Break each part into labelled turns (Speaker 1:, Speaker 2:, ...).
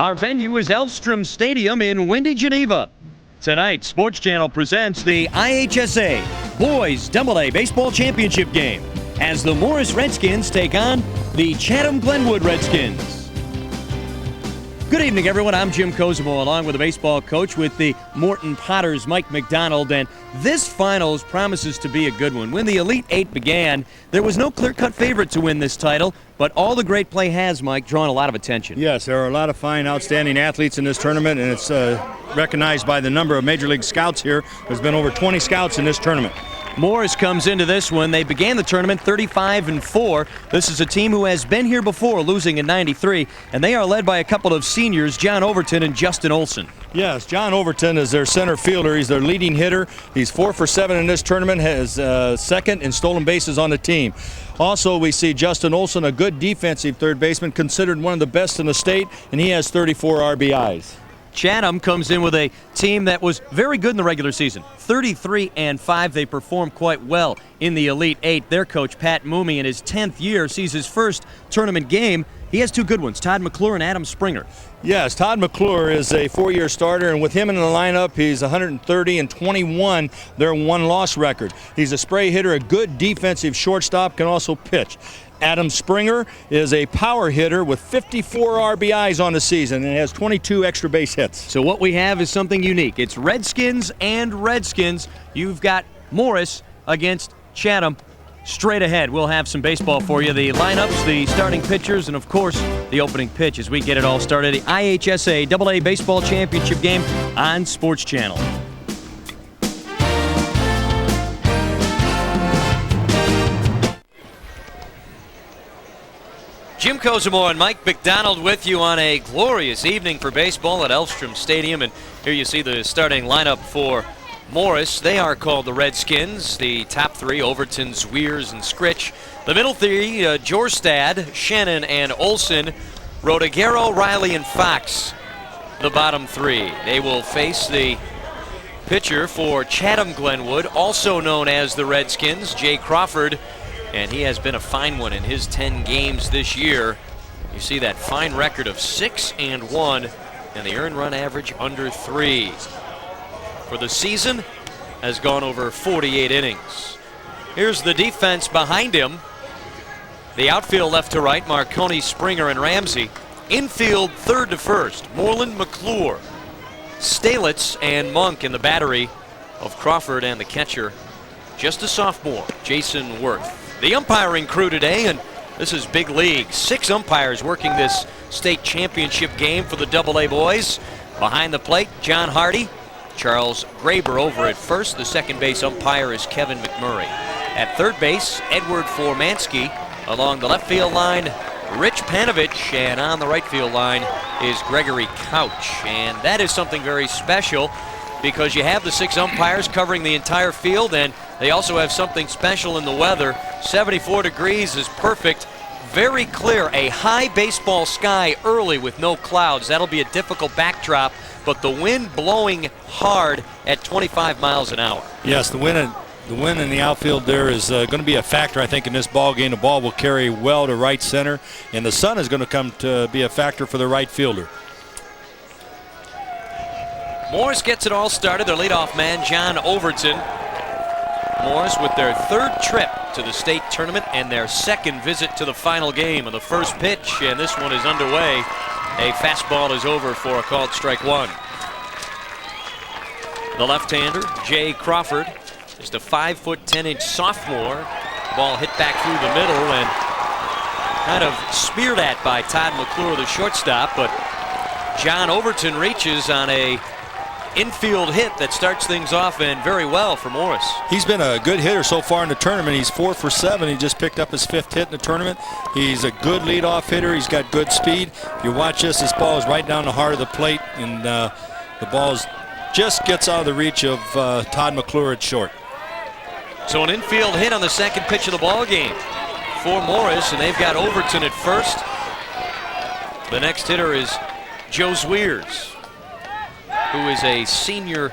Speaker 1: Our venue is Elstrom Stadium in windy Geneva. Tonight, Sports Channel presents the IHSA Boys AA Baseball Championship game as the Morris Redskins take on the Chatham Glenwood Redskins. Good evening, everyone. I'm Jim Cosimo, along with the baseball coach with the Morton Potters, Mike McDonald, and this finals promises to be a good one. When the Elite Eight began, there was no clear-cut favorite to win this title, but all the great play has, Mike, drawn a lot of attention.
Speaker 2: Yes, there are a lot of fine, outstanding athletes in this tournament, and it's recognized by the number of Major League scouts here. There's been over 20 scouts in this tournament.
Speaker 1: Morris comes into this one. They began the tournament 35-4. This is a team who has been here before, losing in '93, and they are led by a couple of seniors, John Overton and Justin Olson.
Speaker 2: Yes, John Overton is their center fielder. He's their leading hitter. He's 4 for 7 in this tournament, has second in stolen bases on the team. Also, we see Justin Olson, a good defensive third baseman, considered one of the best in the state, and he has 34 RBIs.
Speaker 1: Chatham comes in with a team that was very good in the regular season. 33-5. They performed quite well in the Elite Eight. Their coach, Pat Mooney, in his 10th year, sees his first tournament game. He has two good ones, Todd McClure and Adam Springer.
Speaker 2: Yes, Todd McClure is a 4-year starter, and with him in the lineup, he's 130-21, their one-loss record. He's a spray hitter, a good defensive shortstop, can also pitch. Adam Springer is a power hitter with 54 RBIs on the season and has 22 extra base hits.
Speaker 1: So what we have is something unique. It's Redskins and Redskins. You've got Morris against Chatham. Straight ahead, we'll have some baseball for you. The lineups, the starting pitchers, and of course, the opening pitch as we get it all started. The IHSA AA Baseball Championship game on Sports Channel. Jim Cosimo and Mike McDonald with you on a glorious evening for baseball at Elstrom Stadium. And here you see the starting lineup for Morris. They are called the Redskins. The top three, Overton, Weirs, and Scritch. The middle three, Jorstad, Shannon, and Olson. Rodegaro, Riley, and Fox, the bottom three. They will face the pitcher for Chatham Glenwood, also known as the Redskins, Jay Crawford. And he has been a fine one in his 10 games this year. You see that fine record of 6-1 and the earned run average under 3. For the season, has gone over 48 innings. Here's the defense behind him. The outfield left to right, Marconi, Springer, and Ramsey. Infield third to first, Moreland, McClure, Stalitz, and Monk in the battery of Crawford, and the catcher, just a sophomore, Jason Worth. The umpiring crew today, and this is big league. 6 umpires working this state championship game for the AA boys. Behind the plate, John Hardy, Charles Graber over at first. The second base umpire is Kevin McMurray. At third base, Edward Formansky. Along the left field line, Rich Panovich, and on the right field line is Gregory Couch. And that is something very special because you have the 6 umpires covering the entire field, and they also have something special in the weather. 74 degrees is perfect. Very clear, a high baseball sky early with no clouds. That'll be a difficult backdrop, but the wind blowing hard at 25 miles an hour.
Speaker 2: Yes, the wind in the outfield there is going to be a factor, I think, in this ball game. The ball will carry well to right center, and the sun is going to come to be a factor for the right fielder.
Speaker 1: Morris gets it all started. Their leadoff man, John Overton. Morris with their third trip to the state tournament and their second visit to the final game of the first pitch, and this one is underway. A fastball is over for a called strike one. The left-hander, Jay Crawford, just a 5'10" sophomore. Ball hit back through the middle and kind of speared at by Todd McClure, the shortstop, but John Overton reaches on a infield hit that starts things off, and very well for Morris.
Speaker 2: He's been a good hitter so far in the tournament. He's 4 for 7. He just picked up his 5th hit in the tournament. He's a good leadoff hitter. He's got good speed. If you watch this ball is right down the heart of the plate, and the ball just gets out of the reach of Todd McClure at short.
Speaker 1: So an infield hit on the second pitch of the ball game for Morris, and they've got Overton at first. The next hitter is Joe Weirs, who is a senior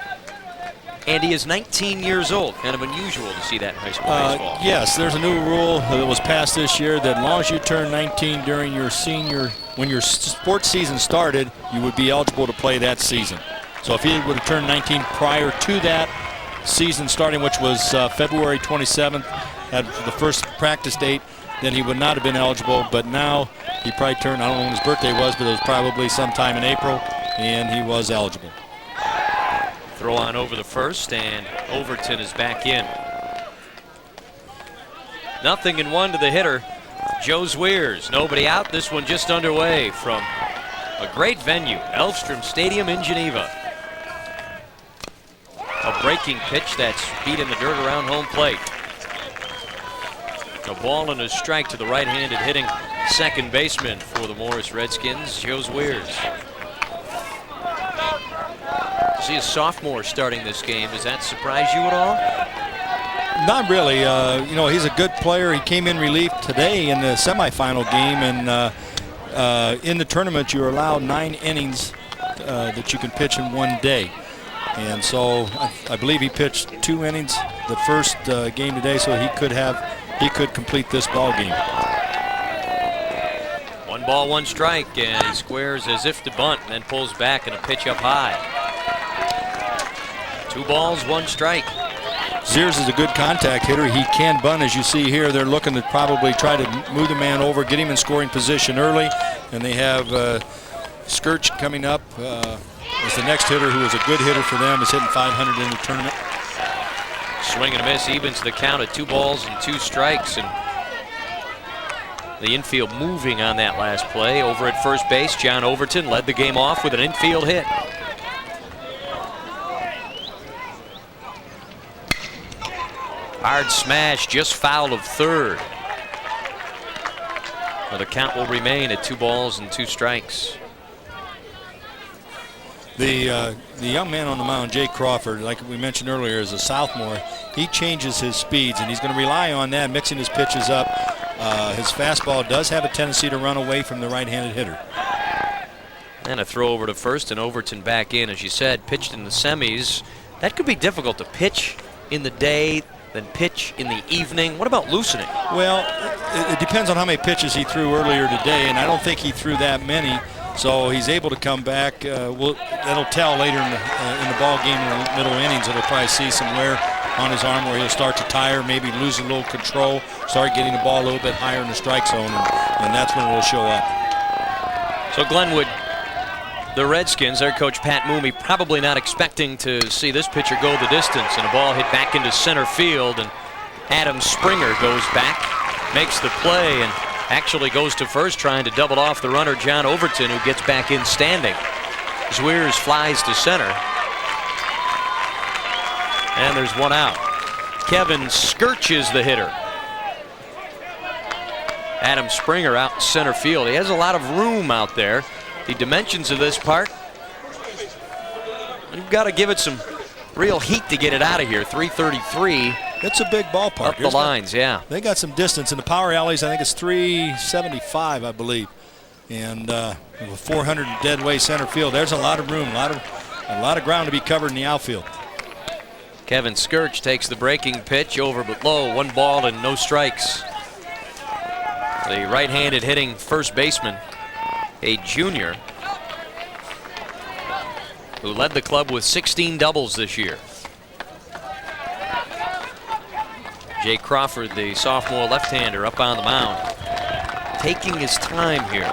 Speaker 1: And he is 19 years old. Kind of unusual to see that in high school baseball.
Speaker 2: Yes, there's a new rule that was passed this year that as long as you turn 19 during your senior, when your sports season started, you would be eligible to play that season. So if he would have turned 19 prior to that season starting, which was February 27th, at the first practice date, then he would not have been eligible. But now he probably turned, I don't know when his birthday was, but it was probably sometime in April, and he was eligible.
Speaker 1: Throw on over the first, and Overton is back in. 0-1 to the hitter, Joe Zweers. Nobody out. This one just underway from a great venue, Elfstrom Stadium in Geneva. A breaking pitch that's beat in the dirt around home plate. A ball and a strike to the right-handed hitting second baseman for the Morris Redskins, Joe Zweers. See a sophomore starting this game. Does that surprise you at all?
Speaker 2: Not really. You know, he's a good player. He came in relief today in the semifinal game, and in the tournament you're allowed 9 innings that you can pitch in one day. And so I believe he pitched 2 innings the first game today, so he could complete this ball game.
Speaker 1: 1 ball, 1 strike, and he squares as if to bunt, and then pulls back and a pitch up high. 2 balls, 1 strike.
Speaker 2: Zweers is a good contact hitter. He can bunt, as you see here. They're looking to probably try to move the man over, get him in scoring position early. And they have Skirch coming up as the next hitter, who is a good hitter for them, is hitting .500 in the tournament.
Speaker 1: Swing and a miss, evens the count at 2 balls and 2 strikes. And the infield moving on that last play. Over at first base, John Overton led the game off with an infield hit. Hard smash, just foul of third. Well, the count will remain at 2 balls and 2 strikes.
Speaker 2: The young man on the mound, Jay Crawford, like we mentioned earlier, is a sophomore. He changes his speeds, and he's going to rely on that, mixing his pitches up. His fastball does have a tendency to run away from the right-handed hitter.
Speaker 1: And a throw over to first, and Overton back in, as you said, pitched in the semis. That could be difficult to pitch in the day, then pitch in the evening. What about loosening?
Speaker 2: Well, it depends on how many pitches he threw earlier today, and I don't think he threw that many. So he's able to come back. That'll tell later in the ball game in the middle innings. It'll probably see some wear on his arm where he'll start to tire, maybe lose a little control, start getting the ball a little bit higher in the strike zone, and that's when it'll show up.
Speaker 1: So Glenwood, the Redskins, their coach Pat Mooney, probably not expecting to see this pitcher go the distance, and a ball hit back into center field, and Adam Springer goes back, makes the play, and actually goes to first, trying to double off the runner John Overton, who gets back in standing. Zweers flies to center, and there's 1 out. Kevin Skirch is the hitter. Adam Springer out in center field. He has a lot of room out there. The dimensions of this park, you've got to give it some real heat to get it out of here. 333.
Speaker 2: It's a big ballpark.
Speaker 1: Up the lines, yeah.
Speaker 2: They got some distance. In the power alleys, I think it's 375, I believe. And with 400 dead weight center field, there's a lot of room, a lot of ground to be covered in the outfield.
Speaker 1: Kevin Skirch takes the breaking pitch over but low. 1 ball and no strikes. The right-handed hitting first baseman, a junior, who led the club with 16 doubles this year. Jay Crawford, the sophomore left-hander, up on the mound, taking his time here.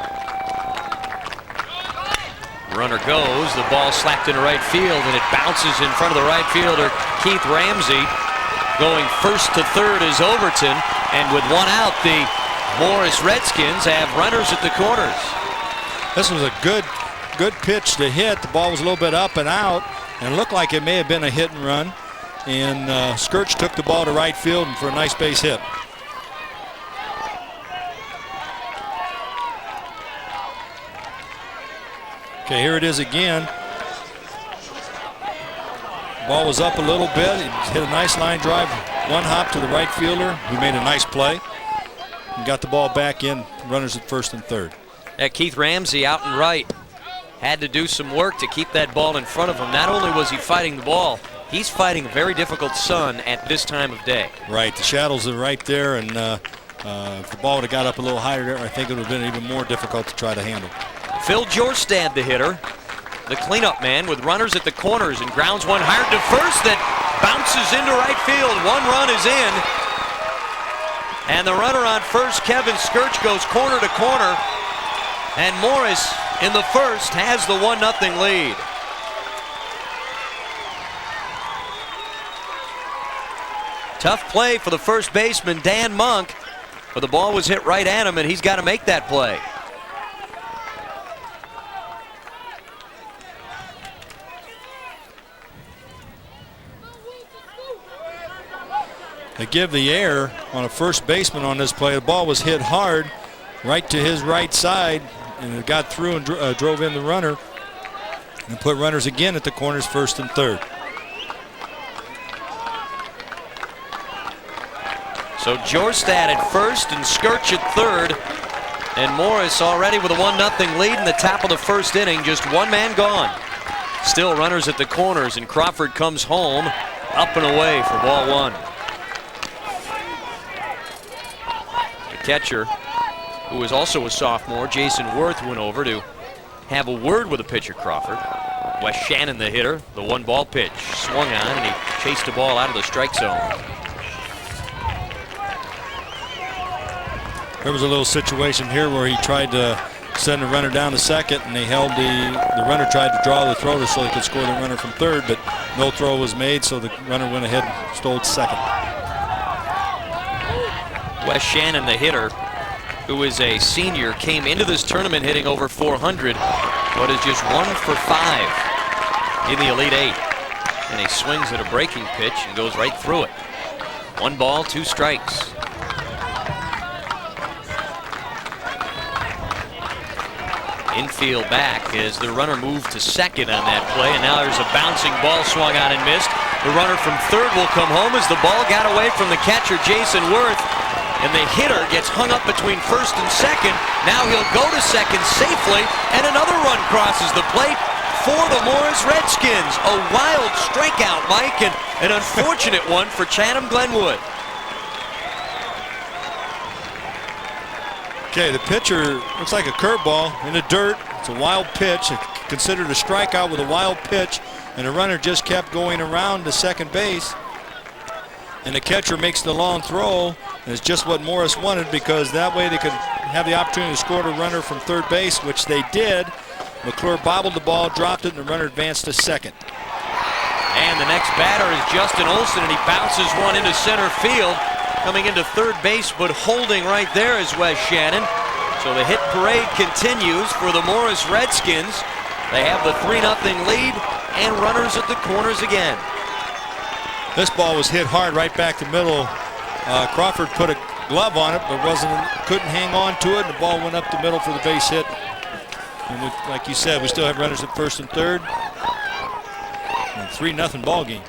Speaker 1: Runner goes, the ball slapped into right field, and it bounces in front of the right fielder, Keith Ramsey. Going first to third is Overton, and with 1 out, the Morris Redskins have runners at the corners.
Speaker 2: This was a good pitch to hit. The ball was a little bit up and out, and looked like it may have been a hit and run. And Skirch took the ball to right field and for a nice base hit. Okay, here it is again. Ball was up a little bit. He hit a nice line drive, 1 hop to the right fielder, who made a nice play and got the ball back in. Runners at first and third.
Speaker 1: Keith Ramsey out and right had to do some work to keep that ball in front of him. Not only was he fighting the ball, He's fighting a very difficult sun at this time of day.
Speaker 2: Right, the shadows are right there, and if the ball would have got up a little higher there, I think it would have been even more difficult to try to handle.
Speaker 1: Phil Jorstad, the hitter, the cleanup man with runners at the corners, and grounds one hard to first that bounces into right field. One run is in. And the runner on first, Kevin Skirch, goes corner to corner. And Morris in the first has the 1-0 lead. Tough play for the first baseman, Dan Monk, but the ball was hit right at him, and he's got to make that play.
Speaker 2: They give the air on a first baseman on this play. The ball was hit hard right to his right side, and it got through and drove in the runner and put runners again at the corners, first and third.
Speaker 1: So Jorstad at first and Skirch at third, and Morris already with a 1-0 lead in the top of the first inning. Just one man gone. Still runners at the corners, and Crawford comes home up and away for ball one. Catcher, who is also a sophomore, Jason Worth, went over to have a word with the pitcher, Crawford. Wes Shannon, the hitter, the 1-ball pitch swung on, and he chased the ball out of the strike zone.
Speaker 2: There was a little situation here where he tried to send the runner down to second, and they held the runner tried to draw the throw so he could score the runner from third, but no throw was made, so the runner went ahead and stole second.
Speaker 1: Wes Shannon, the hitter, who is a senior, came into this tournament hitting over 400, but is just 1 for 5 in the Elite Eight. And he swings at a breaking pitch and goes right through it. 1 ball, 2 strikes. Infield back as the runner moved to second on that play, and now there's a bouncing ball swung on and missed. The runner from third will come home as the ball got away from the catcher, Jason Worth. And the hitter gets hung up between first and second. Now he'll go to second safely, and another run crosses the plate for the Morris Redskins. A wild strikeout, Mike, and an unfortunate one for Chatham Glenwood.
Speaker 2: Okay, the pitcher looks like a curveball in the dirt. It's a wild pitch, considered a strikeout with a wild pitch, and the runner just kept going around to second base. And the catcher makes the long throw, and it's just what Morris wanted, because that way they could have the opportunity to score the runner from third base, which they did. McClure bobbled the ball, dropped it, and the runner advanced to second.
Speaker 1: And the next batter is Justin Olson, and he bounces one into center field. Coming into third base, but holding right there is Wes Shannon. So the hit parade continues for the Morris Redskins. They have the 3-0 lead, and runners at the corners again.
Speaker 2: This ball was hit hard right back the middle. Crawford put a glove on it, but couldn't hang on to it. And the ball went up the middle for the base hit. And like you said, we still have runners at first and third. And 3-0 ball game.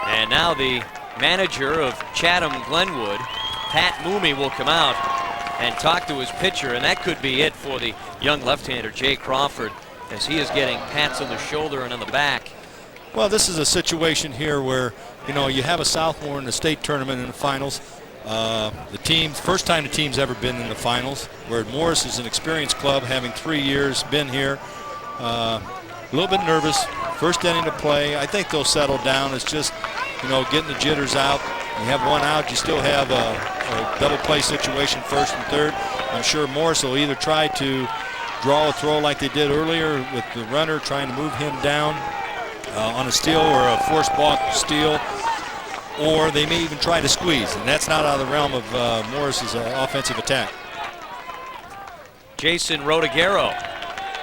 Speaker 1: And now the manager of Chatham Glenwood, Pat Mooney, will come out and talk to his pitcher, and that could be it for the young left-hander Jay Crawford, as he is getting pats on the shoulder and on the back.
Speaker 2: Well, this is a situation here where, you know, you have a sophomore in the state tournament in the finals. The team, first time the team's ever been in the finals, where Morris is an experienced club, having 3 years, been here. A little bit nervous, first inning to play. I think they'll settle down. It's just, you know, getting the jitters out. You have one out, you still have a double play situation, first and third. I'm sure Morris will either try to draw a throw like they did earlier with the runner, trying to move him down on a steal or a forced balk steal, or they may even try to squeeze, and that's not out of the realm of Morris's offensive attack.
Speaker 1: Jason Rodiguero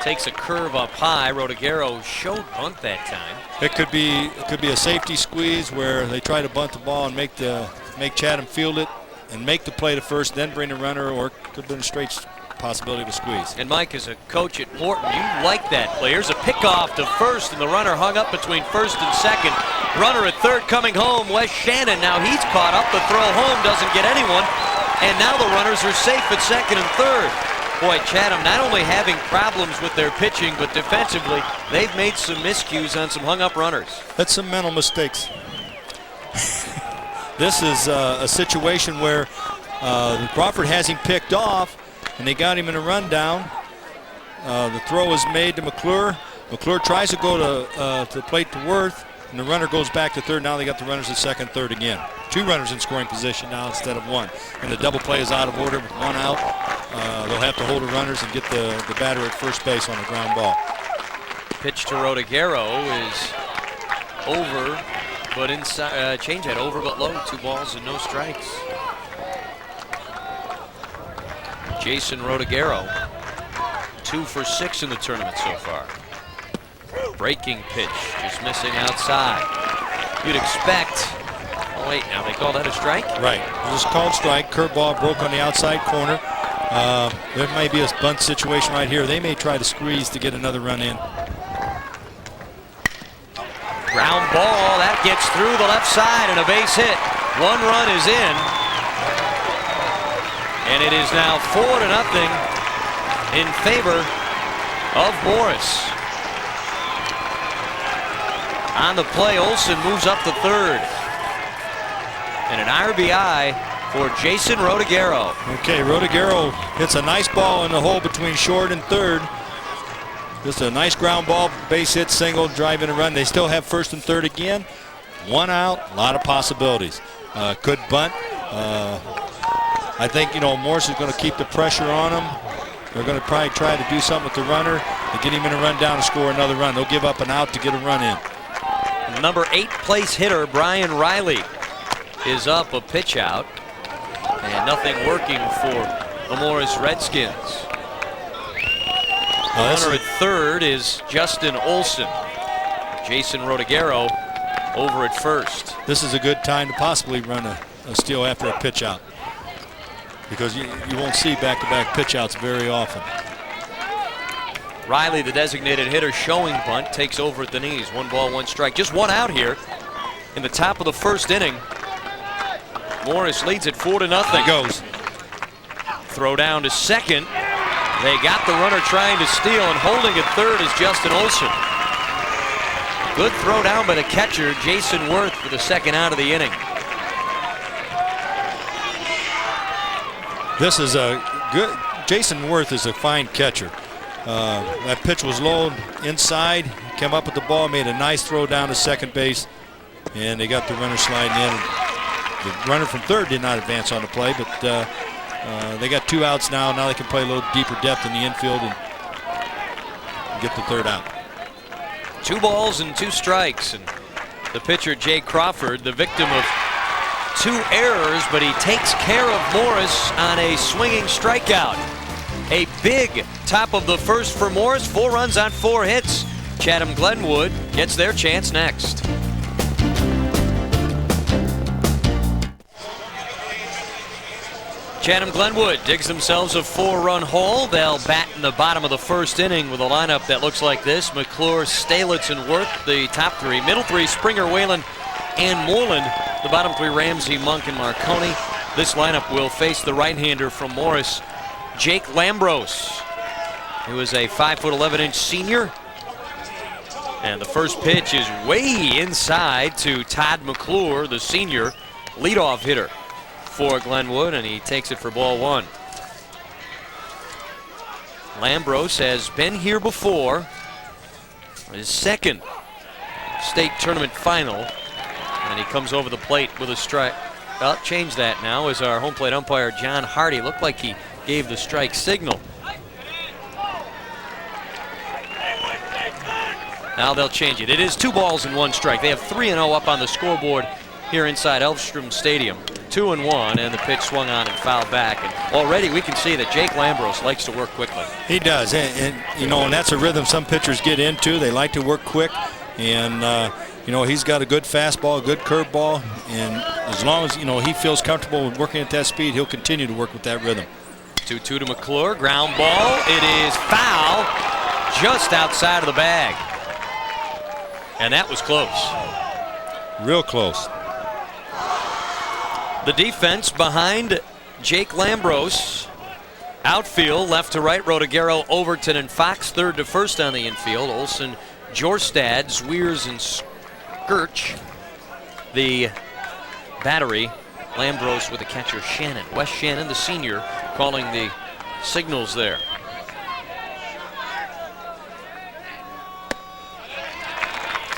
Speaker 1: takes a curve up high. Rodiguero showed bunt that time.
Speaker 2: It could be a safety squeeze where they try to bunt the ball and make Chadam field it and make the play to first, then bring the runner, or it could have been a straight possibility to squeeze.
Speaker 1: And Mike, as a coach at Morton, you like that play. Here's a pickoff to first, and the runner hung up between first and second. Runner at third coming home, Wes Shannon. Now he's caught up. The throw home doesn't get anyone, and now the runners are safe at second and third. Boy, Chatham not only having problems with their pitching, but defensively, they've made some miscues on some hung-up runners.
Speaker 2: That's some mental mistakes. This is a situation where Crawford has him picked off, and they got him in a rundown. The throw is made to McClure. McClure tries to go to the plate to Worth, and the runner goes back to third. Now they got the runners at second, third again. 2 runners in scoring position now instead of 1. And the double play is out of order with 1 out. They'll have to hold the runners and get the batter at first base on a ground ball.
Speaker 1: Pitch to Rodiguero is over, but inside. Change that over but low. 2 balls and no strikes. Jason Rodiguero, 2 for 6 in the tournament so far. Breaking pitch, just missing outside. You'd expect. Oh wait, now they call that a strike?
Speaker 2: Right, it was called strike. Curveball broke on the outside corner. There may be a bunt situation right here. They may try to squeeze to get another run in.
Speaker 1: Ground ball, that gets through the left side and a base hit. 1 run is in. And it is now 4-0 in favor of Morris. On the play, Olson moves up to third. And an RBI for Jason Rodiguero.
Speaker 2: Okay, Rodiguero hits a nice ball in the hole between short and third. Just a nice ground ball, base hit, single, drive in a run. They still have first and third again. 1 out, a lot of possibilities. Could bunt. I think, Morris is going to keep the pressure on him. They're going to probably try to do something with the runner to get him in a run down and score another run. They'll give up an out to get a run in.
Speaker 1: Number 8 place hitter Brian Riley is up, a pitch out, and nothing working for the Morris Redskins. Runner at third is Justin Olson. Jason Rodiguero over at first.
Speaker 2: This is a good time to possibly run a steal after a pitch out, because you won't see back-to-back pitch outs very often.
Speaker 1: Riley, the designated hitter, showing bunt, takes over at the knees. 1 ball, 1 strike. Just 1 out here in the top of the first inning. Morris leads it 4-0.
Speaker 2: There goes.
Speaker 1: Throw down to second. They got the runner trying to steal, and holding at third is Justin Olson. Good throw down by the catcher, Jason Worth, for the 2nd out of the inning.
Speaker 2: This is a good. Jason Worth is a fine catcher. That pitch was low inside. He came up with the ball, made a nice throw down to second base, and they got the runner sliding in. The runner from third did not advance on the play, but they got 2 outs now. Now they can play a little deeper depth in the infield and get the 3rd out.
Speaker 1: 2 balls and 2 strikes, and the pitcher Jay Crawford, the victim of 2 errors, but he takes care of Morris on a swinging strikeout. A big top of the first for Morris. 4 runs on 4 hits. Chatham Glenwood gets their chance next. Chatham Glenwood digs themselves a 4-run hole. They'll bat in the bottom of the first inning with a lineup that looks like this. McClure, Stalitz, and Worth, the top 3. Middle 3, Springer, Whalen, and Moreland. The bottom 3, Ramsey, Monk, and Marconi. This lineup will face the right-hander from Morris, Jake Lambros, who is a 5'11" senior. And the first pitch is way inside to Todd McClure, the senior leadoff hitter for Glenwood, and he takes it for ball 1. Lambros has been here before. His 2nd state tournament final, and he comes over the plate with a strike. Well, change that now as our home plate umpire John Hardy looked like he gave the strike signal. Now they'll change it. It is 2 balls and 1 strike. They have 3-0 up on the scoreboard here inside Elfstrom Stadium. 2-1, and the pitch swung on and fouled back. And already we can see that Jake Lambros likes to work quickly.
Speaker 2: He does, and that's a rhythm some pitchers get into. They like to work quick, and he's got a good fastball, a good curveball, and as long as he feels comfortable working at that speed, he'll continue to work with that rhythm.
Speaker 1: 2-2 to McClure, ground ball. It is foul, just outside of the bag, and that was close.
Speaker 2: Real close.
Speaker 1: The defense behind Jake Lambros Outfield, left to right, Rodegaro, Overton, and Fox. Third to first on the infield. Olson, Jorstad, Zwiers, and Skirch. The battery, Lambros with the catcher, Shannon. Wes Shannon, the senior, calling the signals there.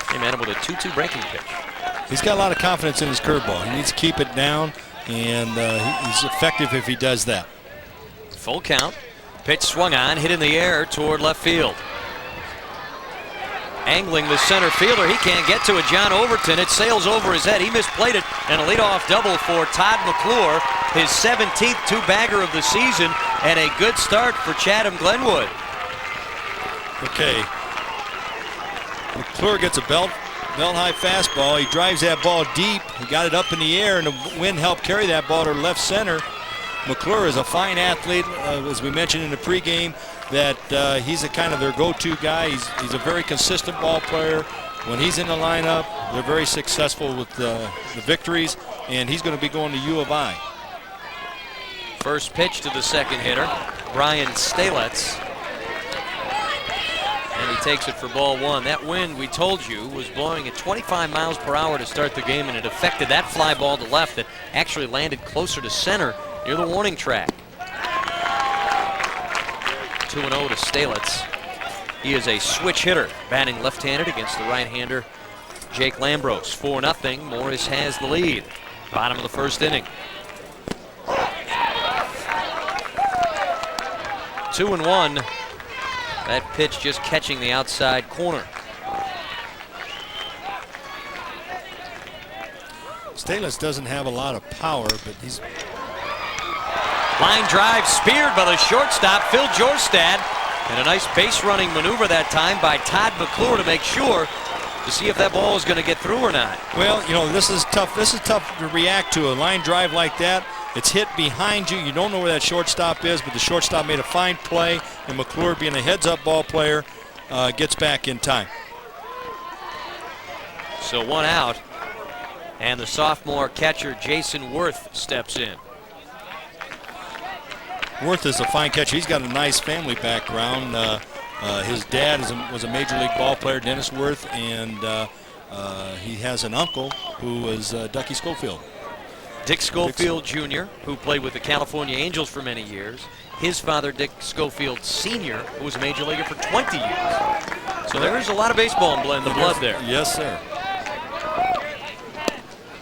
Speaker 1: Hey, man, with a 2-2 breaking pitch.
Speaker 3: He's got a lot of confidence in his curveball. He needs to keep it down, and he's effective if he does that.
Speaker 1: Full count. Pitch swung on, hit in the air toward left field. Angling the center fielder. He can't get to it. John Overton. It sails over his head. He misplayed it, and a leadoff double for Todd McClure, his 17th two-bagger of the season, and a good start for Chatham Glenwood.
Speaker 3: Okay. McClure gets a belt high fastball. He drives that ball deep. He got it up in the air, and the wind helped carry that ball to left center. McClure is a fine athlete, as we mentioned in the pregame, that he's a kind of their go-to guy. He's a very consistent ball player. When he's in the lineup, they're very successful with the victories, and he's going to be going to U of I.
Speaker 1: First pitch to the second hitter, Brian Stalets. And he takes it for ball one. That wind, we told you, was blowing at 25 miles per hour to start the game, and it affected that fly ball to left that actually landed closer to center near the warning track. 2-0 to Stalets. He is a switch hitter, batting left-handed against the right-hander Jake Lambros. 4-0. Morris has the lead. Bottom of the first inning. 2-1. That pitch just catching the outside corner.
Speaker 3: Stalets doesn't have a lot of power, but he's...
Speaker 1: Line drive speared by the shortstop, Phil Jorstad. And a nice base running maneuver that time by Todd McClure to make sure to see if that ball is going to get through or not.
Speaker 3: Well, you know, this is tough. This is tough to react to. A line drive like that. It's hit behind you. You don't know where that shortstop is, but the shortstop made a fine play, and McClure, being a heads-up ball player, gets back in time.
Speaker 1: So one out, and the sophomore catcher Jason Worth steps in.
Speaker 3: Worth is a fine catcher. He's got a nice family background. His dad was a major league ball player, Dennis Worth, and he has an uncle who was Ducky Schofield.
Speaker 1: Dick Schofield Jr., who played with the California Angels for many years. His father, Dick Schofield Sr., who was a major leaguer for 20 years. So there is a lot of baseball in the blood there.
Speaker 3: Yes, sir.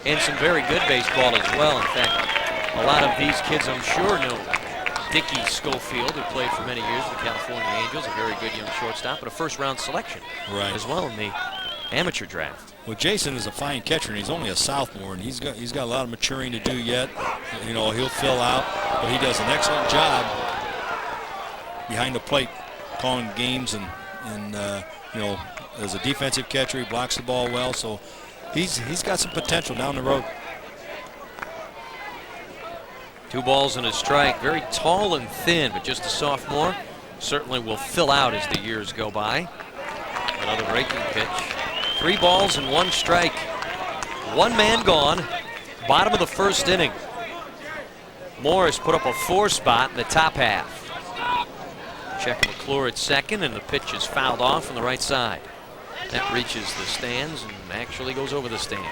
Speaker 1: And some very good baseball as well. In fact, a lot of these kids, I'm sure, know Dickie Schofield, who played for many years with the California Angels, a very good young shortstop, but a first-round selection as well in the amateur draft.
Speaker 3: Well, Jason is a fine catcher, and he's only a sophomore, and he's got a lot of maturing to do yet. You know, he'll fill out, but he does an excellent job behind the plate, calling games, and you know, as a defensive catcher, he blocks the ball well. So he's got some potential down the road.
Speaker 1: 2 balls and a strike. Very tall and thin, but just a sophomore. Certainly will fill out as the years go by. Another breaking pitch. 3 balls and 1 strike. 1 man gone. Bottom of the first inning. Morris put up a 4 spot in the top half. Check McClure at second, and the pitch is fouled off on the right side. That reaches the stands and actually goes over the stands.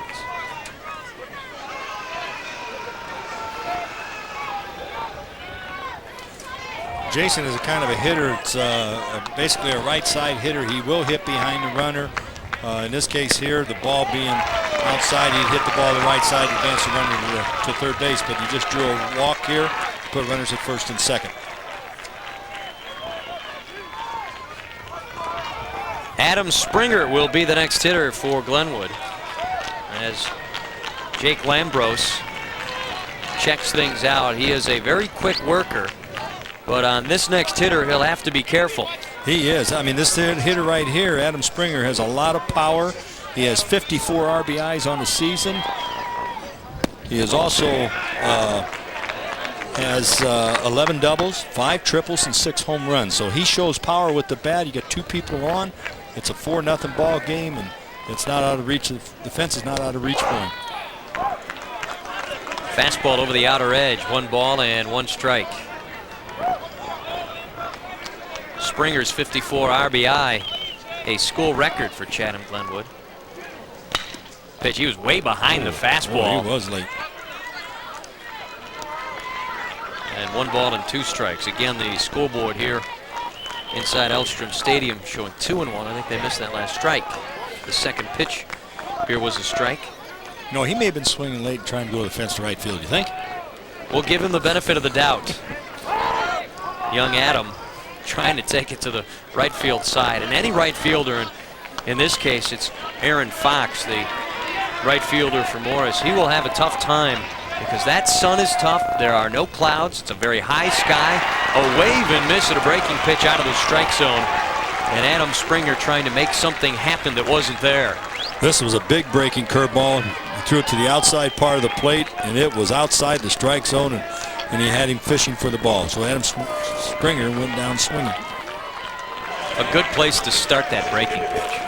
Speaker 3: Jason is a kind of a hitter. It's basically a right side hitter. He will hit behind the runner. In this case here, the ball being outside, he'd hit the ball to the right side, advance the runner to third base, but he just drew a walk here, put runners at first and second.
Speaker 1: Adam Springer will be the next hitter for Glenwood as Jake Lambros checks things out. He is a very quick worker, but on this next hitter, he'll have to be careful.
Speaker 3: He is. I mean, this hitter right here, Adam Springer, has a lot of power. He has 54 RBIs on the season. He is also has 11 doubles, 5 triples, and 6 home runs. So he shows power with the bat. You get 2 people on. It's a 4-0 ball game, and it's not out of reach. The fence is not out of reach for him.
Speaker 1: Fastball over the outer edge. 1 ball and 1 strike. Springer's 54 RBI, a school record for Chatham Glenwood. Pitch, he was way behind the fastball.
Speaker 3: He was late.
Speaker 1: And 1 ball and 2 strikes. Again, the scoreboard here inside Elstrom Stadium showing 2-1. I think they missed that last strike. The second pitch here was a strike.
Speaker 3: No, he may have been swinging late trying to go to the fence to right field, you think?
Speaker 1: We'll give him the benefit of the doubt. Young Adam trying to take it to the right field side. And any right fielder, in this case it's Aaron Fox, the right fielder for Morris, he will have a tough time because that sun is tough. There are no clouds. It's a very high sky. A wave and miss at a breaking pitch out of the strike zone. And Adam Springer trying to make something happen that wasn't there.
Speaker 3: This was a big breaking curveball. He threw it to the outside part of the plate, and it was outside the strike zone, and he had him fishing for the ball. So Adam Springer went down swinging.
Speaker 1: A good place to start that breaking pitch.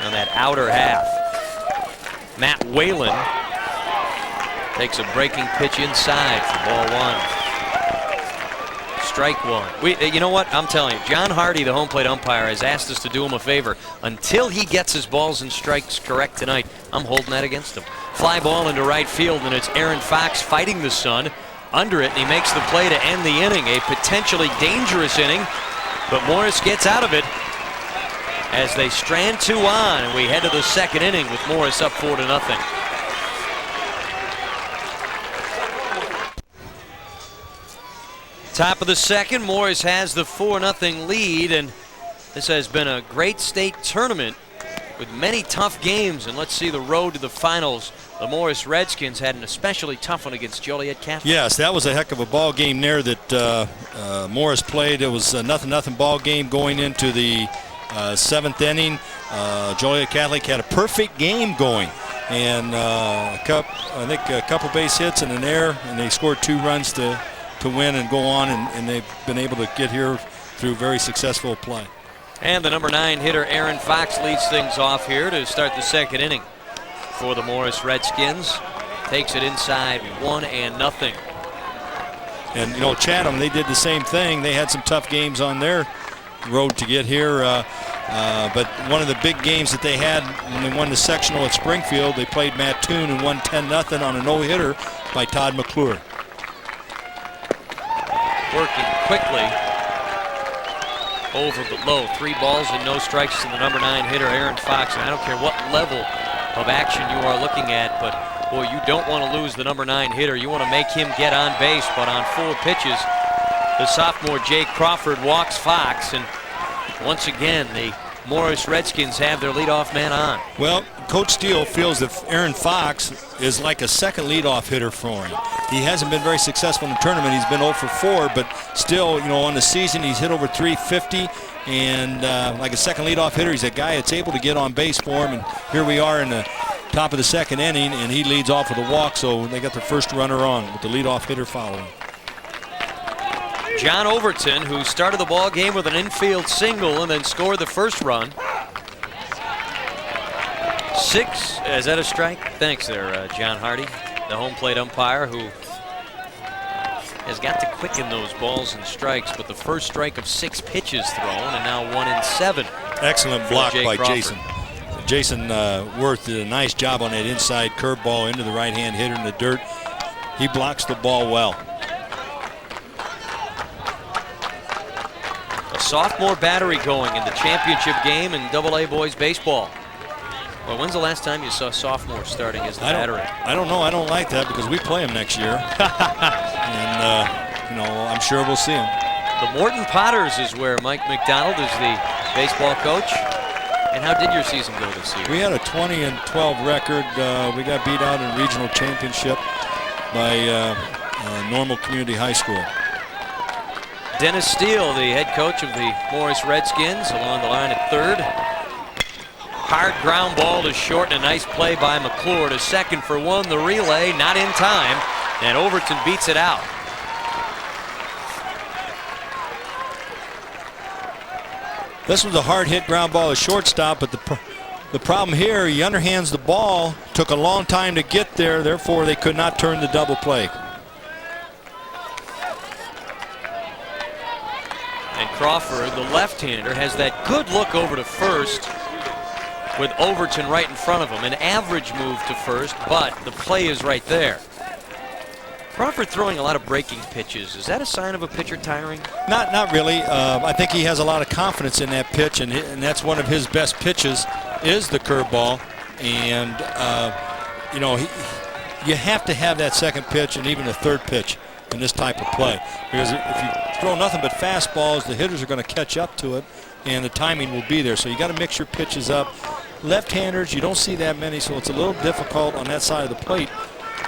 Speaker 1: On that outer half. Matt Whalen takes a breaking pitch inside for ball 1. Strike 1. You know what? I'm telling you, John Hardy, the home plate umpire, has asked us to do him a favor. Until he gets his balls and strikes correct tonight, I'm holding that against him. Fly ball into right field, and it's Aaron Fox fighting the sun under it, and he makes the play to end the inning. A potentially dangerous inning, but Morris gets out of it as they strand 2 on, and we head to the second inning with Morris up 4-0. Top of the second, Morris has the 4-0 lead, and this has been a great state tournament with many tough games, and let's see the road to the finals. The Morris Redskins had an especially tough one against Joliet Catholic.
Speaker 3: Yes, that was a heck of a ball game there that Morris played. It was a 0-0 ball game going into the 7th inning. Joliet Catholic had a perfect game going, and I think a couple base hits and an error, and they scored 2 runs to win and go on, and they've been able to get here through very successful play.
Speaker 1: And the number 9 hitter Aaron Fox leads things off here to start the second inning for the Morris Redskins. Takes it inside 1-0.
Speaker 3: And you know, Chadam, they did the same thing. They had some tough games on their road to get here, but one of the big games that they had when they won the sectional at Springfield, they played Mattoon and won 10-0 on a no-hitter by Todd McClure.
Speaker 1: Working quickly over the low. 3 balls and no strikes to the number 9 hitter Aaron Fox. And I don't care what level of action you are looking at, but boy, you don't want to lose the number 9 hitter. You want to make him get on base, but on 4 pitches, the sophomore Jake Crawford walks Fox, and once again the Morris Redskins have their leadoff man on.
Speaker 3: Well, Coach Steele feels that Aaron Fox is like a second leadoff hitter for him. He hasn't been very successful in the tournament. He's been 0 for 4, but still, you know, on the season he's hit over 350, and like a second leadoff hitter, he's a guy that's able to get on base for him. And here we are in the top of the second inning, and he leads off with a walk, so they got their first runner on with the leadoff hitter following.
Speaker 1: John Overton, who started the ball game with an infield single and then scored the first run. 6, is that a strike? Thanks there, John Hardy, the home plate umpire, who has got to quicken those balls and strikes, but the first strike of 6 pitches thrown, and now 1-7.
Speaker 3: Excellent block by
Speaker 1: Crawford.
Speaker 3: Jason. Jason Worth did a nice job on that inside curveball into the right-hand hitter in the dirt. He blocks the ball well.
Speaker 1: A sophomore battery going in the championship game in AA boys baseball. Well, when's the last time you saw sophomores starting as the battery?
Speaker 3: I don't know. I don't like that because we play them next year. And, you know, I'm sure we'll see them.
Speaker 1: The Morton Potters is where Mike McDonald is the baseball coach. And how did your season go this year?
Speaker 3: We had a 20-12 record. We got beat out in regional championship by Normal Community High School.
Speaker 1: Dennis Steele, the head coach of the Morris Redskins, along the line at third. Hard ground ball to short, and a nice play by McClure to second for 1. The relay not in time, and Overton beats it out.
Speaker 3: This was a hard hit ground ball to shortstop, but the problem here, he underhands the ball, took a long time to get there, therefore they could not turn the double play.
Speaker 1: And Crawford, the left-hander, has that good look over to first with Overton right in front of him. An average move to first, but the play is right there. Crawford throwing a lot of breaking pitches. Is that a sign of a pitcher tiring?
Speaker 3: Not really. I think he has a lot of confidence in that pitch, and that's one of his best pitches is the curveball. And, you know, you have to have that second pitch and even the third pitch in this type of play. Because if you throw nothing but fastballs, the hitters are going to catch up to it, and the timing will be there. So you got to mix your pitches up. Left-handers, you don't see that many, so it's a little difficult on that side of the plate.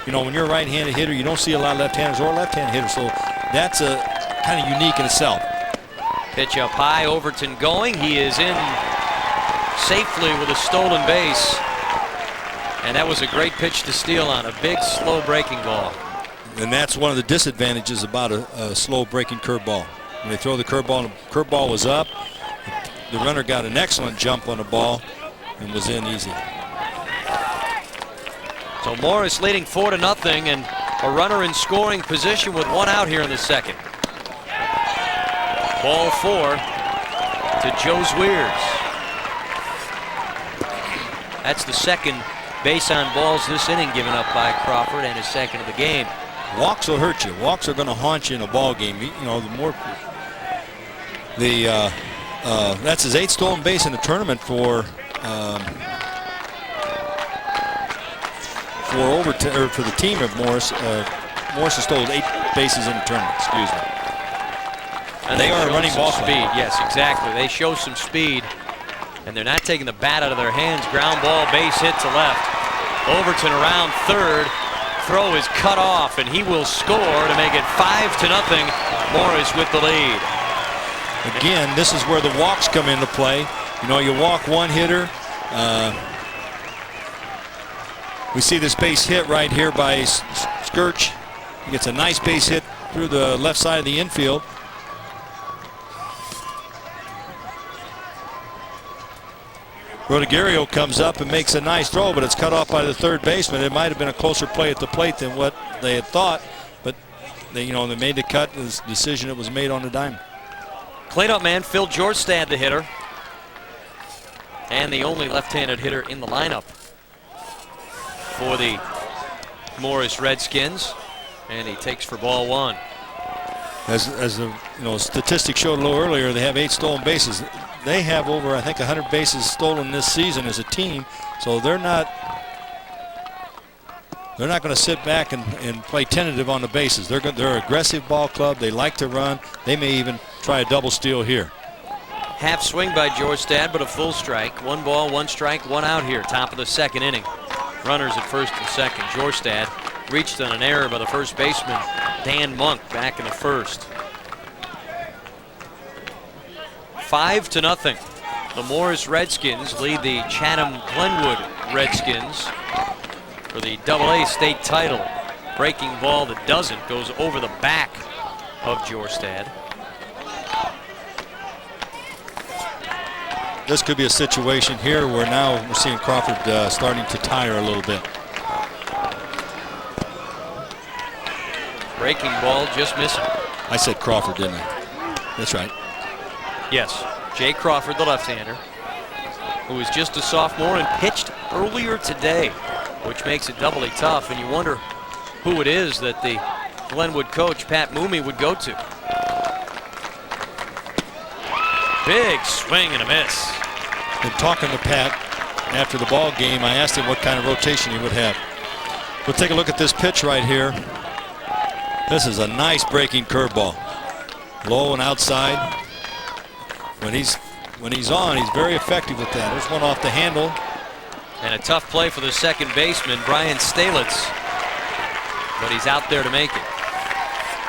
Speaker 3: You know, when you're a right-handed hitter, you don't see a lot of left-handers or left-handed hitters, so that's a kind of unique in itself.
Speaker 1: Pitch up high, Overton going. He is in safely with a stolen base. And that was a great pitch to steal on, a big, slow breaking ball.
Speaker 3: And that's one of the disadvantages about a slow breaking curveball. When they throw the curveball, and the curveball was up, the runner got an excellent jump on the ball and was in easy.
Speaker 1: So Morris leading 4-0, and a runner in scoring position with one out here in the second. Ball 4 to Joe Zweers. That's the second base on balls this inning given up by Crawford, and his second of the game.
Speaker 3: Walks will hurt you. Walks are going to haunt you in a ball game. You know, the more that's his 8th stolen base in the tournament for the team of Morris. Morris has stolen 8 bases in the tournament. Excuse me.
Speaker 1: And
Speaker 3: they are running ball
Speaker 1: speed. Yes, exactly. They show some speed, and they're not taking the bat out of their hands. Ground ball, base hit to left. Overton around third. Throw is cut off, and he will score to make it 5-0. Morris with the lead.
Speaker 3: Again, this is where the walks come into play. You know, you walk one hitter. We see this base hit right here by Skirch. He gets a nice base hit through the left side of the infield. Rodigerio comes up and makes a nice throw, but it's cut off by the third baseman. It might have been a closer play at the plate than what they had thought, but they made the cut. The decision that was made on the dime.
Speaker 1: Cleanup man Phil Jorstad, the hitter, and the only left-handed hitter in the lineup for the Morris Redskins, and he takes for ball 1.
Speaker 3: As the statistics showed a little earlier, they have 8 stolen bases. They have over, I think, 100 bases stolen this season as a team, so they're not going to sit back and play tentative on the bases. They're an aggressive ball club. They like to run. They may even try a double steal here.
Speaker 1: Half swing by Jorstad, but a full strike. 1 ball, 1 strike, 1 out here. Top of the second inning. Runners at first and second. Jorstad reached on an error by the first baseman, Dan Monk, back in the first. 5-0. The Morris Redskins lead the Chatham Glenwood Redskins for the AA state title. Breaking ball that doesn't goes over the back of Jorstad.
Speaker 3: This could be a situation here where now we're seeing Crawford starting to tire a little bit.
Speaker 1: Breaking ball just missing.
Speaker 3: I said Crawford, didn't I? That's right.
Speaker 1: Yes, Jay Crawford, the left-hander, who is just a sophomore and pitched earlier today, which makes it doubly tough, and you wonder who it is that the Glenwood coach, Pat Mooney, would go to. Big swing and a miss.
Speaker 3: And talking to Pat after the ball game, I asked him what kind of rotation he would have. We'll take a look at this pitch right here. This is a nice breaking curveball. Low and outside. When he's on, he's very effective with that. There's one off the handle.
Speaker 1: And a tough play for the second baseman, Brian Stalitz. But he's out there to make it.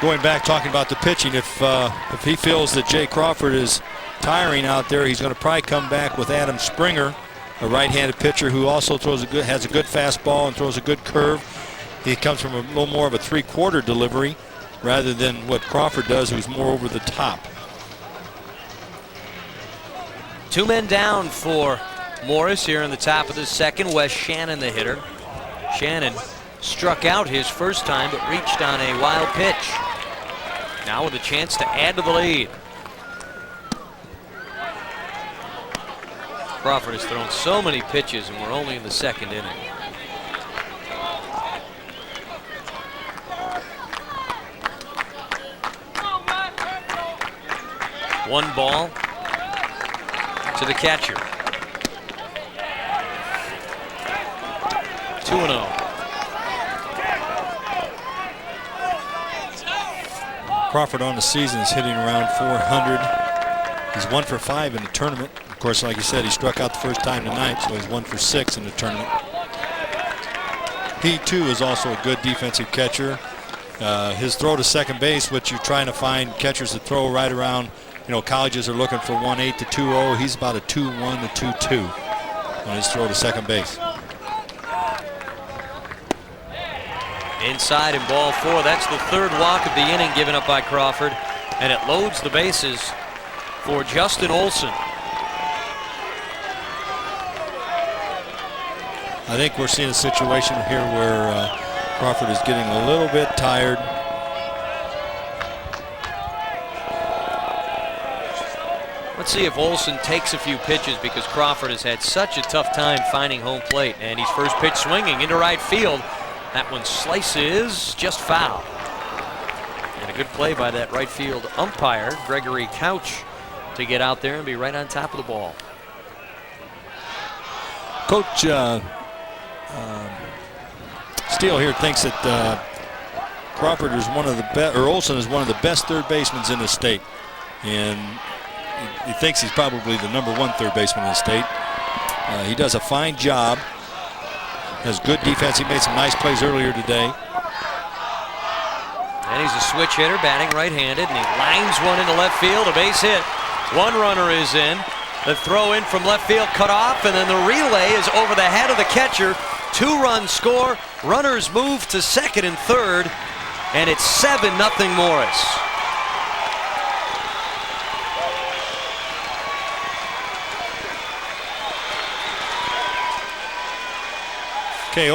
Speaker 3: Going back, talking about the pitching, if he feels that Jay Crawford is tiring out there, he's going to probably come back with Adam Springer, a right-handed pitcher who also has a good fastball and throws a good curve. He comes from a little more of a 3/4 delivery rather than what Crawford does, who's more over the top.
Speaker 1: 2 men down for Morris here in the top of the second. Wes Shannon, the hitter. Shannon struck out his first time but reached on a wild pitch. Now with a chance to add to the lead. Crawford has thrown so many pitches, and we're only in the second inning. One ball to the catcher. 2-0.
Speaker 3: Crawford on the season is hitting around 400. He's 1 for 5 in the tournament. Of course, like you said, he struck out the first time tonight, so he's 1 for 6 in the tournament. He too is also a good defensive catcher. His throw to second base, which you're trying to find catchers to throw right around, colleges are looking for 1.8 to 2.0. He's about a 2.1 to 2.2 on his throw to second base.
Speaker 1: Inside and ball 4. That's the third walk of the inning given up by Crawford, and it loads the bases for Justin Olson.
Speaker 3: I think we're seeing a situation here where Crawford is getting a little bit tired.
Speaker 1: Let's see if Olson takes a few pitches, because Crawford has had such a tough time finding home plate, and he's first pitch swinging into right field. That one slices just foul. And a good play by that right field umpire, Gregory Couch, to get out there and be right on top of the ball.
Speaker 3: Coach Steele here thinks that Crawford is one of the best, or Olson is one of the best third basemen in the state, and he thinks he's probably the #1 third baseman in the state. He does a fine job. Has good defense. He made some nice plays earlier today.
Speaker 1: And he's a switch hitter, batting right-handed, and he lines one into left field, a base hit. One runner is in. The throw in from left field cut off, and then the relay is over the head of the catcher. 2-run score. Runners move to second and third, and it's 7-0 Morris.
Speaker 3: Okay,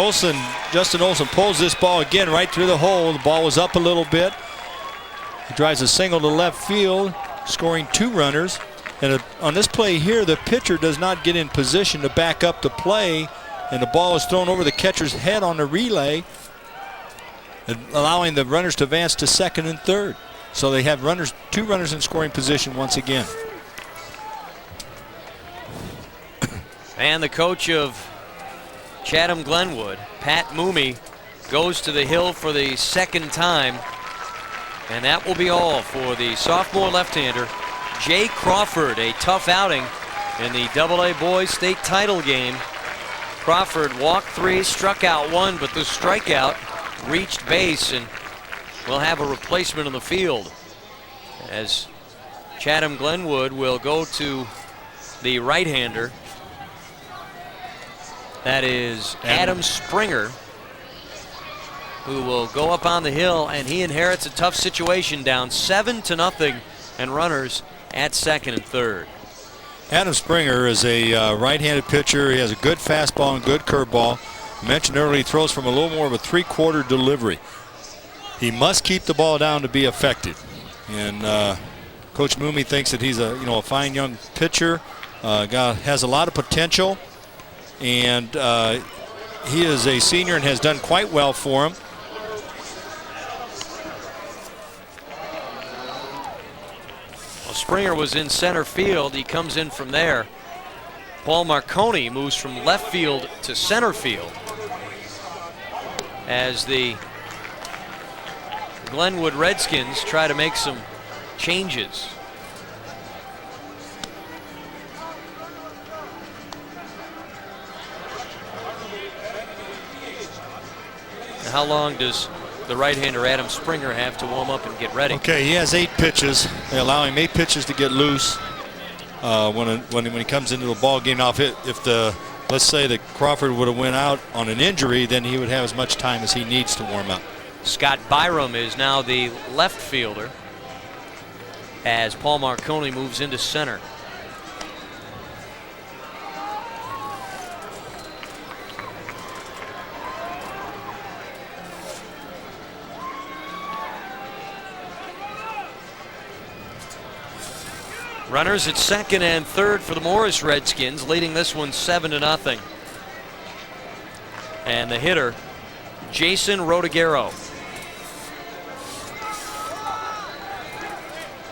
Speaker 3: Justin Olson pulls this ball again right through the hole. The ball was up a little bit. He drives a single to left field, scoring 2 runners. And on this play here, the pitcher does not get in position to back up the play, and the ball is thrown over the catcher's head on the relay, allowing the runners to advance to second and third. So they have 2 runners in scoring position once again.
Speaker 1: And the coach of Chatham Glenwood, Pat Moomey, goes to the hill for the second time, and that will be all for the sophomore left-hander Jay Crawford. A tough outing in the AA boys state title game. Crawford walked 3, struck out 1, but the strikeout reached base, and we'll have a replacement on the field as Chatham Glenwood will go to the right-hander. That is Adam Springer, who will go up on the hill, and he inherits a tough situation, down 7-0 and runners at second and third.
Speaker 3: Adam Springer is a right-handed pitcher. He has a good fastball and good curveball. I mentioned earlier he throws from a little more of a 3/4 delivery. He must keep the ball down to be effective. And Coach Moomey thinks that he's a fine young pitcher. Has a lot of potential. And he is a senior and has done quite well for him.
Speaker 1: Well, Springer was in center field. He comes in from there. Paul Marconi moves from left field to center field as the Glenwood Redskins try to make some changes. How long does the right-hander Adam Springer have to warm up and get ready?
Speaker 3: Okay, he has 8 pitches. They allow him 8 pitches to get loose when he comes into the ball game. Now, let's say that Crawford would have went out on an injury, then he would have as much time as he needs to warm up.
Speaker 1: Scott Byram is now the left fielder as Paul Marconi moves into center. Runners at second and third for the Morris Redskins, leading this one 7-0. And the hitter, Jason Rodiguero.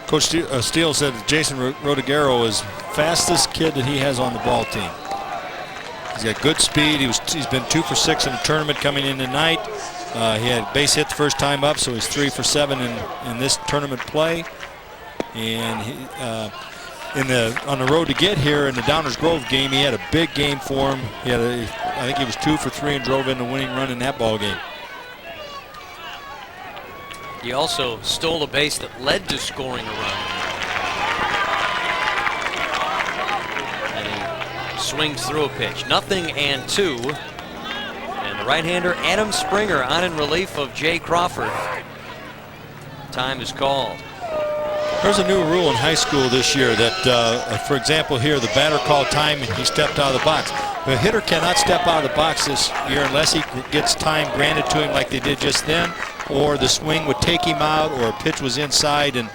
Speaker 3: Coach Steele said that Jason Rodiguero is fastest kid that he has on the ball team. He's got good speed. He's been 2 for 6 in the tournament coming in tonight. He had base hit the first time up, so he's 3 for 7 in this tournament play. And he, on the road to get here in the Downers Grove game, he had a big game for him. I think he was 2 for 3 and drove in the winning run in that ball game.
Speaker 1: He also stole a base that led to scoring a run. And he swings through a pitch. 0-2. And the right-hander Adam Springer on in relief of Jay Crawford. Time is called.
Speaker 3: There's a new rule in high school this year that, for example, here the batter called time and he stepped out of the box. The hitter cannot step out of the box this year unless he gets time granted to him like they did just then, or the swing would take him out, or a pitch was inside and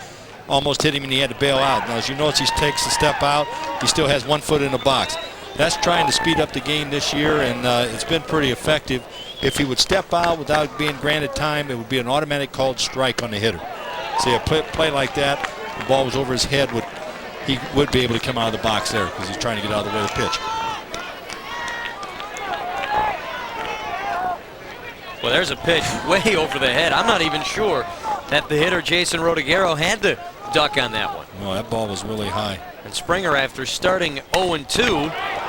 Speaker 3: almost hit him and he had to bail out. Now, as you notice, he takes a step out. He still has 1 foot in the box. That's trying to speed up the game this year, and it's been pretty effective. If he would step out without being granted time, it would be an automatic called strike on the hitter. See, a play like that, the ball was over his head, he would be able to come out of the box there because he's trying to get out of the way of the pitch.
Speaker 1: Well, there's a pitch way over the head. I'm not even sure that the hitter, Jason Rodiguero, had to duck on that one.
Speaker 3: No, that ball was really high.
Speaker 1: And Springer, after starting 0-2,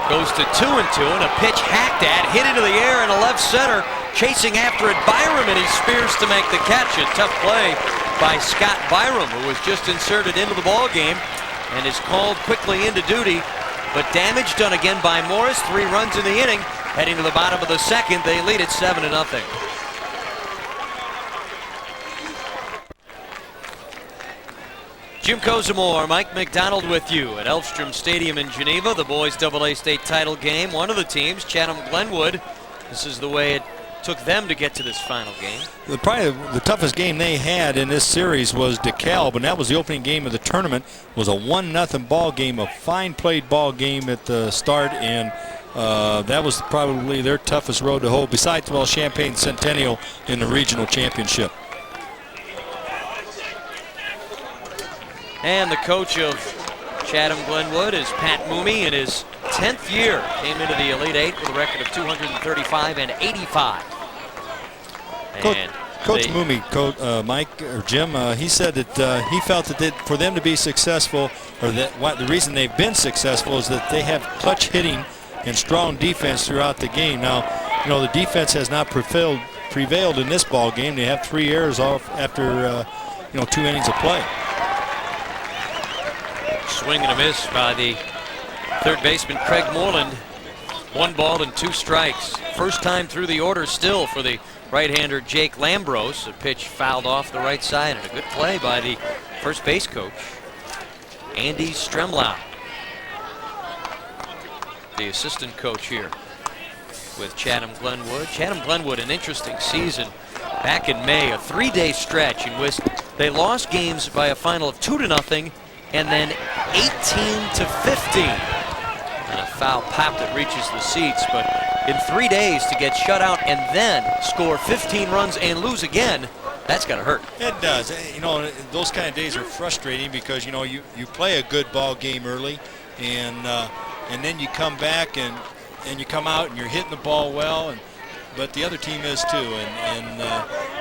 Speaker 1: goes to 2-2, and a pitch hacked at, hit into the air in a left center, chasing after it Byram, and he spears to make the catch. A tough play by Scott Byram, who was just inserted into the ball game and is called quickly into duty. But damage done again by Morris. 3 runs in the inning. Heading to the bottom of the second, they lead it 7-0. Jim Kozimor, Mike McDonald with you at Elfstrom Stadium in Geneva. The boys AA state title game. One of the teams, Chatham Glenwood. This is the way it took them to get to this final game.
Speaker 3: Probably the toughest game they had in this series was DeKalb, and that was the opening game of the tournament. It was a 1-0 ball game, a fine played ball game at the start, and that was probably their toughest road to hoe, besides, well, Champaign Centennial in the regional championship.
Speaker 1: And the coach of Chatham Glenwood is Pat Moomey in his 10th year. Came into the Elite Eight with a record of 235 and 85. And
Speaker 3: Coach Moomey, Mike or Jim, he said that he felt that for them to be successful, or that the reason they've been successful is that they have clutch hitting and strong defense throughout the game. Now, you know, the defense has not prevailed in this ball game. They have 3 errors off after 2 innings of play.
Speaker 1: Swing and a miss by the third baseman Craig Moreland. 1 ball and 2 strikes. First time through the order still for the right-hander Jake Lambros. A pitch fouled off the right side, and a good play by the first base coach, Andy Stremlau, the assistant coach here with Chatham Glenwood. Chatham Glenwood, an interesting season back in May, a 3-day stretch in which they lost games by a final of 2-0 and then 18-15. And a foul pop that reaches the seats, but in 3 days to get shut out and then score 15 runs and lose again, that's got to hurt.
Speaker 3: It does. You know, those kind of days are frustrating because, you know, you play a good ball game early, and then you come back and you come out and you're hitting the ball well, but the other team is too,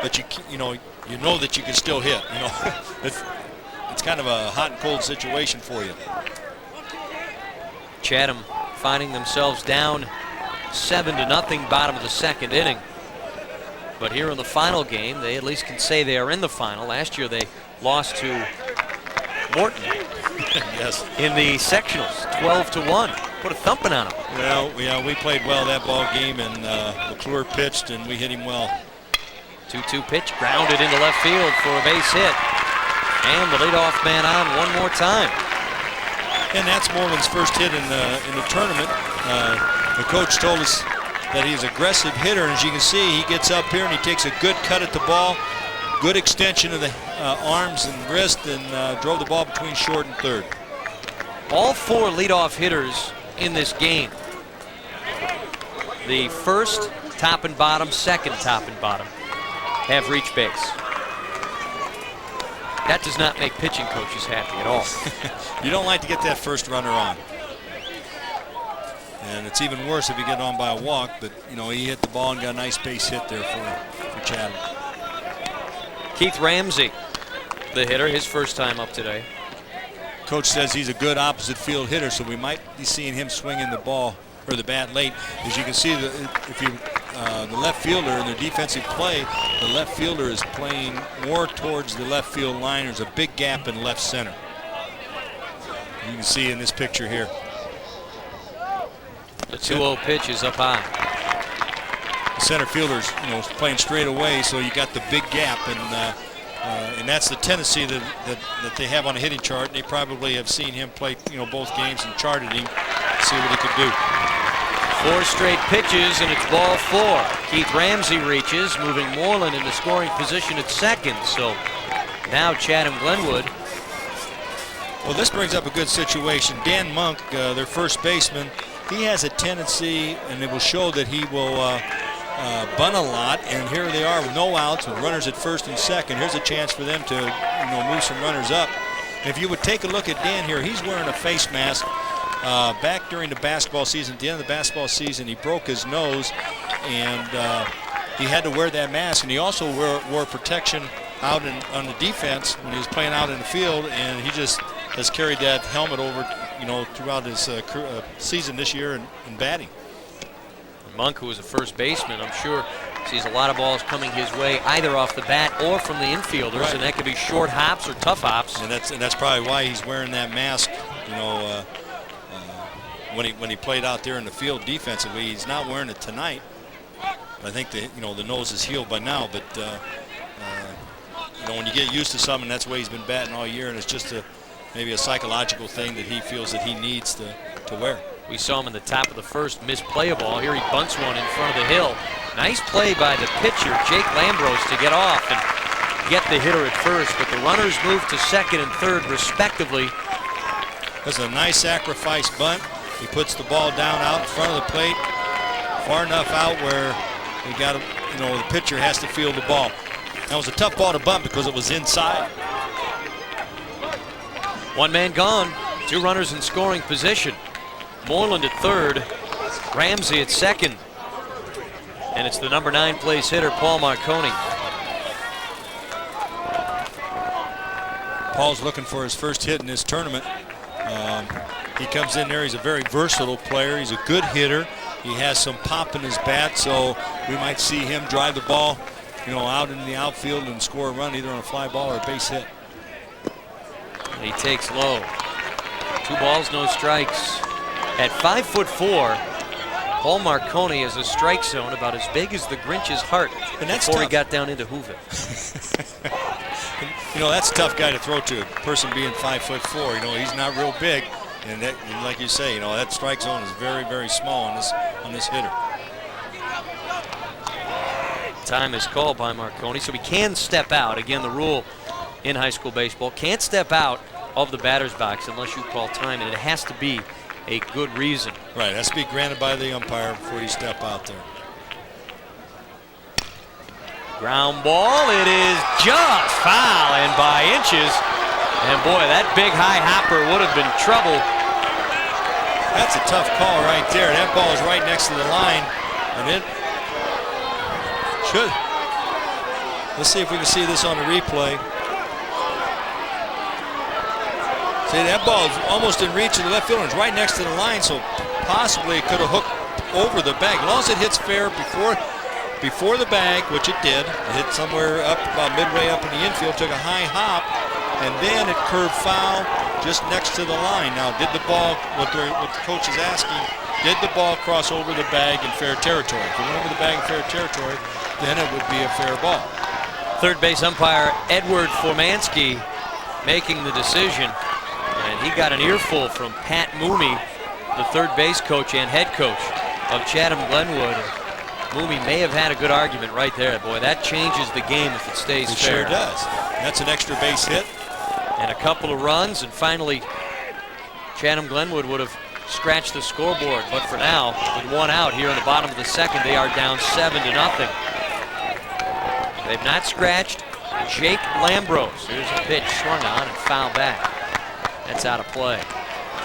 Speaker 3: but you know that you can still hit. You know, it's kind of a hot and cold situation for you.
Speaker 1: Chatham finding themselves down 7-0 bottom of the second inning. But here in the final game, they at least can say they are in the final. Last year they lost to Morton
Speaker 3: yes,
Speaker 1: in the sectionals, 12-1. Put a thumping on them.
Speaker 3: Well, we played well that ball game, and McClure pitched, and we hit him well.
Speaker 1: 2-2 pitch grounded into left field for a base hit. And the leadoff man on one more time.
Speaker 3: And that's Moreland's first hit in the tournament. The coach told us that he's an aggressive hitter, and as you can see, he gets up here and he takes a good cut at the ball, good extension of the arms and wrist, and drove the ball between short and third.
Speaker 1: all 4 leadoff hitters in this game. The first, top and bottom, second, top and bottom, have reached base. That does not make pitching coaches happy at all.
Speaker 3: You don't like to get that first runner on. And it's even worse if you get on by a walk, but you know, he hit the ball and got a nice base hit there for Chadam.
Speaker 1: Keith Ramsey, the hitter, his first time up today.
Speaker 3: Coach says he's a good opposite field hitter, so we might be seeing him swinging the ball or the bat late. As you can see, the left fielder in their defensive play, the left fielder is playing more towards the left field line. There's a big gap in left center. You can see in this picture here.
Speaker 1: The 2-0 pitch is up high.
Speaker 3: The center fielder's, you know, playing straight away, so you got the big gap, and that's the tendency that they have on a hitting chart. They probably have seen him play, you know, both games and charted him to see what he could do.
Speaker 1: 4 straight pitches, and it's ball 4. Keith Ramsey reaches, moving Moreland into scoring position at second. So now Chatham Glenwood.
Speaker 3: Well, this brings up a good situation. Dan Monk, their first baseman, he has a tendency, and it will show that he will bunt a lot. And here they are with no outs, with runners at first and second. Here's a chance for them to, you know, move some runners up. If you would take a look at Dan here, he's wearing a face mask. Back during the basketball season, at the end of the basketball season, he broke his nose, and he had to wear that mask. And he also wore protection out on the defense when he was playing out in the field, and he just has carried that helmet over, you know, throughout his season this year in batting.
Speaker 1: Monk, who was a first baseman, I'm sure sees a lot of balls coming his way, either off the bat or from the infielders, right. And that could be short hops or tough hops.
Speaker 3: And that's probably why he's wearing that mask, you know. When he played out there in the field defensively, he's not wearing it tonight. I think the nose is healed by now, but you know, when you get used to something, that's the way he's been batting all year, and it's just maybe a psychological thing that he feels that he needs to wear.
Speaker 1: We saw him in the top of the first misplay a ball. Here he bunts one in front of the hill. Nice play by the pitcher, Jake Lambros, to get off and get the hitter at first, but the runners move to second and third respectively.
Speaker 3: That's a nice sacrifice bunt. He puts the ball down out in front of the plate, far enough out where we got, you know, the pitcher has to field the ball. That was a tough ball to bunt because it was inside.
Speaker 1: 1 man gone, 2 runners in scoring position. Moreland at third, Ramsey at second, and it's the number 9 place hitter, Paul Marconi.
Speaker 3: Paul's looking for his first hit in this tournament. He comes in there, he's a very versatile player, he's a good hitter, he has some pop in his bat, so we might see him drive the ball, you know, out in the outfield and score a run either on a fly ball or a base hit.
Speaker 1: And he takes low. 2 balls, no strikes. At 5'4", Paul Marconi has a strike zone about as big as the Grinch's heart,
Speaker 3: and that's
Speaker 1: before
Speaker 3: tough.
Speaker 1: He got down into Hoover.
Speaker 3: You know, that's a tough guy to throw to, a person being 5'4". You know, he's not real big. And that, like you say, you know, that strike zone is very, very small on this hitter.
Speaker 1: Time is called by Marconi, so he can step out. Again, the rule in high school baseball, can't step out of the batter's box unless you call time, and it has to be a good reason.
Speaker 3: Right, it has to be granted by the umpire before you step out there.
Speaker 1: Ground ball, it is just foul, and by inches. And boy, that big high hopper would have been trouble.
Speaker 3: That's a tough call right there. That ball is right next to the line, and it should. Let's see if we can see this on the replay. See, that ball is almost in reach of the left fielder. It's right next to the line, so possibly it could have hooked over the bag. As long as it hits fair before the bag, which it did. It hit somewhere up about midway up in the infield, took a high hop, and then it curved foul just next to the line. Now, did the ball, what the coach is asking, did the ball cross over the bag in fair territory? If it went over the bag in fair territory, then it would be a fair ball.
Speaker 1: Third base umpire Edward Formansky making the decision, and he got an earful from Pat Mooney, the third base coach and head coach of Chatham Glenwood. Mooney may have had a good argument right there. Boy, that changes the game if it stays fair.
Speaker 3: It sure does. That's an extra base hit.
Speaker 1: And a couple of runs, and finally Chatham Glenwood would have scratched the scoreboard, but for now, with one out here in the bottom of the second, they are down 7-0. They've not scratched Jake Lambros. Here's a pitch swung on and foul back. That's out of play.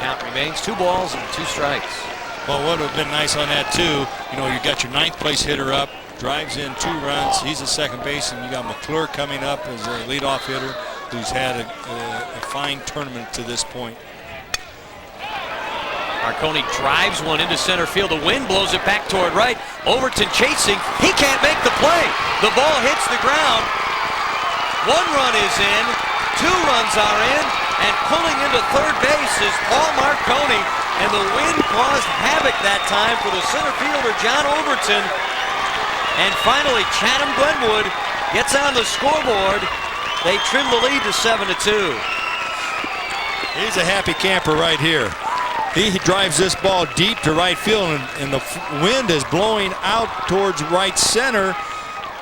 Speaker 1: Count remains 2 balls and 2 strikes.
Speaker 3: Well, what would have been nice on that too, you know, you got your 9th place hitter up, drives in 2 runs. He's at second base, and you got McClure coming up as a leadoff hitter who's had a fine tournament to this point.
Speaker 1: Marconi drives one into center field. The wind blows it back toward right. Overton chasing. He can't make the play. The ball hits the ground. 1 run is in. 2 runs are in. And pulling into third base is Paul Marconi. And the wind caused havoc that time for the center fielder, John Overton. And finally, Chatham Glenwood gets on the scoreboard. They trim the lead to 7-2.
Speaker 3: He's a happy camper right here. He drives this ball deep to right field, and the wind is blowing out towards right center.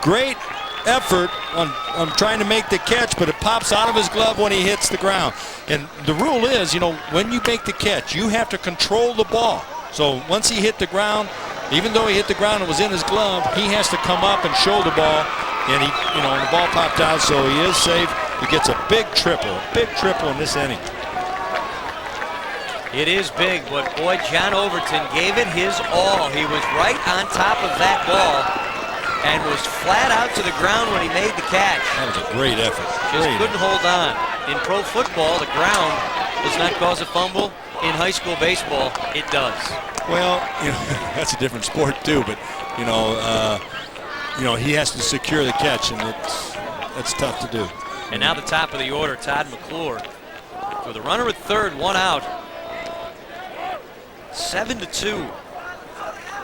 Speaker 3: Great effort on trying to make the catch, but it pops out of his glove when he hits the ground. And the rule is, you know, when you make the catch, you have to control the ball. So once he hit the ground, even though he hit the ground and was in his glove, he has to come up and show the ball. And he, you know, and the ball popped out, so he is safe. He gets a big triple in this inning.
Speaker 1: It is big, but boy, John Overton gave it his all. He was right on top of that ball and was flat out to the ground when he made the catch.
Speaker 3: That was a great effort.
Speaker 1: Just couldn't hold on. In pro football, the ground does not cause a fumble. In high school baseball, it does.
Speaker 3: Well, you know, that's a different sport too, but you know, he has to secure the catch, and that's tough to do.
Speaker 1: And now the top of the order, Todd McClure, with a runner at third, 1 out. 7-2.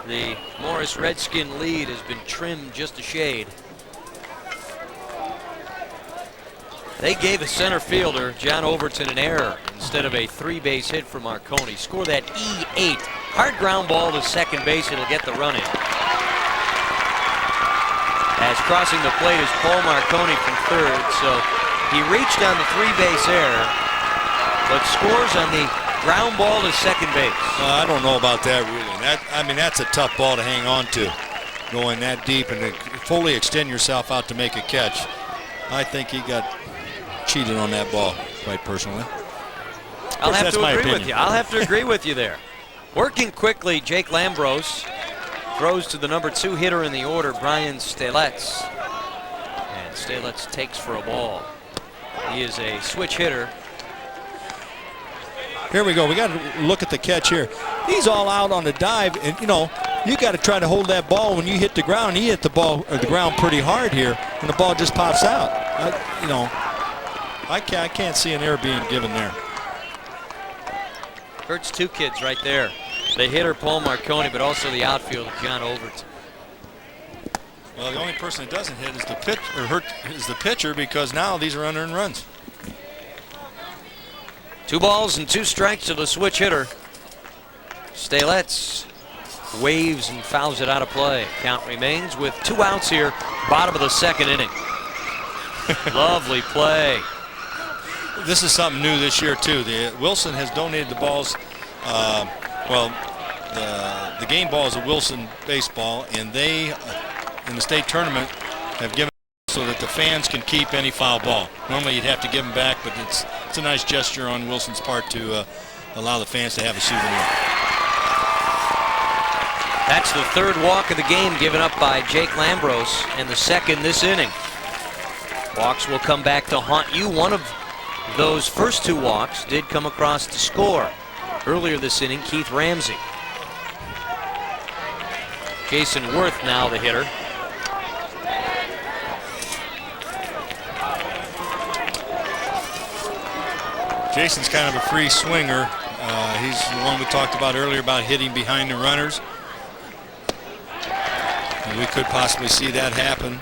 Speaker 1: The Morris Redskin lead has been trimmed just a shade. They gave the center fielder, John Overton, an error instead of a 3-base hit for Marconi. Score that E8. Hard ground ball to second base. It'll get the run in. As crossing the plate is Paul Marconi from third. So he reached on the 3-base error, but scores on the ground ball to second base.
Speaker 3: I don't know about that really. I mean, that's a tough ball to hang on to, going that deep and to fully extend yourself out to make a catch. I think he got cheated on that ball, quite personally.
Speaker 1: I'll have to agree with you. I'll have to agree with you there. Working quickly, Jake Lambros throws to the number 2 hitter in the order, Brian Stelets. And Stelets takes for a ball. He is a switch hitter.
Speaker 3: Here we go. We got to look at the catch here. He's all out on the dive, and you know, you got to try to hold that ball when you hit the ground. He hit the ball or the ground pretty hard here, and the ball just pops out. I can't see an error being given there.
Speaker 1: Hurts 2 kids right there. The hitter Paul Marconi, but also the outfielder John Overton.
Speaker 3: Well, the only person that doesn't hit is the pitcher, because now these are unearned runs.
Speaker 1: 2 balls and 2 strikes to the switch hitter. Stelets waves and fouls it out of play. Count remains with 2 outs here, bottom of the second inning. Lovely play.
Speaker 3: This is something new this year too. Wilson has donated the balls. The game ball is a Wilson baseball, and they in the state tournament have given so that the fans can keep any foul ball. Normally you'd have to give them back, but it's a nice gesture on Wilson's part to allow the fans to have a souvenir.
Speaker 1: That's the 3rd walk of the game given up by Jake Lambros, and the 2nd this inning. Walks will come back to haunt you. One of those first 2 walks did come across to score. Earlier this inning, Keith Ramsey. Jason Worth now the hitter.
Speaker 3: Jason's kind of a free swinger. He's the one we talked about earlier about hitting behind the runners. And we could possibly see that happen.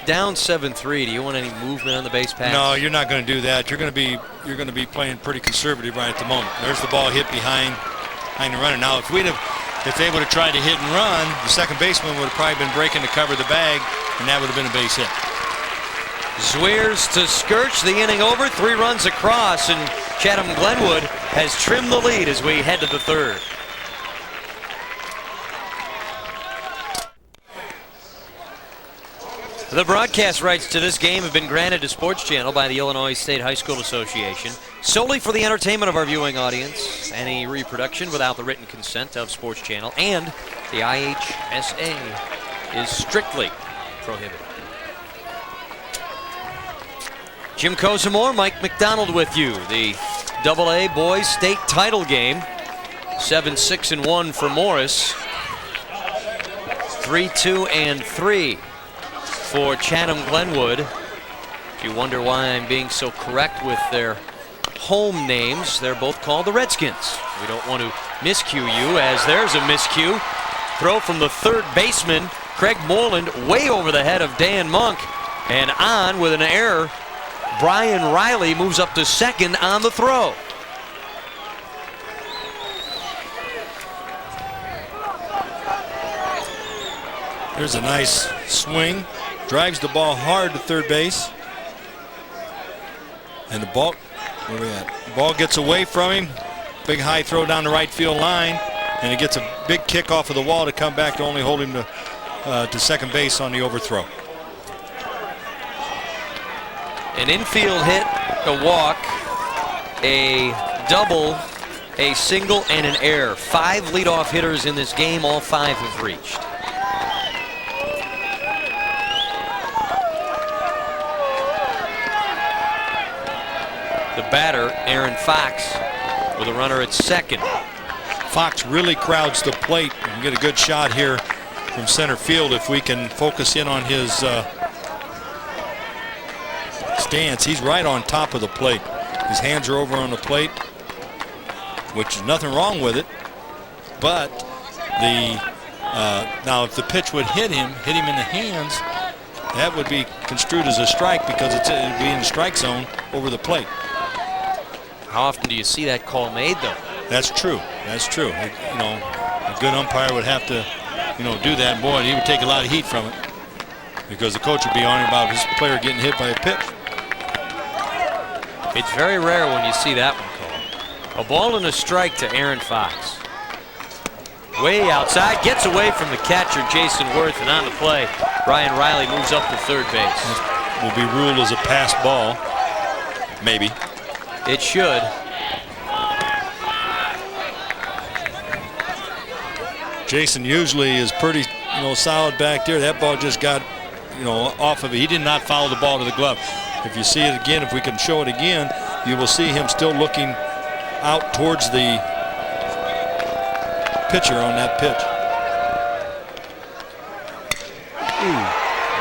Speaker 1: Down 7-3. Do you want any movement on the base pass?
Speaker 3: No, you're not going to do that. You're going to be playing pretty conservative right at the moment. There's the ball hit behind the runner. Now, if they would have tried to hit and run, the second baseman would have probably been breaking to cover the bag, and that would have been a base hit.
Speaker 1: Zweers to Skirch, the inning over, 3 runs across, and Chatham Glenwood has trimmed the lead as we head to the 3rd. The broadcast rights to this game have been granted to Sports Channel by the Illinois State High School Association solely for the entertainment of our viewing audience. Any reproduction without the written consent of Sports Channel and the IHSA is strictly prohibited. Jim Cosimore, Mike McDonald with you. The AA boys state title game. 7-6-1 for Morris. 3-2-3 for Chatham Glenwood. If you wonder why I'm being so correct with their home names, they're both called the Redskins. We don't want to miscue you, as there's a miscue. Throw from the 3rd baseman, Craig Moreland, way over the head of Dan Monk. And on with an error, Brian Riley moves up to 2nd on the throw.
Speaker 3: There's a nice swing. Drives the ball hard to 3rd base. And the ball, where are we at? The ball gets away from him. Big high throw down the right field line. And it gets a big kick off of the wall to come back to only hold him to 2nd base on the overthrow.
Speaker 1: An infield hit, a walk, a double, a single, and an error. 5 leadoff hitters in this game. All 5 have reached. The batter, Aaron Fox, with a runner at 2nd.
Speaker 3: Fox really crowds the plate and get a good shot here from center field if we can focus in on his stance. He's right on top of the plate. His hands are over on the plate, which is nothing wrong with it. But now if the pitch would hit him in the hands, that would be construed as a strike because it would be in the strike zone over the plate.
Speaker 1: How often do you see that call made, though?
Speaker 3: That's true. That's true. A good umpire would have to, do that. Boy, he would take a lot of heat from it because the coach would be on him about his player getting hit by a pitch.
Speaker 1: It's very rare when you see that one called. A ball and a strike to Aaron Fox. Way outside, gets away from the catcher, Jason Worth, and on the play, Brian Riley moves up to 3rd base.
Speaker 3: Will be ruled as a pass ball, maybe.
Speaker 1: It should.
Speaker 3: Jason usually is pretty, solid back there. That ball just got, off of it. He did not foul the ball to the glove. If you see it again, if we can show it again, you will see him still looking out towards the pitcher on that pitch.
Speaker 1: Ooh.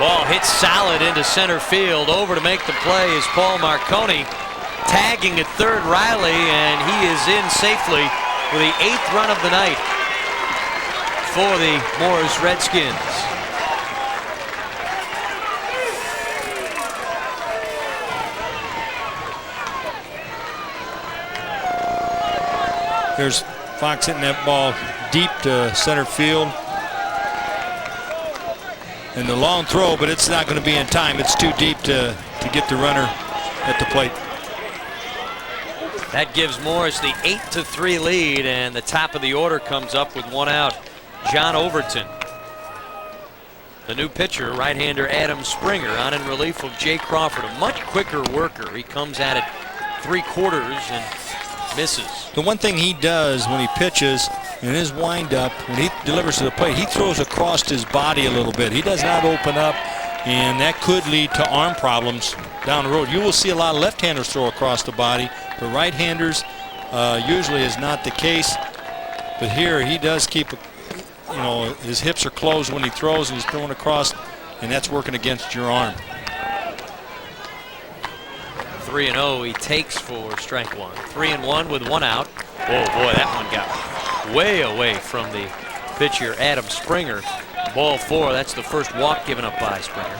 Speaker 1: Ball hits solid into center field. Over to make the play is Paul Marconi. Tagging at 3rd, Riley, and he is in safely with the 8th run of the night for the Morris Redskins.
Speaker 3: There's Fox hitting that ball deep to center field. And the long throw, but it's not going to be in time. It's too deep to get the runner at the plate.
Speaker 1: That gives Morris the 8-3 lead, and the top of the order comes up with 1 out. John Overton. The new pitcher, right-hander Adam Springer, on in relief of Jay Crawford, a much quicker worker. He comes at it 3/4 and misses.
Speaker 3: The one thing he does when he pitches in his windup, when he delivers to the plate, he throws across his body a little bit. He does not open up, and that could lead to arm problems down the road. You will see a lot of left-handers throw across the body, but right-handers usually is not the case. But here he does keep, his hips are closed when he throws, and he's throwing across, and that's working against your arm.
Speaker 1: 3-0 he takes for strike 1. 3-1 with 1 out. Oh boy, that one got way away from the pitcher Adam Springer. Ball 4. That's the first walk given up by Springer.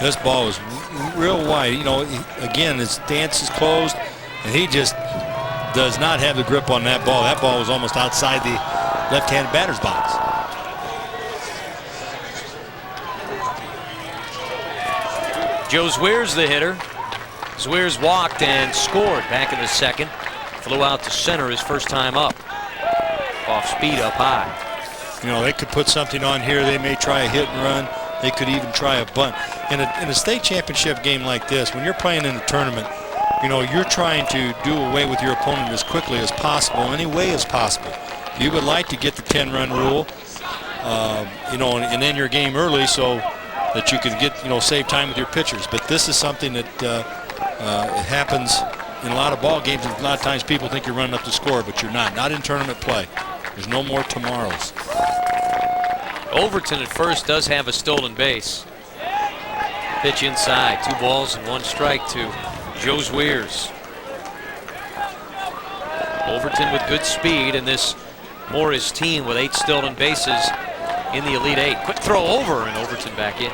Speaker 3: This ball is real wide. Again, his stance is closed, and he just does not have the grip on that ball. That ball was almost outside the left-handed batter's box.
Speaker 1: Joe Zweers, the hitter. Zweers walked and scored back in the second. Flew out to center his first time up. Off speed up high.
Speaker 3: You know, they could put something on here. They may try a hit and run. They could even try a bunt. In a state championship game like this, when you're playing in a tournament, you know, you're trying to do away with your opponent as quickly as possible, any way as possible. You would like to get the 10-run rule, you know, and end your game early so that you can get, you know, save time with your pitchers. But this is something that it happens in a lot of ball games. A lot of times people think you're running up the score, but you're not. Not in tournament play. There's no more tomorrows.
Speaker 1: Overton at first does have a stolen base. Pitch inside. 2 balls and 1 strike to Joe Zweers. Overton with good speed, and this Morris team with 8 stolen bases in the Elite 8. Quick throw over, and Overton back in.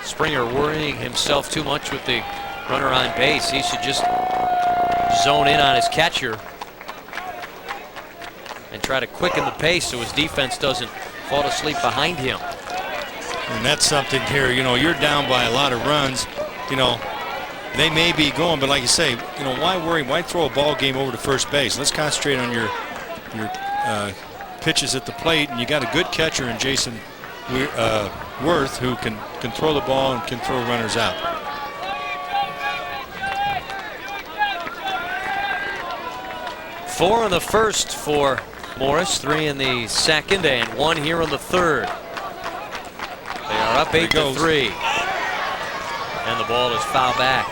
Speaker 1: Springer worrying himself too much with the runner on base. He should just zone in on his catcher and try to quicken the pace so his defense doesn't fall asleep behind him.
Speaker 3: And that's something here, you know, you're down by a lot of runs, you know, they may be going, but like you say, you know, why worry? Why throw a ball game over to first base? Let's concentrate on your pitches at the plate, and you got a good catcher in Jason Worth, who can throw the ball and can throw runners out.
Speaker 1: Four in the first for Morris, 3 in the second, and 1 here in the third. They are up 8-3, and the ball is foul back.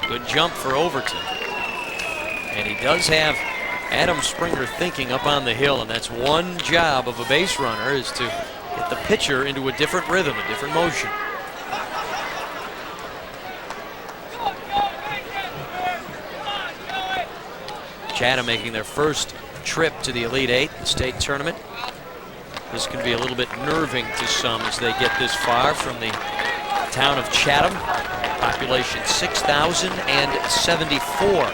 Speaker 1: Good jump for Overton, and he does have Adam Springer thinking up on the hill, and that's one job of a base runner, is to get the pitcher into a different rhythm, a different motion. Chadam making their first trip to the Elite 8, the state tournament. This can be a little bit nerving to some as they get this far from the town of Chatham. Population 6,074.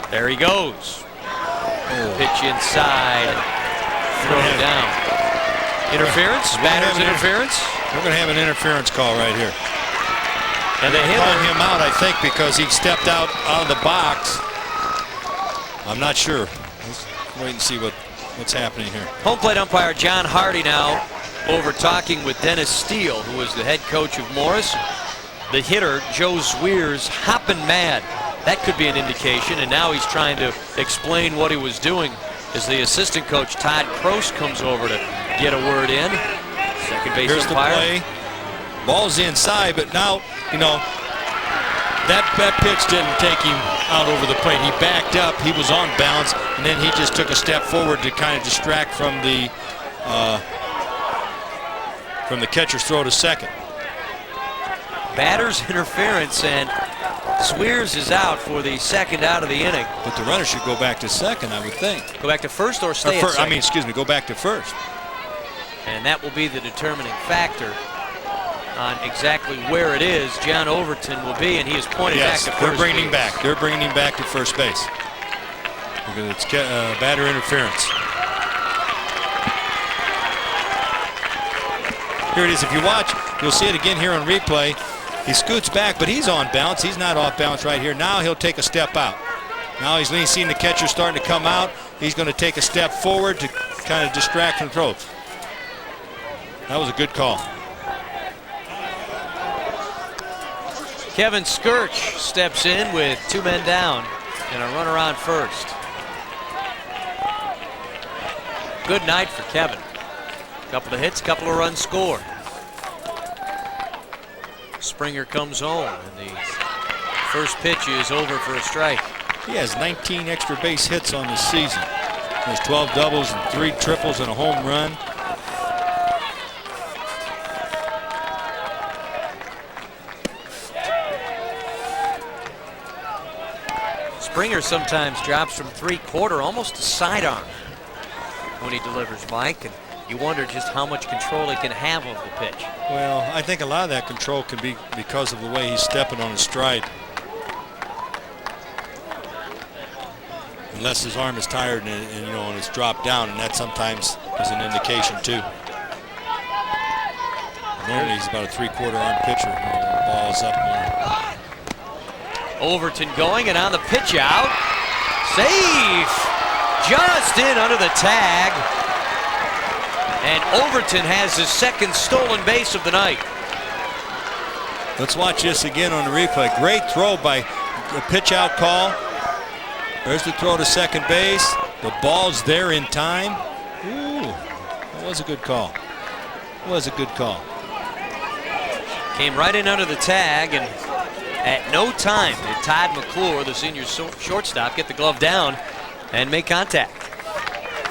Speaker 1: There he goes. Pitch inside. Throw it down. Interference? Batter's interference?
Speaker 3: We're going to have an interference call right here.
Speaker 1: And they
Speaker 3: calling him out, I think, because he stepped out of the box. I'm not sure. Let's wait and see what's happening here.
Speaker 1: Home plate umpire John Hardy now over talking with Dennis Steele, who is the head coach of Morris. The hitter, Joe Zweers, hopping mad. That could be an indication, and now he's trying to explain what he was doing as the assistant coach, Todd Croce, comes over to get a word in. Second base
Speaker 3: Here's
Speaker 1: umpire.
Speaker 3: The play. Ball's inside, but now, you know, that pitch didn't take him out over the plate. He backed up, he was on balance, and then he just took a step forward to kind of distract from the catcher's throw to second.
Speaker 1: Batter's interference, and Zweers is out for the second out of the inning.
Speaker 3: But the runner should go back to second, I would think.
Speaker 1: Go back to first or stay at second?
Speaker 3: I mean, excuse me, go back to first.
Speaker 1: And that will be the determining factor on exactly where it is John Overton will be, and he is pointed back to first.
Speaker 3: They're bringing him back. They're bringing him back to first base. Because it's batter interference. Here it is. If you watch, you'll see it again here on replay. He scoots back, but he's on bounce. He's not off bounce right here. Now he'll take a step out. Now he's seeing the catcher starting to come out. He's going to take a step forward to kind of distract from the throw. That was a good call.
Speaker 1: Kevin Skirch steps in with 2 men down and a runner on first. Good night for Kevin. Couple of hits, couple of runs scored. Springer comes home, and the first pitch is over for a strike.
Speaker 3: He has 19 extra base hits on the season. He has 12 doubles and 3 triples and a home run.
Speaker 1: Springer sometimes drops from 3/4, almost a sidearm when he delivers, Mike. And you wonder just how much control he can have of the pitch.
Speaker 3: Well, I think a lot of that control can be because of the way he's stepping on his stride. Unless his arm is tired and you know, and it's dropped down, and that sometimes is an indication too. Normally he's about a 3/4 arm pitcher. The ball's up more.
Speaker 1: Overton going, and on the pitch out. Safe! Just in under the tag. And Overton has his second stolen base of the night.
Speaker 3: Let's watch this again on the replay. Great throw by the pitch out call. There's the throw to second base. The ball's there in time. Ooh, that was a good call. It was a good call.
Speaker 1: Came right in under the tag, and at no time did Todd McClure, the senior shortstop, get the glove down and make contact.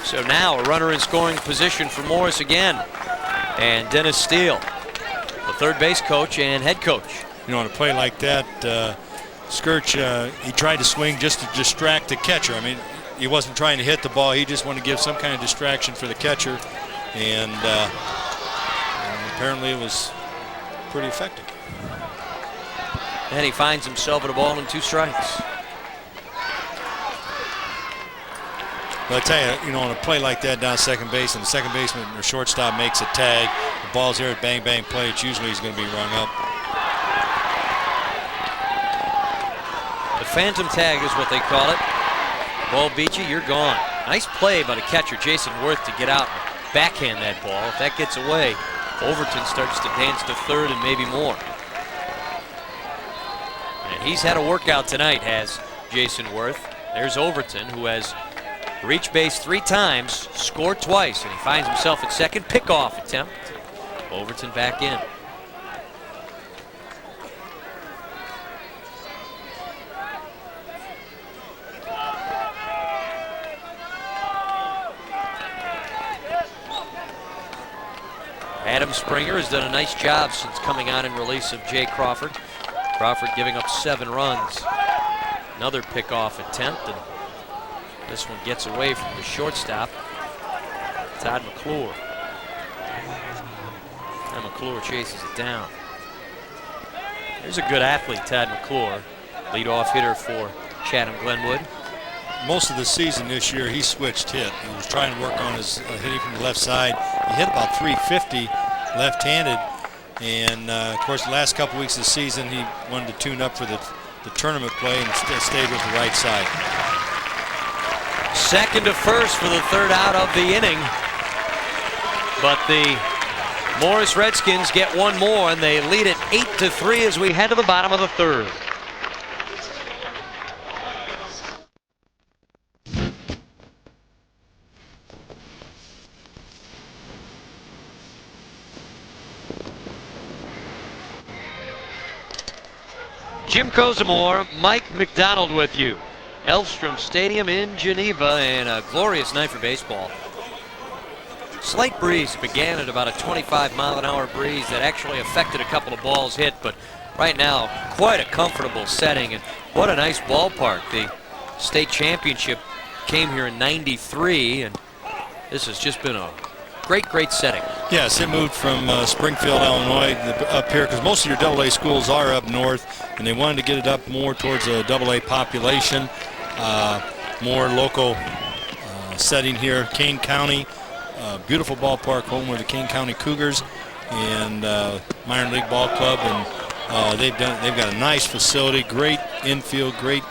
Speaker 1: So now a runner in scoring position for Morris again. And Dennis Steele, the third base coach and head coach.
Speaker 3: You know, on a play like that, Skirch, he tried to swing just to distract the catcher. I mean, he wasn't trying to hit the ball. He just wanted to give some kind of distraction for the catcher. And apparently it was pretty effective.
Speaker 1: And he finds himself at a ball and 2 strikes.
Speaker 3: But I tell you, on a play like that down second base, and the second baseman or shortstop makes a tag, the ball's there at bang, bang play, it's usually he's going to be rung up.
Speaker 1: The phantom tag is what they call it. Ball beat you, you're gone. Nice play by the catcher, Jason Worth, to get out and backhand that ball. If that gets away, Overton starts to dance to third and maybe more. And he's had a workout tonight, has Jason Worth. There's Overton, who has reached base 3 times, scored twice, and he finds himself at second. Pickoff attempt. Overton back in. Adam Springer has done a nice job since coming on in release of Jay Crawford. Crawford giving up 7 runs. Another pickoff attempt, and this one gets away from the shortstop, Todd McClure. And McClure chases it down. There's a good athlete, Todd McClure, leadoff hitter for Chatham Glenwood.
Speaker 3: Most of the season this year, he switched hit. He was trying to work on his hitting from the left side. He hit about 350 left-handed, and of course, the last couple weeks of the season, he wanted to tune up for the tournament play and stayed with the right side.
Speaker 1: Second to first for the third out of the inning. But the Morris Redskins get one more, and they lead it 8-3 as we head to the bottom of the third. Jim Kozimor, Mike McDonald with you. Elfstrom Stadium in Geneva, and a glorious night for baseball. Slight breeze began at about a 25-mile-an-hour breeze that actually affected a couple of balls hit, but right now quite a comfortable setting, and what a nice ballpark. The state championship came here in '93, and this has just been a great setting.
Speaker 3: Yes, it moved from Springfield, Illinois up here because most of your AA schools are up north, and they wanted to get it up more towards a AA population, more local setting here. Kane County, beautiful ballpark, home with the Kane County Cougars and minor league ball club, and they've got a nice facility, great infield, great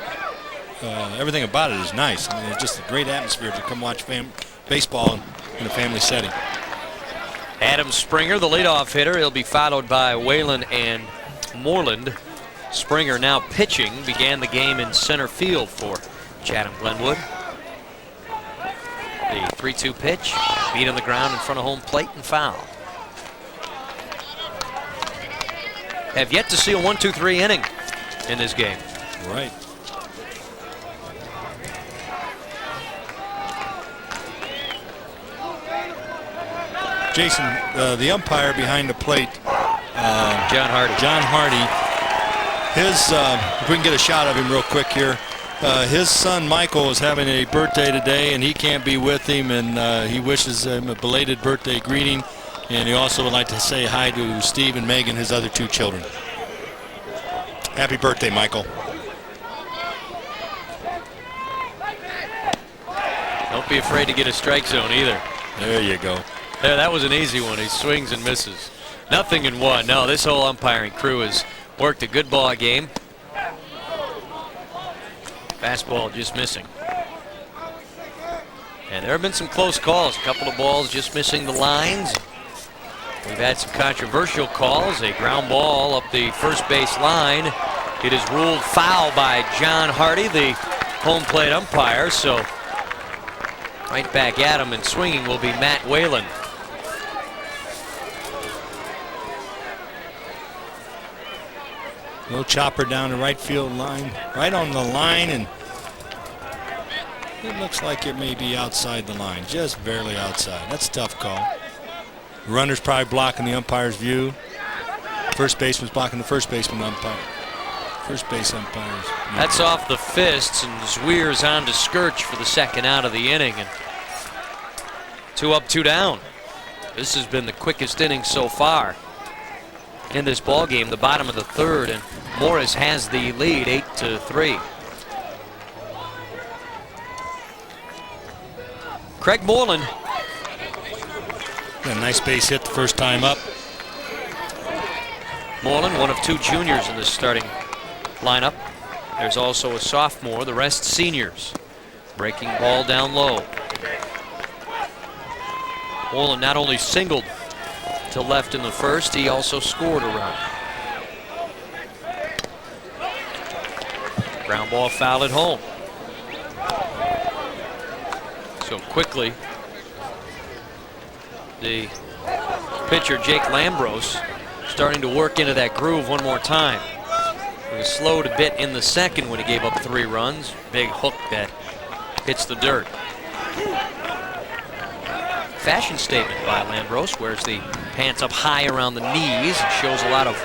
Speaker 3: everything about it is nice. I mean, it's just a great atmosphere to come watch baseball in a family setting.
Speaker 1: Adam Springer, the leadoff hitter. He'll be followed by Whalen and Moreland. Springer now pitching, began the game in center field for Chatham Glenwood. The 3-2 pitch, beat on the ground in front of home plate and foul. Have yet to see a 1-2-3 inning in this game.
Speaker 3: Right. Jason, the umpire behind the plate,
Speaker 1: John Hardy.
Speaker 3: John Hardy. His, if we can get a shot of him real quick here. His son Michael is having a birthday today, and he can't be with him, and he wishes him a belated birthday greeting, and he also would like to say hi to Steve and Megan, his other 2 children. Happy birthday, Michael.
Speaker 1: Don't be afraid to get a strike zone either.
Speaker 3: There you go.
Speaker 1: There, that was an easy one. He swings and misses. Nothing in 1. No, this whole umpiring crew has worked a good ball game. Fastball just missing. And there have been some close calls. A couple of balls just missing the lines. We've had some controversial calls. A ground ball up the first base line. It is ruled foul by John Hardy, the home plate umpire. So right back at him and swinging will be Matt Whalen.
Speaker 3: Little chopper down the right field line, right on the line, and it looks like it may be outside the line, just barely outside. That's a tough call. The runner's probably blocking the umpire's view. First baseman's blocking the first baseman umpire. First base umpire's view.
Speaker 1: That's off the fists, and Zweer's on to Skirch for the second out of the inning. And 2 up, 2 down. This has been the quickest inning so far in this ball game, the bottom of the 3rd, and Morris has the lead 8-3. Craig Moreland.
Speaker 3: A nice base hit the first time up.
Speaker 1: Moreland, one of 2 juniors in this starting lineup. There's also a sophomore, the rest seniors. Breaking ball down low. Moreland not only singled to left in the first, he also scored a run. Ground ball foul at home. So quickly, the pitcher Jake Lambros starting to work into that groove one more time. He was slowed a bit in the second when he gave up 3 runs. Big hook that hits the dirt. Fashion statement by Lambros, wears the pants up high around the knees. It shows a lot of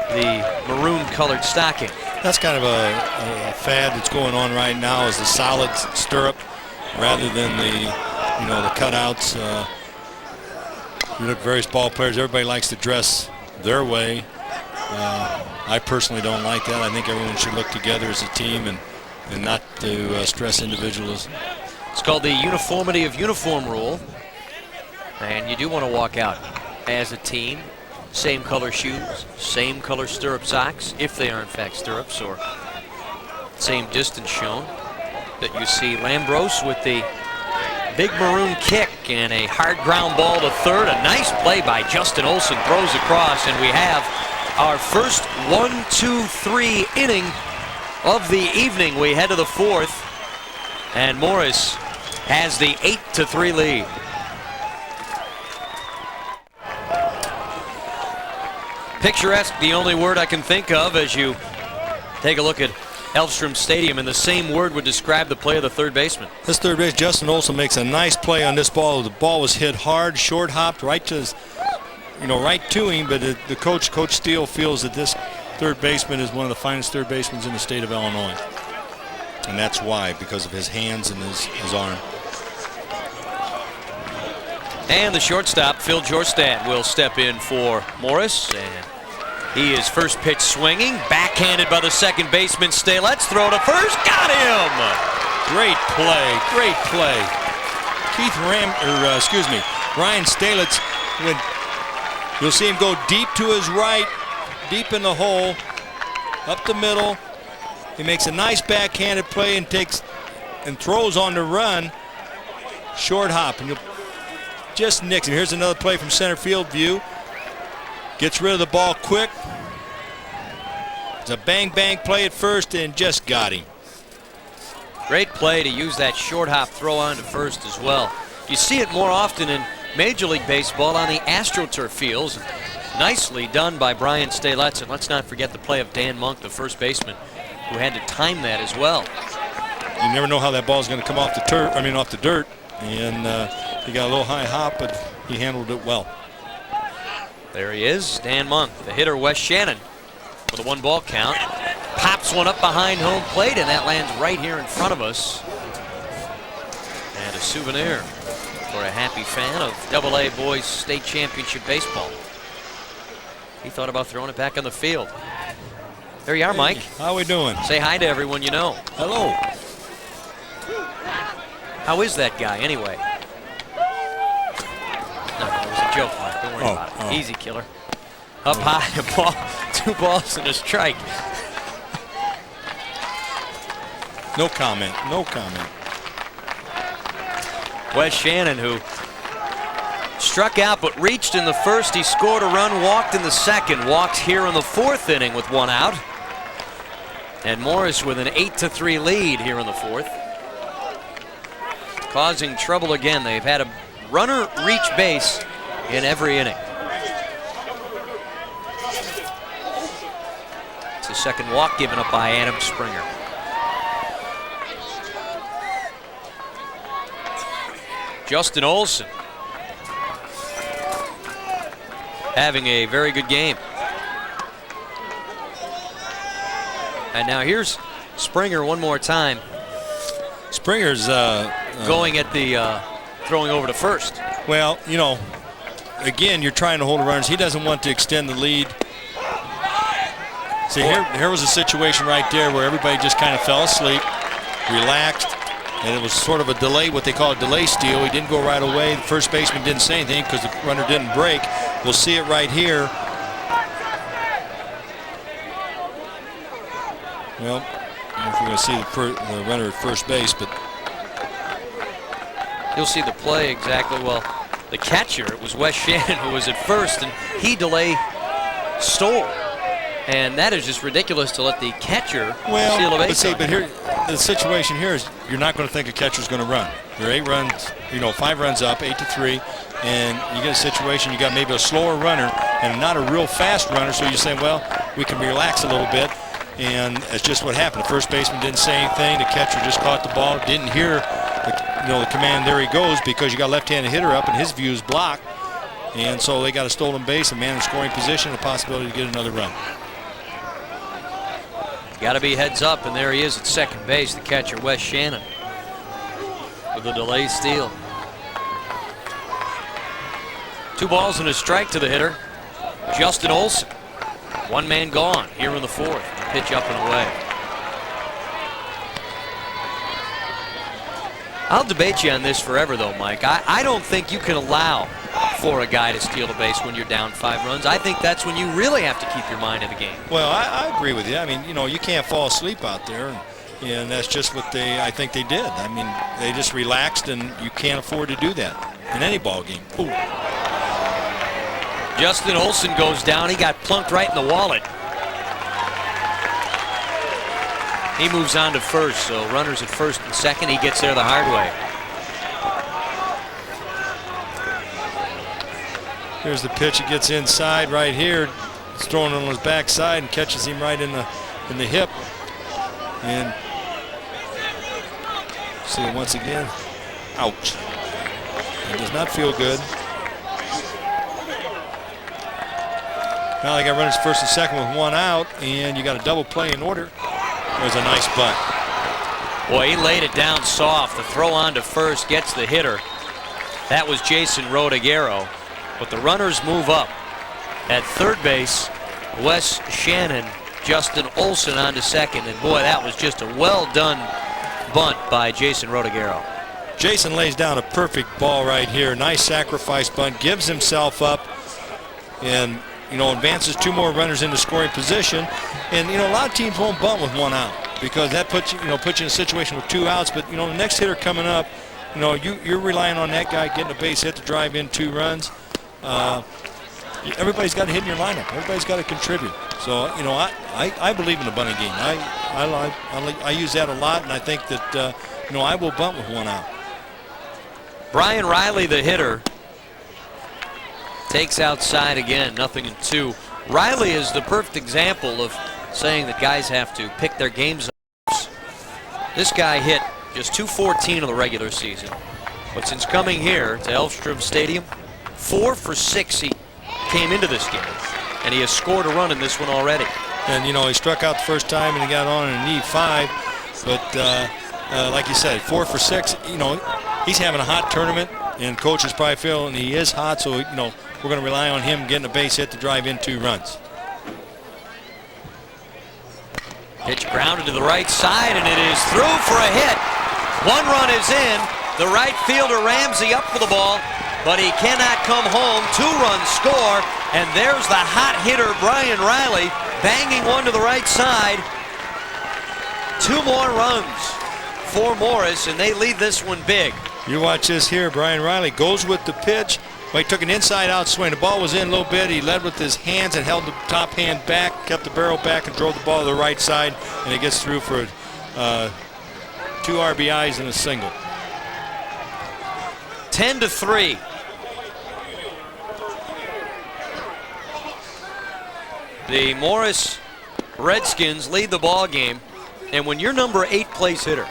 Speaker 1: the maroon colored stocking.
Speaker 3: That's kind of a fad that's going on right now, is the solid stirrup rather than the cutouts. You look at various ball players, everybody likes to dress their way. I personally don't like that. I think everyone should look together as a team and not to stress individualism.
Speaker 1: It's called the uniformity of uniform rule. And you do want to walk out as a team. Same color shoes, same color stirrup socks, if they are in fact stirrups, or same distance shown. That you see Lambros with the big maroon kick and a hard ground ball to third. A nice play by Justin Olson, throws across, and we have our first 1-2-3 inning of the evening. We head to the 4th, and Morris has the 8-3 lead. Picturesque, the only word I can think of as you take a look at Elfstrom Stadium, and the same word would describe the play of the third baseman.
Speaker 3: This third base, Justin Olson, makes a nice play on this ball. The ball was hit hard, short hopped right to his, right to him, but the Coach Steele feels that this third baseman is one of the finest third basemen in the state of Illinois. And that's why, because of his hands and his arm.
Speaker 1: And the shortstop, Phil Jorstad, will step in for Morris. And he is first pitch swinging. Backhanded by the second baseman, Stalets. Throw to first. Got him!
Speaker 3: Great play. Great play. Ryan Stalets, you'll see him go deep to his right, deep in the hole, up the middle. He makes a nice backhanded play and throws on the run. Short hop, and you'll just nicks. And here's another play from center field view. Gets rid of the ball quick. It's a bang bang play at first and just got him.
Speaker 1: Great play to use that short hop throw on to first as well. You see it more often in Major League Baseball on the AstroTurf fields. Nicely done by Brian Stalets. And let's not forget the play of Dan Monk, the first baseman, who had to time that as well.
Speaker 3: You never know how that ball is going to come off the dirt. And he got a little high hop, but he handled it well.
Speaker 1: There he is, Dan Monk. The hitter, Wes Shannon, with a 1-ball count. pops one up behind home plate, and that lands right here in front of us. And a souvenir for a happy fan of AA Boys State Championship Baseball. He thought about throwing it back on the field. There you are, Mike.
Speaker 3: How we doing?
Speaker 1: Say hi to everyone you know.
Speaker 3: Hello.
Speaker 1: How is that guy, anyway? No, it was a joke, Mike. Don't worry about it. Easy, killer. Up high, a ball, 2 balls and a strike.
Speaker 3: No comment. No comment.
Speaker 1: Wes Shannon, who struck out but reached in the first. He scored a run, walked in the second, walked here in the 4th inning with 1 out. And Morris with an 8-3 lead here in the 4th. Causing trouble again. They've had a runner reach base in every inning. It's the second walk given up by Adam Springer. Justin Olson having a very good game. And now here's Springer one more time.
Speaker 3: Springer's
Speaker 1: going at the throwing over to first.
Speaker 3: Well, you know, again, you're trying to hold the runners. He doesn't want to extend the lead. See, here was a situation right there where everybody just kind of fell asleep, relaxed, and it was sort of a delay, what they call a delay steal. He didn't go right away. The first baseman didn't say anything because the runner didn't break. We'll see it right here. Well, I don't know if we're going to see the runner at first base, but
Speaker 1: you'll see the play exactly. Well, the catcher, it was Wes Shannon who was at first, and he stole. And that is just ridiculous to let the catcher steal a base.
Speaker 3: But here, the situation here is you're not going to think a catcher's going to run. You're 8 runs, 5 runs up, 8-3, and you get a situation, you got maybe a slower runner and not a real fast runner, so you say, well, we can relax a little bit, and that's just what happened. The first baseman didn't say anything. The catcher just caught the ball, didn't hear the command, there he goes, because you got a left-handed hitter up and his view is blocked, and so they got a stolen base, a man in scoring position, a possibility to get another run.
Speaker 1: Got to be heads up, and there he is at second base, the catcher, Wes Shannon, with a delay steal. 2 balls and a strike to the hitter, Justin Olson. 1 man gone here in the 4th. Pitch up and away. I'll debate you on this forever, though, Mike. I don't think you can allow for a guy to steal a base when you're down 5 runs. I think that's when you really have to keep your mind in the game.
Speaker 3: Well, I agree with you. I mean, you can't fall asleep out there, and that's just what I think they did. I mean, they just relaxed, and you can't afford to do that in any ball game. Ooh.
Speaker 1: Justin Olson goes down. He got plunked right in the wallet. He moves on to first, so runners at first and second. He gets there the hard way.
Speaker 3: Here's the pitch. It gets inside right here. It's thrown on his backside and catches him right in the hip. And see it once again. Ouch. It does not feel good. Now they got runners first and second with 1 out, and you got a double play in order. There's a nice bunt.
Speaker 1: Boy, he laid it down soft. The throw on to first gets the hitter. That was Jason Rodiguero. But the runners move up. At third base, Wes Shannon, Justin Olson on to second. And boy, that was just a well-done bunt by Jason Rodiguero.
Speaker 3: Jason lays down a perfect ball right here. Nice sacrifice bunt. Gives himself up and, advances 2 more runners into scoring position. And, a lot of teams won't bunt with 1 out because that puts you in a situation with 2 outs. But, the next hitter coming up, you're relying on that guy getting a base hit to drive in 2 runs. Everybody's got to hit in your lineup. Everybody's got to contribute. So, I believe in the bunting game. I use that a lot, and I think that, I will bunt with 1 out.
Speaker 1: Brian Riley, the hitter, takes outside again, 0-2. Riley is the perfect example of saying that guys have to pick their games up. This guy hit just .214 in the regular season, but since coming here to Elfstrom Stadium, 4 for 6 he came into this game, and he has scored a run in this one already.
Speaker 3: And, you know, he struck out the first time and he got on a knee 5. But like you said, 4 for 6. You know, he's having a hot tournament, and coaches probably feeling he is hot, so, you know, we're going to rely on him getting a base hit to drive in 2 runs.
Speaker 1: Pitch grounded to the right side, and it is through for a hit. 1 run is in. The right fielder Ramsey up for the ball, but he cannot come home. 2-run score, and there's the hot hitter Brian Riley banging one to the right side. 2 more runs for Morris, and they lead this one big.
Speaker 3: You watch this here. Brian Riley goes with the pitch. Well, he took an inside-out swing. The ball was in a little bit. He led with his hands and held the top hand back, kept the barrel back, and drove the ball to the right side, and it gets through for 2 RBIs and a single.
Speaker 1: 10-3. The Morris Redskins lead the ball game, and when your number 8 place hitter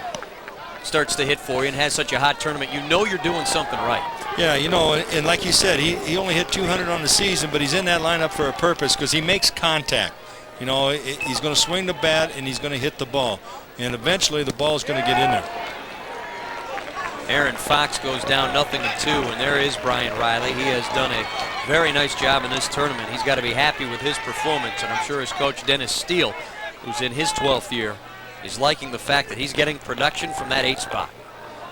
Speaker 1: starts to hit for you and has such a hot tournament, you know you're doing something right.
Speaker 3: Yeah, you know, and like you said, he only hit 200 on the season, but he's in that lineup for a purpose because he makes contact. You know, he's going to swing the bat and he's going to hit the ball, and eventually the ball is going to get in there.
Speaker 1: Aaron Fox goes down 0-2, and there is Brian Riley. He has done a very nice job in this tournament. He's got to be happy with his performance, and I'm sure his coach Dennis Steele, who's in his 12th year, is liking the fact that he's getting production from that 8 spot.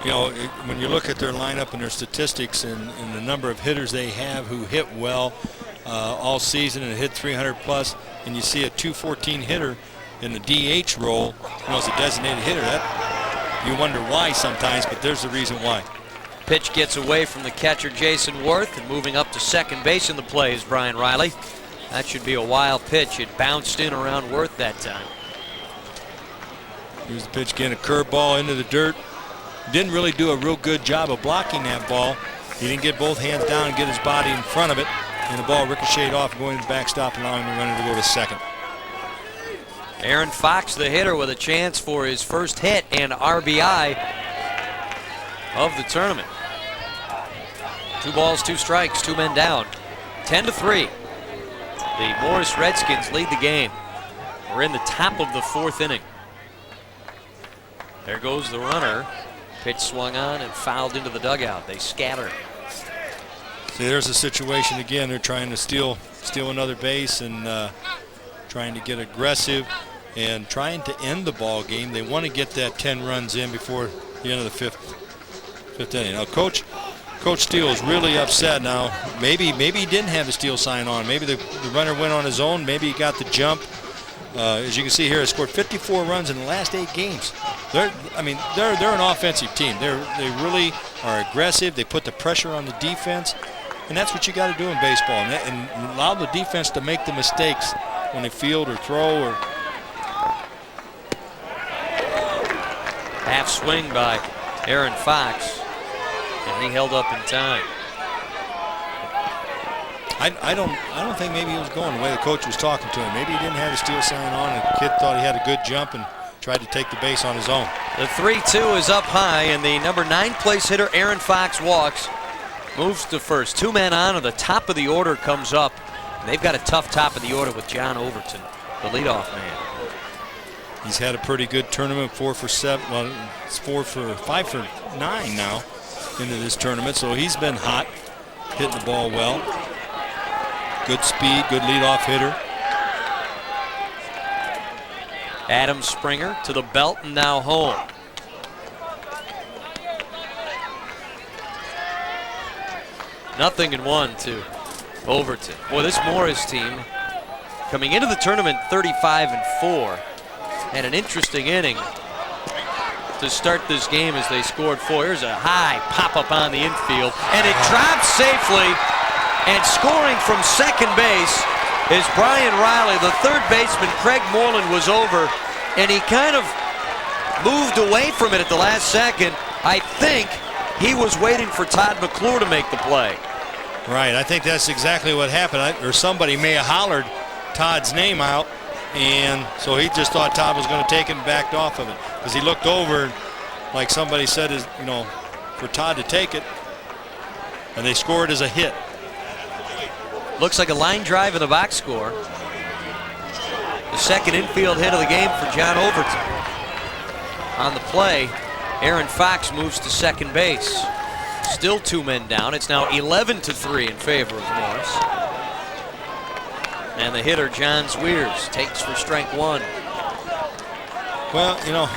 Speaker 3: You know, when you look at their lineup and their statistics and the number of hitters they have who hit well all season and hit 300 plus, and you see a 214 hitter in the DH role, you know, as a designated hitter, that you wonder why sometimes, but there's the reason why.
Speaker 1: Pitch gets away from the catcher Jason Worth, and moving up to second base in the play is Brian Riley. That should be a wild pitch. It bounced in around Worth that time.
Speaker 3: Here's the pitch again, a curveball into the dirt. Didn't really do a real good job of blocking that ball. He didn't get both hands down and get his body in front of it, and the ball ricocheted off going to the backstop, allowing the runner to go to second.
Speaker 1: Aaron Fox, the hitter, with a chance for his first hit and RBI of the tournament. 2 balls, 2 strikes, 2 men down. 10-3. The Morris Redskins lead the game. We're in the top of the 4th inning. There goes the runner. Pitch swung on and fouled into the dugout. They scatter.
Speaker 3: See, there's a situation again. They're trying to steal another base and trying to get aggressive and trying to end the ball game. They want to get that 10 runs in before the end of the fifth inning. Now, Coach Steele is really upset now. Maybe he didn't have the steal sign on. Maybe the runner went on his own. Maybe he got the jump. As you can see here, he scored 54 runs in the last 8 games. They're an offensive team. They really are aggressive. They put the pressure on the defense, and that's what you got to do in baseball. And allow the defense to make the mistakes when they field or throw or.
Speaker 1: Half swing by Aaron Fox, and he held up in time.
Speaker 3: I don't think maybe he was going the way the coach was talking to him. Maybe he didn't have a steal sign on, and the kid thought he had a good jump and tried to take the base on his own.
Speaker 1: The 3-2 is up high, and the number 9 place hitter Aaron Fox walks, moves to first. 2 men on, and the top of the order comes up. And they've got a tough top of the order with John Overton, the leadoff man.
Speaker 3: He's had a pretty good tournament, 4 for 7. Well, it's 5 for 9 now into this tournament, so he's been hot, hitting the ball well. Good speed, good leadoff hitter.
Speaker 1: Adam Springer to the belt and now home. Nothing in 1 to Overton. Boy, this Morris team coming into the tournament 35-4. Had an interesting inning to start this game as they scored 4. Here's a high pop-up on the infield, and it drops safely. And scoring from second base is Brian Riley. The third baseman, Craig Moreland, was over, and he kind of moved away from it at the last second. I think he was waiting for Todd McClure to make the play.
Speaker 3: Right, I think that's exactly what happened. Or somebody may have hollered Todd's name out, and so he just thought Todd was going to take it and backed off of it. Because he looked over, like somebody said, for Todd to take it, and they scored as a hit.
Speaker 1: Looks like a line drive in the box score. The second infield hit of the game for John Overton. On the play, Aaron Fox moves to second base. Still 2 men down. It's now 11-3 in favor of Morris. And the hitter, John Zweers, takes for strike one.
Speaker 3: Well, you know,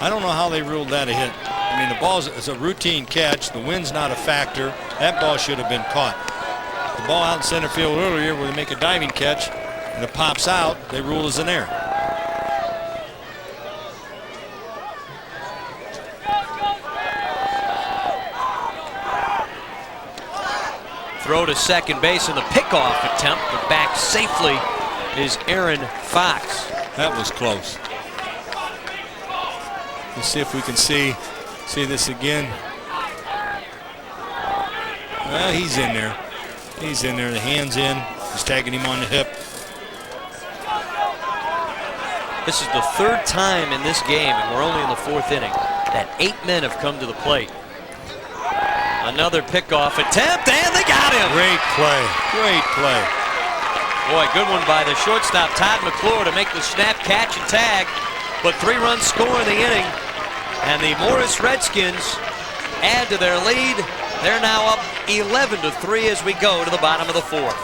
Speaker 3: I don't know how they ruled that a hit. I mean, the ball is a routine catch. The wind's not a factor. That ball should have been caught. The ball out in center field earlier where they make a diving catch and it pops out, they rule as an error.
Speaker 1: Throw to second base in the pickoff attempt, but back safely is Aaron Fox.
Speaker 3: That was close. Let's see if we can see this again. Well, he's in there. He's in there. The hand's in. He's tagging him on the hip.
Speaker 1: This is the third time in this game, and we're only in the fourth inning, that 8 men have come to the plate. Another pickoff attempt, and they got him.
Speaker 3: Great play. Great play.
Speaker 1: Boy, good one by the shortstop, Todd McClure, to make the snap, catch, and tag. But 3 runs score in the inning, and the Morris Redskins add to their lead. They're now up 11-3 as we go to the bottom of the fourth.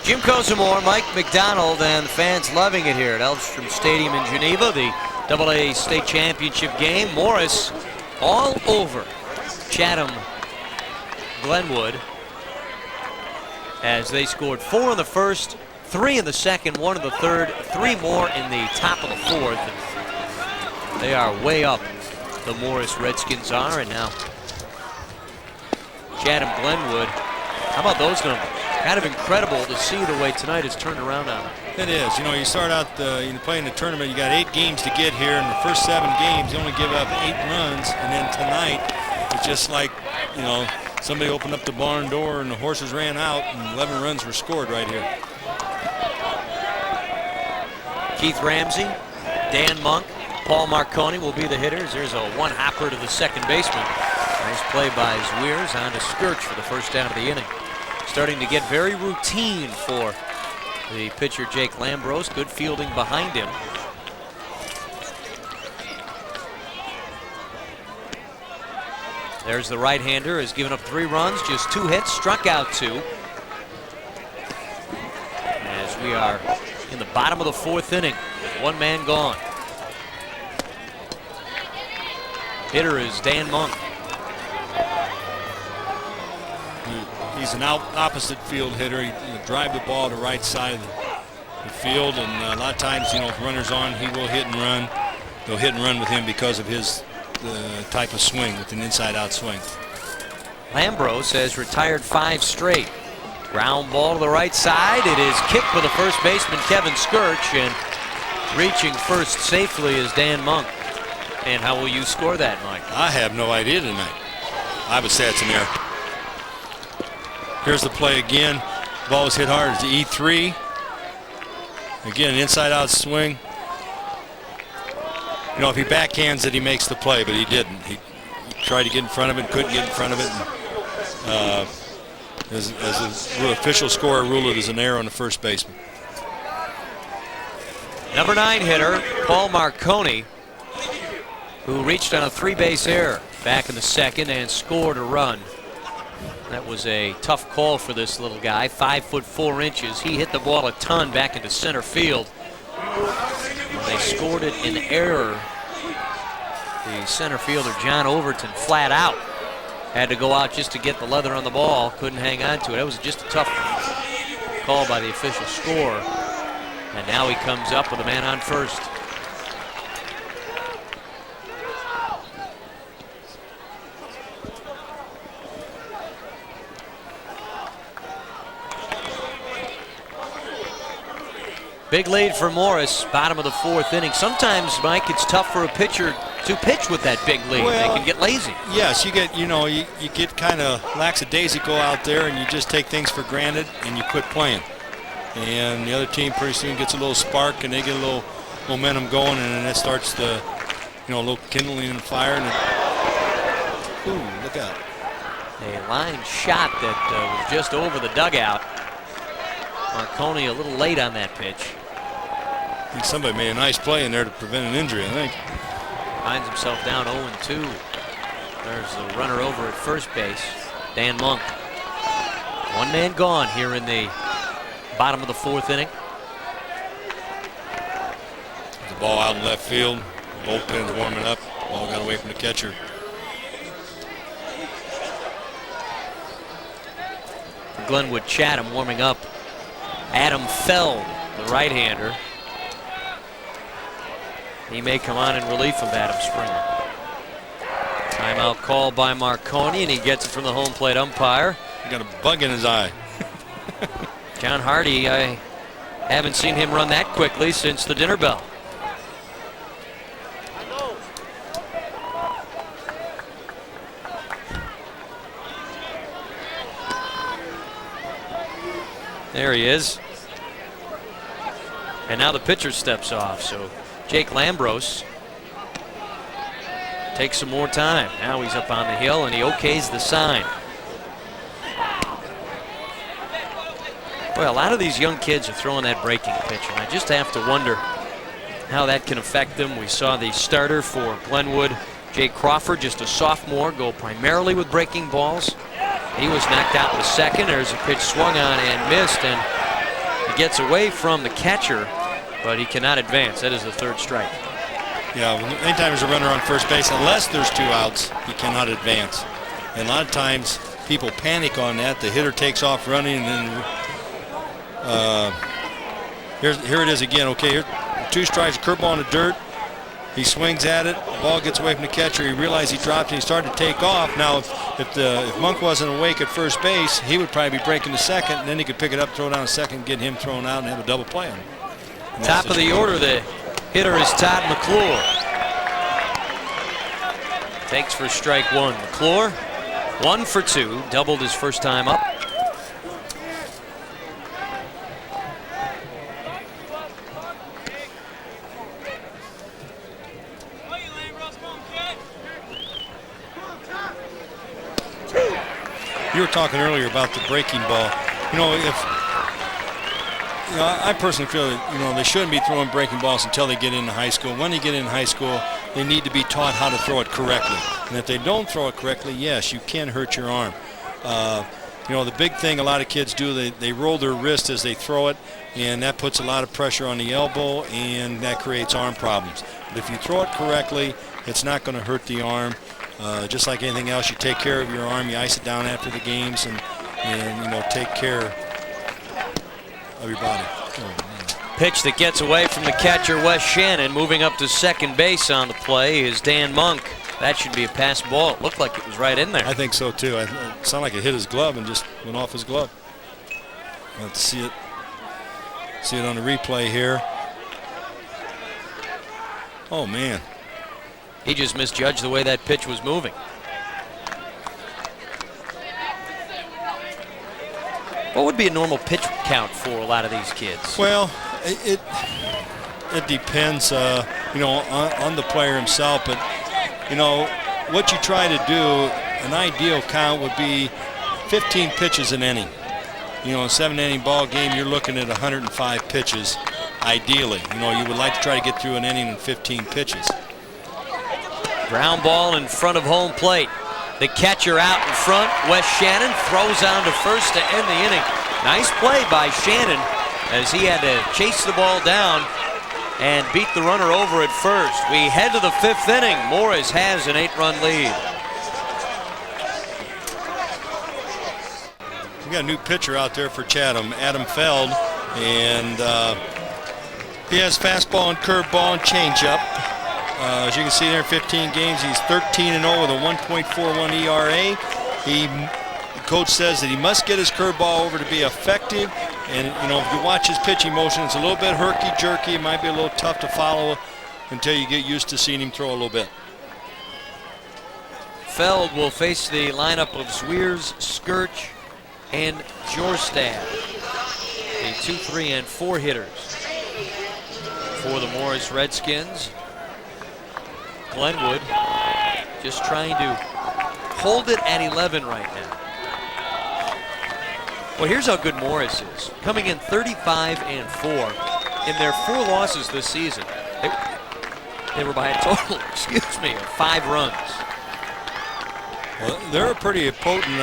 Speaker 1: Jim Cosamore, Mike McDonald, and fans loving it here at Elstrom Stadium in Geneva, the AA State Championship game. Morris all over Chatham, Glenwood, as they scored 4 in the first, 3 in the second, 1 in the third, 3 more in the top of the fourth. They are way up, the Morris Redskins are, and now Chatham, Glenwood. How about those numbers? Kind of incredible to see the way tonight has turned around on it.
Speaker 3: It is. You know, you start out you play in the tournament, you got 8 games to get here. In the first 7 games, you only give up 8 runs, and then tonight, it's just like, you know, somebody opened up the barn door and the horses ran out, and 11 runs were scored right here.
Speaker 1: Keith Ramsey, Dan Monk, Paul Marconi will be the hitters. There's a one-hopper to the second baseman. Nice play by Zweers on to Skirch for the first down of the inning. Starting to get very routine for the pitcher Jake Lambros. Good fielding behind him. There's the right-hander, has given up 3 runs, just 2 hits, struck out 2. As we are in the bottom of the fourth inning, with 1 man gone. Hitter is Dan Monk.
Speaker 3: He's an opposite field hitter. He drive the ball to the right side of the field, and a lot of times, you know, if runner's on, he will hit and run. They'll hit and run with him because of his type of swing, with an inside-out swing.
Speaker 1: Lambros has retired 5 straight. Ground ball to the right side. It is kicked for the first baseman, Kevin Skirch, and reaching first safely is Dan Monk. And how will you score that, Mike?
Speaker 3: I have no idea tonight. I would say it's an error. Here's the play again. Ball was hit hard. It's the E3. Again, an inside-out swing. You know, if he backhands it, he makes the play, but he didn't. He tried to get in front of it, couldn't get in front of it. And, as the official scorer ruled it as an error on the first baseman.
Speaker 1: Number 9 hitter, Paul Marconi, who reached on a 3-base error back in the second and scored a run. That was a tough call for this little guy, 5'4". He hit the ball a ton back into center field. They scored it in error. The center fielder, John Overton, flat out. Had to go out just to get the leather on the ball. Couldn't hang on to it. That was just a tough call by the official scorer. And now he comes up with a man on first. Big lead for Morris, bottom of the fourth inning. Sometimes, Mike, it's tough for a pitcher to pitch with that big lead. Well, they can get lazy.
Speaker 3: Yes, you get, you know, you get kind of lackadaisical out there, and you just take things for granted and you quit playing. And the other team pretty soon gets a little spark, and they get a little momentum going, and then it starts to, you know, a little kindling in the fire. And ooh, look out!
Speaker 1: A line shot that was just over the dugout. Marconi a little late on that pitch.
Speaker 3: I think somebody made a nice play in there to prevent an injury, I think.
Speaker 1: Finds himself down 0-2. There's the runner over at first base, Dan Monk. One man gone here in the bottom of the fourth inning.
Speaker 3: The ball out in left field. Bullpen's warming up. Ball got away from the catcher.
Speaker 1: For Glenwood, Chatham warming up. Adam Feld, the right-hander. He may come on in relief of Adam Springer. Timeout called by Marconi, and he gets it from the home plate umpire.
Speaker 3: He got a bug in his eye.
Speaker 1: John Hardy, I haven't seen him run that quickly since the dinner bell. There he is. And now the pitcher steps off, so Jake Lambros takes some more time. Now he's up on the hill and he okays the sign. Well, a lot of these young kids are throwing that breaking pitch, and I just have to wonder how that can affect them. We saw the starter for Glenwood, Jake Crawford, just a sophomore, go primarily with breaking balls. He was knocked out in the second. There's a pitch swung on and missed, and he gets away from the catcher, but he cannot advance. That is the third strike.
Speaker 3: Yeah, anytime there's a runner on first base, unless there's 2 outs, he cannot advance. And a lot of times people panic on that. The hitter takes off running, and then here it is again. Okay, here, 2 strikes, curveball in the dirt. He swings at it. The ball gets away from the catcher. He realized he dropped it. He started to take off. Now, if Monk wasn't awake at first base, he would probably be breaking the second, and then he could pick it up, throw it down a second, get him thrown out, and have a double play on him.
Speaker 1: Top of the order, the hitter is Todd McClure. Takes for strike one. McClure, 1 for 2, doubled his first time up.
Speaker 3: You were talking earlier about the breaking ball. I personally feel that they shouldn't be throwing breaking balls until they get into high school. When they get in high school, they need to be taught how to throw it correctly. And if they don't throw it correctly, yes, you can hurt your arm. The big thing a lot of kids do, they roll their wrist as they throw it, and that puts a lot of pressure on the elbow, and that creates arm problems. But if you throw it correctly, it's not going to hurt the arm. Just like anything else, you take care of your arm, you ice it down after the games, and take care of your body.
Speaker 1: Pitch that gets away from the catcher, Wes Shannon. Moving up to second base on the play is Dan Monk. That should be a pass ball. It looked like it was right in there.
Speaker 3: I think so too. It sounded like it hit his glove and just went off his glove. Let's see it on the replay here. Oh man.
Speaker 1: He just misjudged the way that pitch was moving. What would be a normal pitch count for a lot of these kids?
Speaker 3: Well, it depends, on the player himself. But what you try to do, an ideal count would be 15 pitches an inning. A 7-inning ball game, you're looking at 105 pitches. Ideally, you would like to try to get through an inning in 15 pitches.
Speaker 1: Ground ball in front of home plate. The catcher out in front. Wes Shannon throws on to first to end the inning. Nice play by Shannon as he had to chase the ball down and beat the runner over at first. We head to the 5th inning. Morris has an 8-run lead.
Speaker 3: We got a new pitcher out there for Chatham, Adam Feld, and he has fastball and curveball and changeup. As you can see there, 15 games, he's 13-0 with a 1.41 ERA. The coach says that he must get his curveball over to be effective. And, if you watch his pitching motion, it's a little bit herky-jerky. It might be a little tough to follow until you get used to seeing him throw a little bit.
Speaker 1: Feld will face the lineup of Swears, Skirch, and Jorstad. The 2, 3, and 4 hitters for the Morris Redskins. Glenwood just trying to hold it at 11 right now. Well, here's how good Morris is. Coming in 35-4 in their 4 losses this season. They were by a total, of 5 runs.
Speaker 3: Well, they're a pretty potent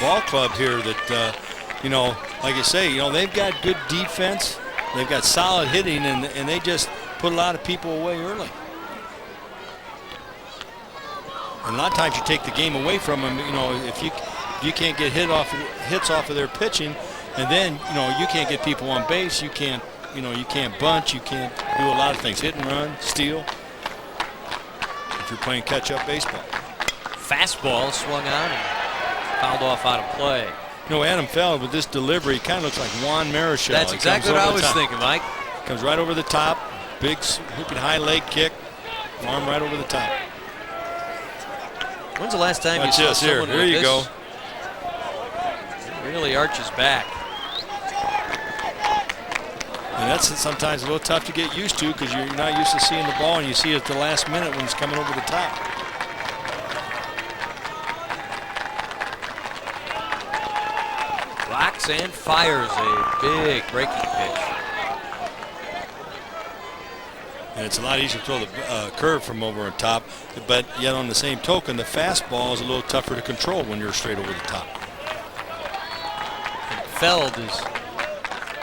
Speaker 3: ball club here that, you know, like I say, you know, they've got good defense. They've got solid hitting, and they just put a lot of people away early. And a lot of times you take the game away from them, you know, if you can't get hits off of their pitching, and then, you know, you can't get people on base, you can't bunch, you can't do a lot of things, hit and run, steal, if you're playing catch-up baseball.
Speaker 1: Fastball swung on and fouled off out of play.
Speaker 3: You know, Adam Feld with this delivery kind of looks like Juan Marichal.
Speaker 1: That's exactly what I was thinking, Mike.
Speaker 3: Comes right over the top, big swooping high leg kick, arm right over the top.
Speaker 1: When's the last time you saw someone
Speaker 3: here
Speaker 1: with
Speaker 3: you
Speaker 1: this?
Speaker 3: go.
Speaker 1: It really arches back.
Speaker 3: And that's sometimes a little tough to get used to because you're not used to seeing the ball, and you see it at the last minute when it's coming over the top.
Speaker 1: Rocks and fires a big breaking pitch.
Speaker 3: And it's a lot easier to throw the curve from over on top, but yet on the same token, the fastball is a little tougher to control when you're straight over the top.
Speaker 1: Feld is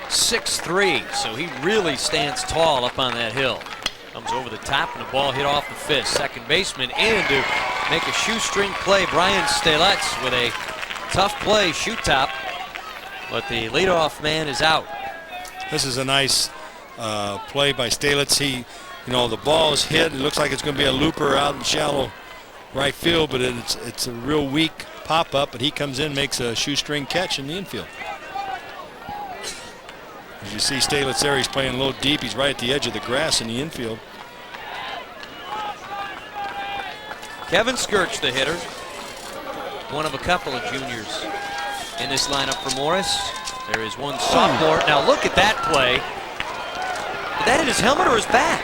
Speaker 1: 6'3", so he really stands tall up on that hill. Comes over the top, and the ball hit off the fist. Second baseman in to make a shoestring play. Brian Stalets with a tough play, shoot top, but the leadoff man is out.
Speaker 3: This is a nice play by Stalets. You know, the ball is hit. It looks like it's going to be a looper out in shallow right field, but it's a real weak pop-up, but he comes in, makes a shoestring catch in the infield. As you see Stalets there, he's playing a little deep. He's right at the edge of the grass in the infield.
Speaker 1: Kevin Skirch, the hitter, one of a couple of juniors in this lineup for Morris. There is one sophomore. Now look at that play. Did that hit his helmet or his back?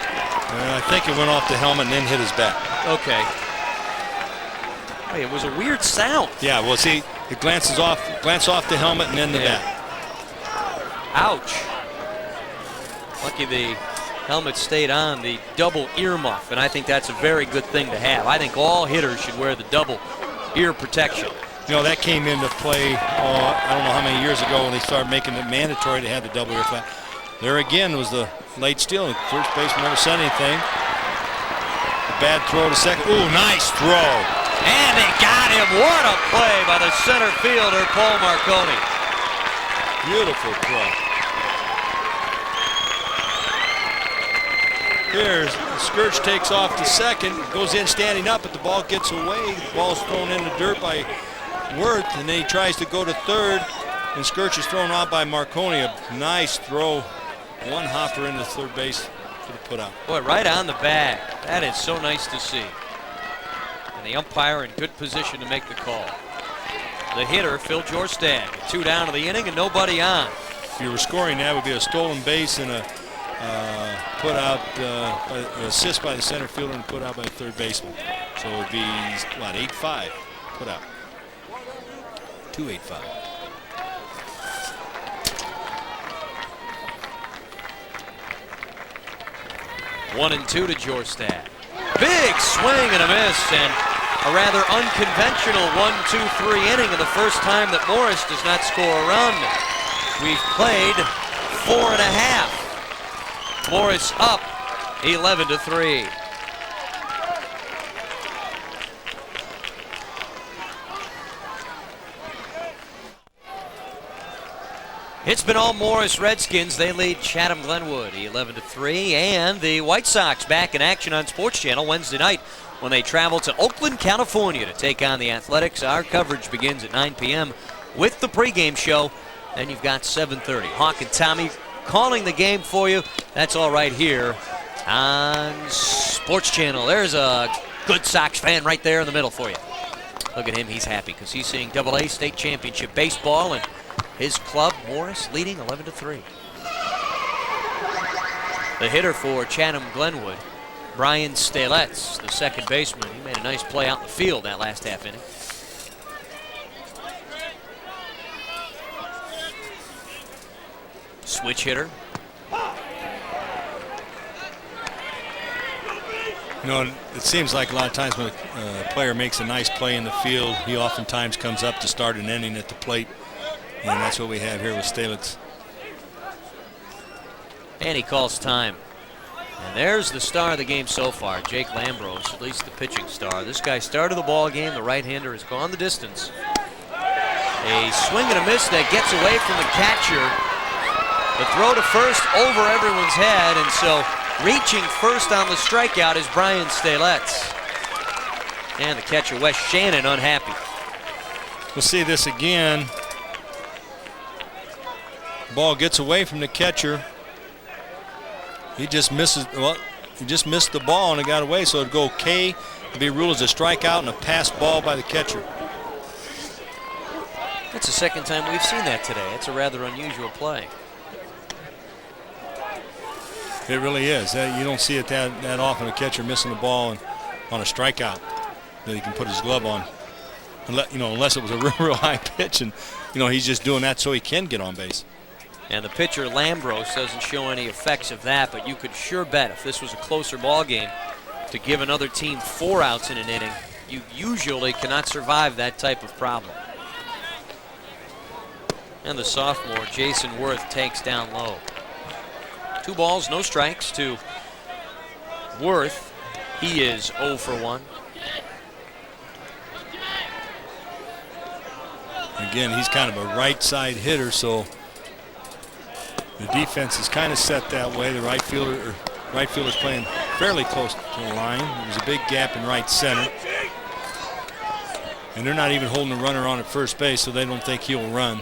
Speaker 3: I think it went off the helmet and then hit his back.
Speaker 1: Okay. Hey, it was a weird sound.
Speaker 3: Yeah, well, see, it glances off the helmet and then the bat.
Speaker 1: Ouch. Lucky the helmet stayed on, the double earmuff, and I think that's a very good thing to have. I think all hitters should wear the double ear protection.
Speaker 3: You know, that came into play, I don't know how many years ago when they started making it mandatory to have the double ear flap. There again was the late steal. First baseman never said anything. A bad throw to second. Ooh, nice throw.
Speaker 1: And they got him. What a play by the center fielder, Paul Marconi.
Speaker 3: Beautiful throw. Here's Skirch takes off to second, goes in standing up, but the ball gets away. The ball's thrown in the dirt by Worth, and then he tries to go to third, and Skirch is thrown out by Marconi. A nice throw. One hopper into third base for the putout.
Speaker 1: Boy, right on the bag. That is so nice to see. And the umpire in good position to make the call. The hitter, Phil Jorstad, 2 down to the inning and nobody on.
Speaker 3: If you were scoring, that would be a stolen base and a put out, an assist by the center fielder and put out by the third baseman. So it would be, what, 8-5 put out. 2-8-5.
Speaker 1: One and 2 to Jorstad. Big swing and a miss, and a rather unconventional 1-2-3 inning, and the first time that Morris does not score a run. We've played 4.5. Morris up 11-3. It's been all Morris Redskins. They lead Chatham Glenwood 11-3, and the White Sox back in action on Sports Channel Wednesday night when they travel to Oakland, California to take on the Athletics. Our coverage begins at 9 p.m. with the pregame show. Then you've got 7:30. Hawk and Tommy calling the game for you. That's all right here on Sports Channel. There's a good Sox fan right there in the middle for you. Look at him. He's happy because he's seeing AA State Championship baseball, and his club, Morris, leading 11-3. The hitter for Chatham Glenwood, Brian Stalets, the second baseman. He made a nice play out in the field that last half inning. Switch hitter.
Speaker 3: You know, it seems like a lot of times when a player makes a nice play in the field, he oftentimes comes up to start an inning at the plate. And that's what we have here with Stalitz.
Speaker 1: And he calls time. And there's the star of the game so far, Jake Lambros, at least the pitching star. This guy started the ball game. The right-hander has gone the distance. A swing and a miss that gets away from the catcher. The throw to first over everyone's head, and so reaching first on the strikeout is Brian Stalitz. And the catcher, Wes Shannon, unhappy.
Speaker 3: We'll see this again. Ball gets away from the catcher. He just misses. Well, he just missed the ball and it got away, so it'd go K. It'd be ruled as a strikeout and a pass ball by the catcher.
Speaker 1: That's the second time we've seen that today. It's a rather unusual play.
Speaker 3: It really is. You don't see it that often, a catcher missing the ball on a strikeout that he can put his glove on. Unless it was a real high pitch, and he's just doing that so he can get on base.
Speaker 1: And the pitcher, Lambros, doesn't show any effects of that, but you could sure bet if this was a closer ball game, to give another team 4 outs in an inning, you usually cannot survive that type of problem. And the sophomore, Jason Worth, takes down low. 2 balls, no strikes to Worth. He is 0 for 1.
Speaker 3: Again, he's kind of a right side hitter, so the defense is kind of set that way. The right fielder's playing fairly close to the line. There's a big gap in right center. And they're not even holding the runner on at first base, so they don't think he'll run.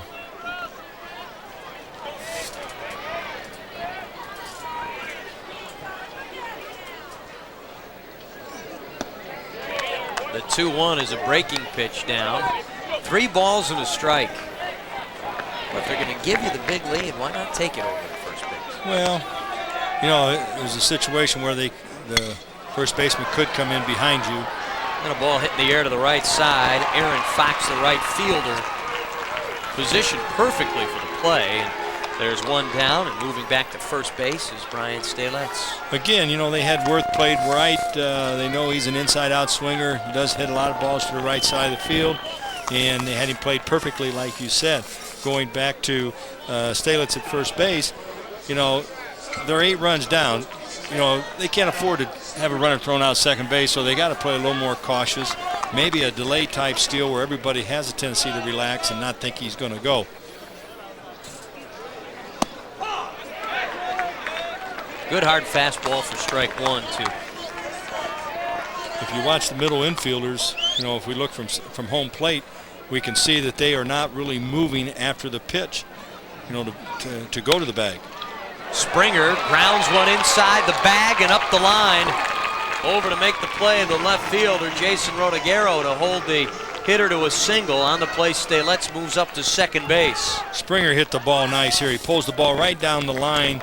Speaker 1: The 2-1 is a breaking pitch down. 3 balls and a strike. But if they're going to give you the big lead, why not take it over to first base?
Speaker 3: Well, it was a situation where the first baseman could come in behind you.
Speaker 1: And a ball hit in the air to the right side. Aaron Fox, the right fielder, positioned perfectly for the play. And there's 1 down, and moving back to first base is Brian Stalitz.
Speaker 3: Again, they had Worth played right. They know he's an inside-out swinger. He does hit a lot of balls to the right side of the field. And they had him played perfectly, like you said. Going back to Stalitz at first base, they're 8 runs down. They can't afford to have a runner thrown out second base, so they got to play a little more cautious. Maybe a delay type steal where everybody has a tendency to relax and not think he's going to go.
Speaker 1: Good hard fastball for strike 1, too.
Speaker 3: If you watch the middle infielders, if we look from home plate, we can see that they are not really moving after the pitch, to go to the bag.
Speaker 1: Springer grounds one inside the bag and up the line. Over to make the play, the left fielder, Jason Rodiguero, to hold the hitter to a single. On the play, Stalitz moves up to second base.
Speaker 3: Springer hit the ball nice here. He pulls the ball right down the line.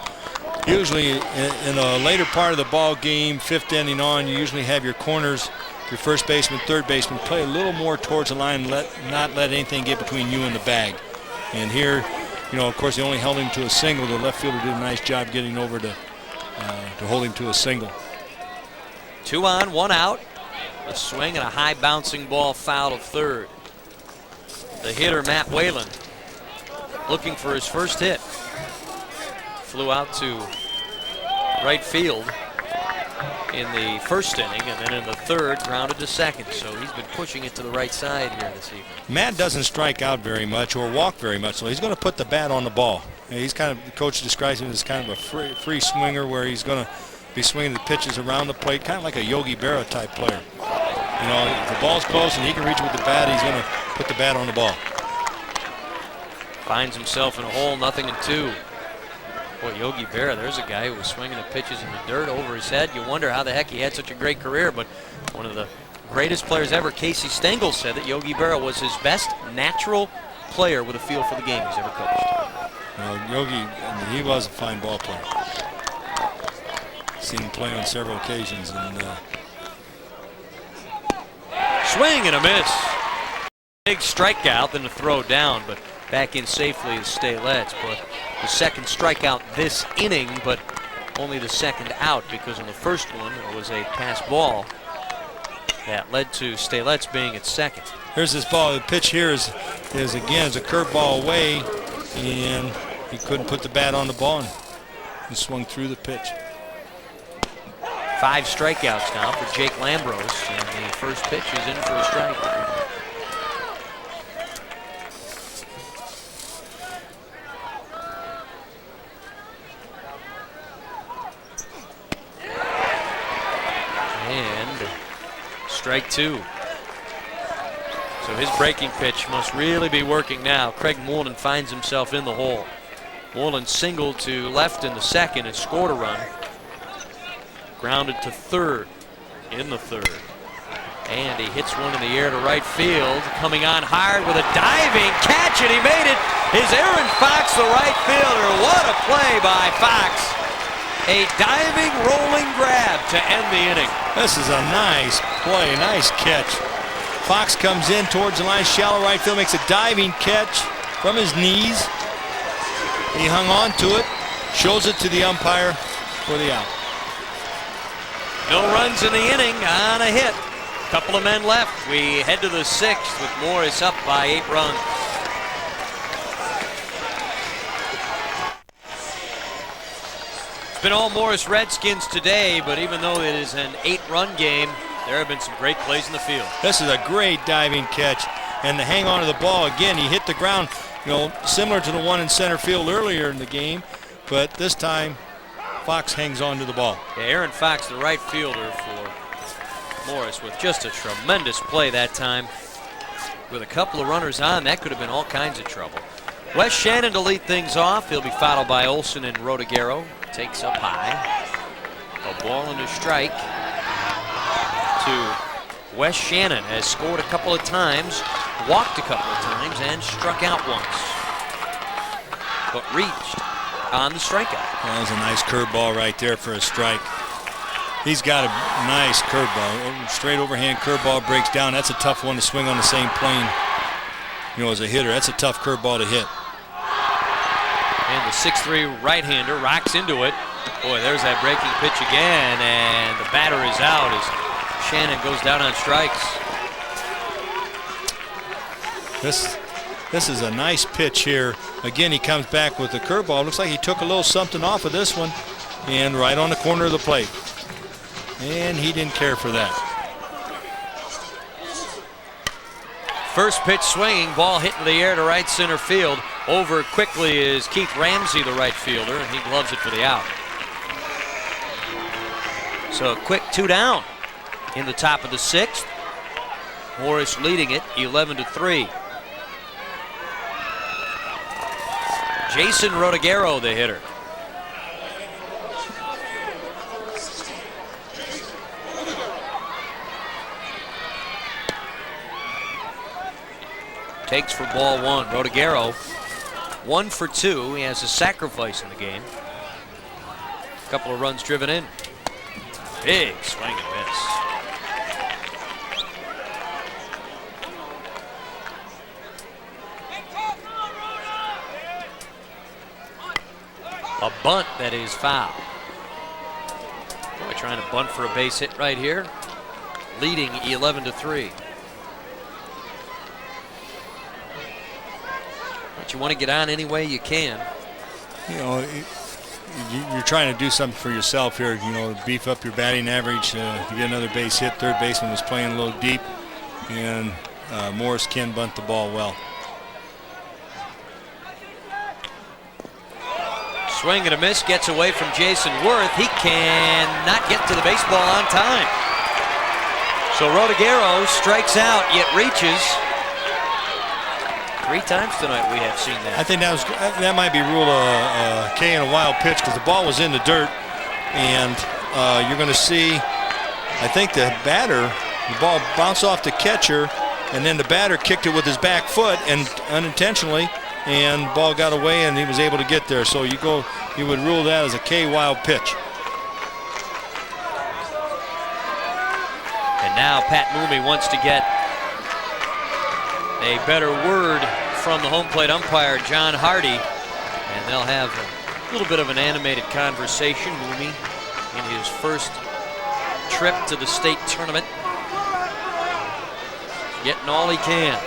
Speaker 3: Usually in a later part of the ball game, 5th inning on, you usually have your corners, your first baseman, third baseman, play a little more towards the line, not let anything get between you and the bag. And here, of course, they only held him to a single. The left fielder did a nice job getting over to hold him to a single.
Speaker 1: 2 on, 1 out. A swing and a high bouncing ball foul of third. The hitter, Matt Whalen, looking for his first hit. Flew out to right field in the first inning, and then in the third, grounded to second. So he's been pushing it to the right side here this evening.
Speaker 3: Matt doesn't strike out very much or walk very much, so he's going to put the bat on the ball. He's the coach describes him as kind of a free swinger, where he's going to be swinging the pitches around the plate, kind of like a Yogi Berra type player. If the ball's close and he can reach with the bat, he's going to put the bat on the ball.
Speaker 1: Finds himself in a hole, 0-2. Boy, Yogi Berra, there's a guy who was swinging the pitches in the dirt over his head. You wonder how the heck he had such a great career, but one of the greatest players ever, Casey Stengel, said that Yogi Berra was his best natural player with a feel for the game he's ever coached.
Speaker 3: Well, Yogi, he was a fine ball player. Seen him play on several occasions. And
Speaker 1: swing and a miss. Big strikeout, then a throw down, but back in safely as Stalets, but the second strikeout this inning, but only the second out because on the first one it was a pass ball that led to Stalets being at second.
Speaker 3: Here's this ball. The pitch here is again a curveball away, and he couldn't put the bat on the ball and he swung through the pitch.
Speaker 1: 5 strikeouts now for Jake Lambros, and the first pitch is in for a strike. And strike 2. So his breaking pitch must really be working now. Craig Moreland finds himself in the hole. Moreland singled to left in the second and scored a run. Grounded to third in the third. And he hits one in the air to right field. Coming on hard with a diving catch, and he made it. Is Aaron Fox the right fielder? What a play by Fox. A diving, rolling grab to end the inning.
Speaker 3: This is a nice play, nice catch. Fox comes in towards the line, shallow right field, makes a diving catch from his knees. He hung on to it, shows it to the umpire for the out.
Speaker 1: No runs in the inning on a hit. Couple of men left. We head to the 6th with Morris up by 8 runs. It's been all Morris Redskins today, but even though it is an 8-run game, there have been some great plays in the field.
Speaker 3: This is a great diving catch, and to hang on to the ball again, he hit the ground, similar to the one in center field earlier in the game, but this time Fox hangs on to the ball.
Speaker 1: Yeah, Aaron Fox, the right fielder for Morris, with just a tremendous play that time. With a couple of runners on, that could have been all kinds of trouble. Wes Shannon to lead things off. He'll be followed by Olson and Rodiguero. Takes up high. A ball and a strike to Wes Shannon. Has scored a couple of times, walked a couple of times, and struck out once. But reached on the strikeout.
Speaker 3: That was a nice curveball right there for a strike. He's got a nice curveball. Straight overhand curveball breaks down. That's a tough one to swing on the same plane. As a hitter, that's a tough curveball to hit.
Speaker 1: And the 6'3" right-hander rocks into it. Boy, there's that breaking pitch again, and the batter is out as Shannon goes down on strikes.
Speaker 3: This is a nice pitch here. Again, he comes back with the curveball. Looks like he took a little something off of this one, and right on the corner of the plate. And he didn't care for that.
Speaker 1: First pitch swinging, ball hit in the air to right center field. Over quickly is Keith Ramsey, the right fielder, and he gloves it for the out. So a quick 2 down in the top of the 6th. Morris leading it 11-3. Jason Rodiguero, the hitter. Takes for ball 1. Rodiguero 1 for 2. He has a sacrifice in the game. A couple of runs driven in. Big swing and miss. A bunt that is foul. Boy, trying to bunt for a base hit right here. Leading 11-3. But you want to get on any way you can.
Speaker 3: You're trying to do something for yourself here, beef up your batting average. You get another base hit. Third baseman was playing a little deep, and Morris can bunt the ball well.
Speaker 1: Swing and a miss, gets away from Jason Worth. He cannot get to the baseball on time. So Rodiguero strikes out, yet reaches. 3 times tonight we have seen that.
Speaker 3: I think that might be ruled a K and a wild pitch because the ball was in the dirt, and you're going to see, I think the ball bounced off the catcher, and then the batter kicked it with his back foot and unintentionally, and ball got away and he was able to get there. So you would rule that as a K wild pitch. And
Speaker 1: now Pat Mooney wants to get a better word from the home plate umpire, John Hardy, and they'll have a little bit of an animated conversation, Mooney, in his first trip to the state tournament. Getting all he can.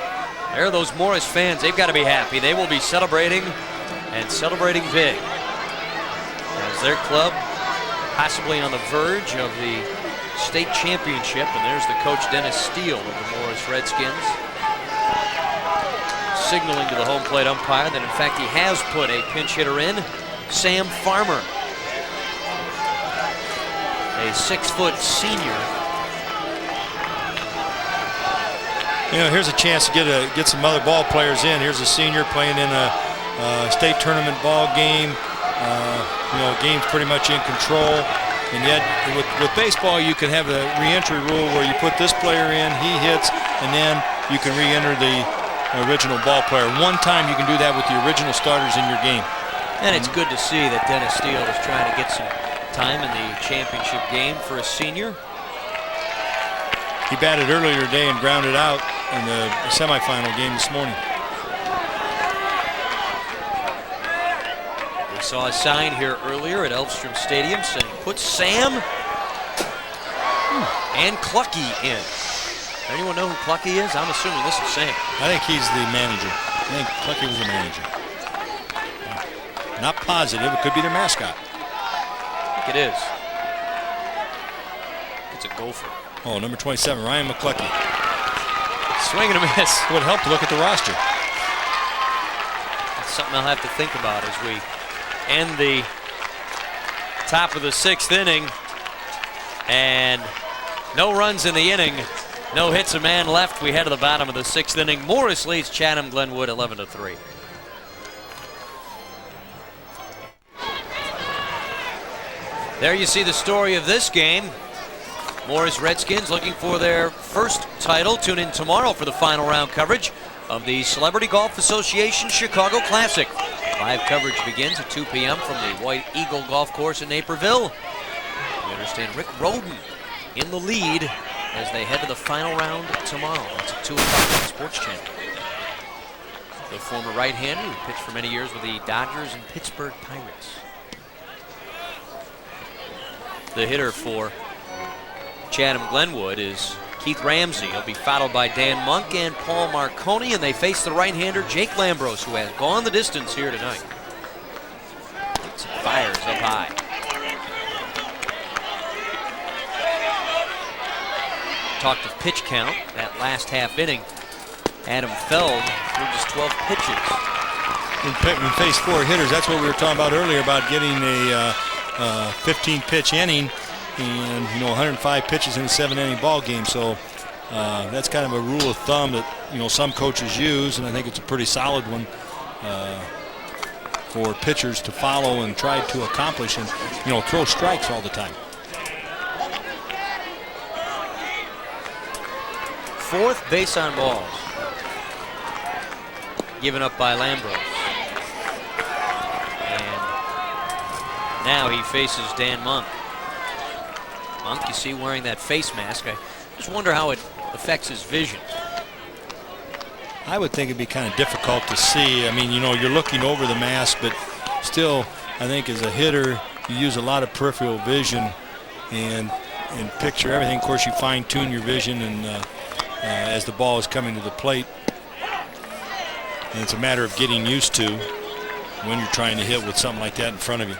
Speaker 1: There are those Morris fans. They've got to be happy. They will be celebrating, and celebrating big, as their club possibly on the verge of the state championship. And there's the coach, Dennis Steele, of the Morris Redskins, signaling to the home plate umpire that in fact he has put a pinch hitter in, Sam Farmer, a 6-foot senior.
Speaker 3: You know, here's a chance to get some other ball players in. Here's a senior playing in a state tournament ball game. You know, game's pretty much in control. And yet, with baseball, you can have a re-entry rule where you put this player in, he hits, and then you can re-enter the original ball player. One time you can do that with the original starters in your game.
Speaker 1: And it's good to see that Dennis Steele is trying to get some time in the championship game for a senior.
Speaker 3: He batted earlier today and grounded out in the semifinal game this morning.
Speaker 1: We saw a sign here earlier at Elfstrom Stadium saying, put Sam and Clucky in. Anyone know who Clucky is? I'm assuming this is Sam.
Speaker 3: I think he's the manager. I think Clucky was the manager. Not positive. It could be their mascot.
Speaker 1: I think it is. It's a gopher.
Speaker 3: Oh, number 27, Ryan McClucky.
Speaker 1: Swing and a miss.
Speaker 3: It would help to look at the roster.
Speaker 1: That's something I'll have to think about as we end the top of the 6th inning. And no runs in the inning. No hits, a man left. We head to the bottom of the 6th inning. Morris leads Chatham Glenwood 11-3. There you see the story of this game. Morris Redskins looking for their first title. Tune in tomorrow for the final round coverage of the Celebrity Golf Association Chicago Classic. Live coverage begins at 2 p.m. from the White Eagle Golf Course in Naperville. We understand Rick Roden in the lead as they head to the final round tomorrow. That's at 2 o'clock on the Sports Channel. The former right-hander who pitched for many years with the Dodgers and Pittsburgh Pirates. The hitter for Chatham Glenwood is Keith Ramsey. He'll be followed by Dan Monk and Paul Marconi, and they face the right-hander Jake Lambros, who has gone the distance here tonight. Some fires up high. Talked of pitch count, that last half inning. Adam Feld threw just 12 pitches.
Speaker 3: In phase 4 hitters, that's what we were talking about earlier about getting a 15-pitch inning and 105 pitches in a 7-inning ball game. So that's kind of a rule of thumb that some coaches use, and I think it's a pretty solid one for pitchers to follow and try to accomplish, and throw strikes all the time.
Speaker 1: 4th base on balls given up by Lambros. And now he faces Dan Monk. Monk, you see, wearing that face mask. I just wonder how it affects his vision.
Speaker 3: I would think it'd be kind of difficult to see. I mean, you're looking over the mask, but still, I think as a hitter, you use a lot of peripheral vision and picture everything. Of course, you fine-tune your vision and as the ball is coming to the plate. And it's a matter of getting used to when you're trying to hit with something like that in front of you.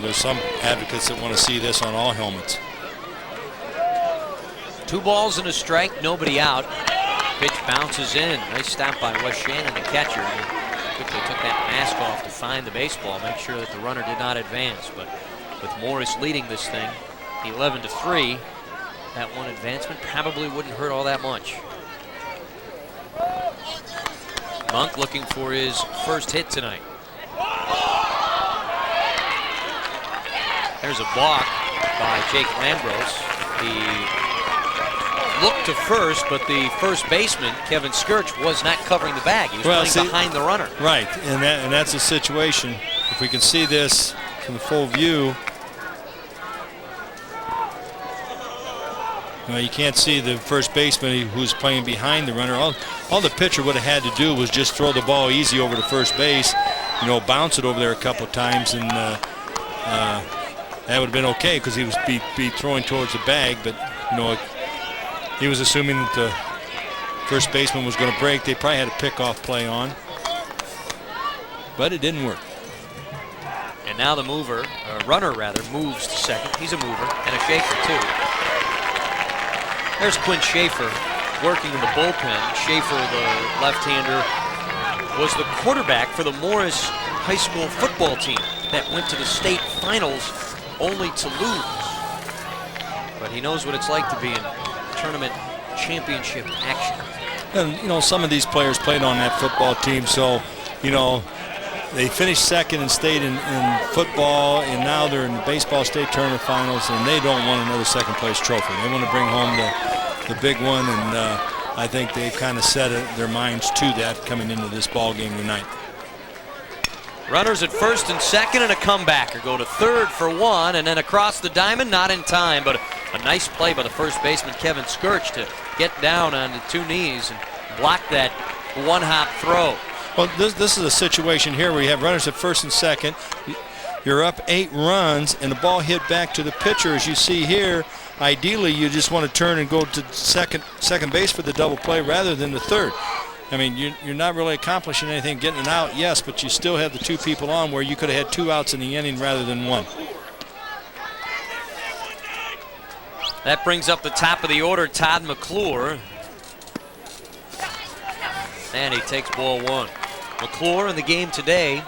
Speaker 3: There's some advocates that want to see this on all helmets.
Speaker 1: 2 balls and a strike, nobody out. Pitch bounces in. Nice stop by Wes Shannon, the catcher. He quickly took that mask off to find the baseball, make sure that the runner did not advance. But with Morris leading this thing 11-3, that one advancement probably wouldn't hurt all that much. Monk looking for his first hit tonight. There's a balk by Jake Lambros. He looked to first, but the first baseman, Kevin Skirch, was not covering the bag. He was playing behind the runner.
Speaker 3: Right, and that's the situation. If we can see this in the full view, Well, you can't see the first baseman who's playing behind the runner. All the pitcher would have had to do was just throw the ball easy over to first base, bounce it over there a couple of times, and that would have been okay because he was be throwing towards the bag. But he was assuming that the first baseman was going to break. They probably had a pickoff play on, but it didn't work.
Speaker 1: And now the runner moves to second. He's a mover and a shaker too. There's Quinn Schaefer working in the bullpen. Schaefer, the left-hander, was the quarterback for the Morris High School football team that went to the state finals only to lose. But he knows what it's like to be in tournament championship action.
Speaker 3: And, some of these players played on that football team, so, they finished second and stayed in football, and now they're in the baseball state tournament finals, and they don't want another second-place trophy. They want to bring home the big one, and I think they've kind of set their minds to that coming into this ball game tonight.
Speaker 1: Runners at first and second, and a comebacker. Go to third for one, and then across the diamond, not in time, but a nice play by the first baseman, Kevin Skirch, to get down on the two knees and block that one-hop throw.
Speaker 3: Well, this is a situation here where you have runners at first and second. You're up 8 runs, and the ball hit back to the pitcher, as you see here. Ideally, you just want to turn and go to second base for the double play rather than the third. I mean, you're not really accomplishing anything, getting an out, yes, but you still have the 2 people on where you could have had 2 outs in the inning rather than 1.
Speaker 1: That brings up the top of the order, Todd McClure. And he takes ball 1. McClure in the game today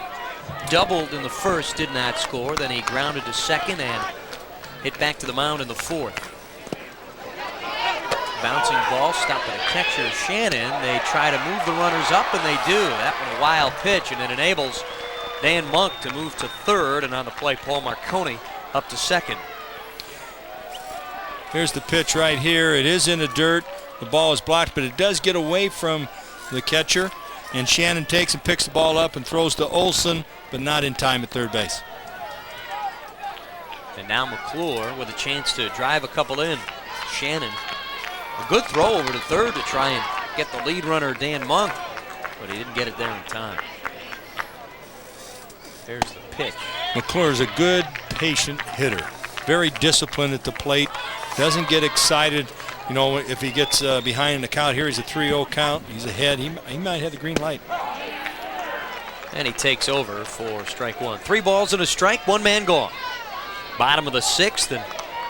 Speaker 1: doubled in the first, did not score. Then he grounded to second and hit back to the mound in the 4th. Bouncing ball stopped by the catcher, Shannon. They try to move the runners up, and they do. That one a wild pitch, and it enables Dan Monk to move to third, and on the play, Paul Marconi up to second.
Speaker 3: Here's the pitch right here. It is in the dirt. The ball is blocked, but it does get away from the catcher, and Shannon takes and picks the ball up and throws to Olson, but not in time at third base.
Speaker 1: And now McClure with a chance to drive a couple in. Shannon, a good throw over to third to try and get the lead runner, Dan Monk, but he didn't get it there in time. There's the pitch.
Speaker 3: McClure is a good, patient hitter. Very disciplined at the plate. Doesn't get excited. If he gets behind in the count here, he's a 3-0 count. He's ahead. He might have the green light.
Speaker 1: And he takes over for strike 1. 3 balls and a strike, 1 man gone. Bottom of the 6th, and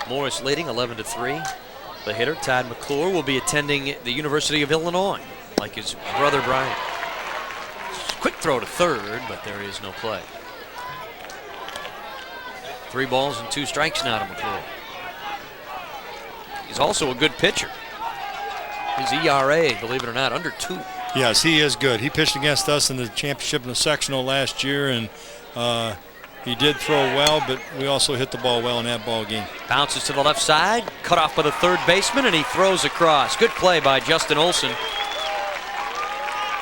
Speaker 1: Morris leading 11-3. The hitter, Todd McClure, will be attending the University of Illinois, like his brother Brian. Quick throw to third, but there is no play. 3 balls and 2 strikes now to McClure. He's also a good pitcher. His ERA, believe it or not, under 2.
Speaker 3: Yes, he is good. He pitched against us in the championship in the sectional last year, and he did throw well, but we also hit the ball well in that ball game.
Speaker 1: Bounces to the left side, cut off by the third baseman, and he throws across. Good play by Justin Olson.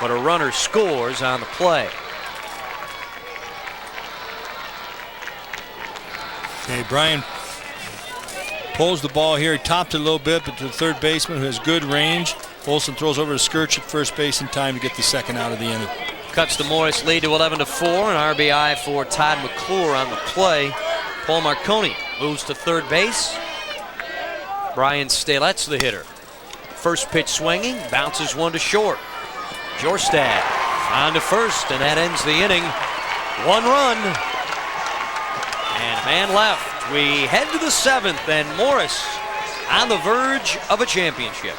Speaker 1: But a runner scores on the play.
Speaker 3: Okay, Brian pulls the ball here. He topped it a little bit, but to the third baseman who has good range. Olson throws over to Skirch at first base in time to get the second out of the inning.
Speaker 1: Cuts the Morris lead to 11-4, an RBI for Todd McClure on the play. Paul Marconi moves to third base. Brian Stalet's the hitter. First pitch swinging, bounces one to short. Jorstad on to first, and that ends the inning. 1 run and a man left. We head to the 7th, and Morris on the verge of a championship.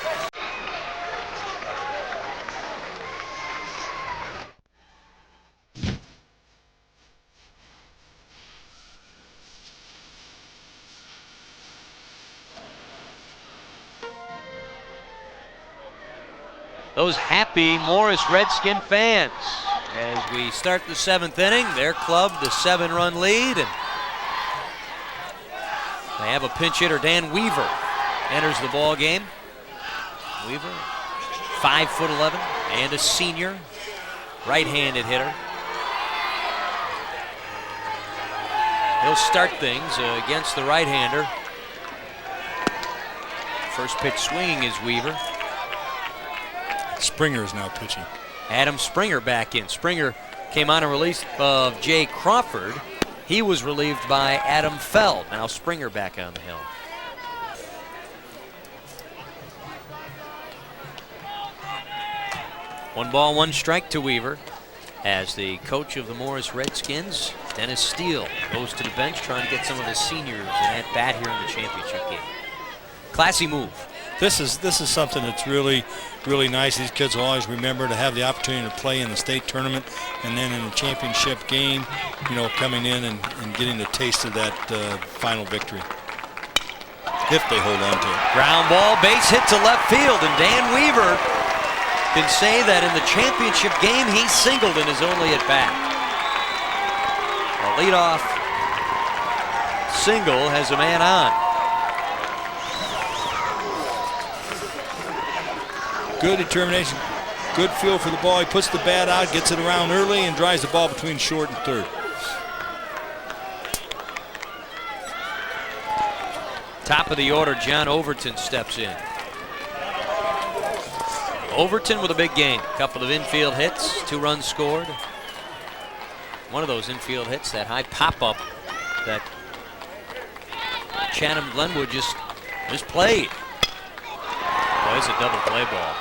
Speaker 1: Those happy Morris Redskin fans as we start the 7th inning. Their club, the 7-run lead, and they have a pinch hitter, Dan Weaver, enters the ball game. Weaver, 5'11", and a senior, right-handed hitter. He'll start things against the right-hander. First pitch swinging is Weaver.
Speaker 3: Springer is now pitching.
Speaker 1: Adam Springer back in. Springer came on a release of Jay Crawford. He was relieved by Adam Feld. Now Springer back on the hill. One ball, one strike to Weaver as the coach of the Morris Redskins, Dennis Steele, goes to the bench trying to get some of his seniors at bat here in the championship game. Classy move.
Speaker 3: This is something that's really nice. These kids will always remember to have the opportunity to play in the state tournament and then in the championship game, you know, coming in and getting a taste of that final victory, if they hold on to it.
Speaker 1: Ground ball, base hit to left field, and Dan Weaver can say that in the championship game he singled in his only at bat. A leadoff single has a man on.
Speaker 3: Good determination, good feel for the ball. He puts the bat out, gets it around early, and drives the ball between short and third.
Speaker 1: Top of the order, John Overton steps in. Overton with a big game. Couple of infield hits, 2 runs scored. One of those infield hits, that high pop-up that Chatham Glenwood just played. Boy, it's a double play ball.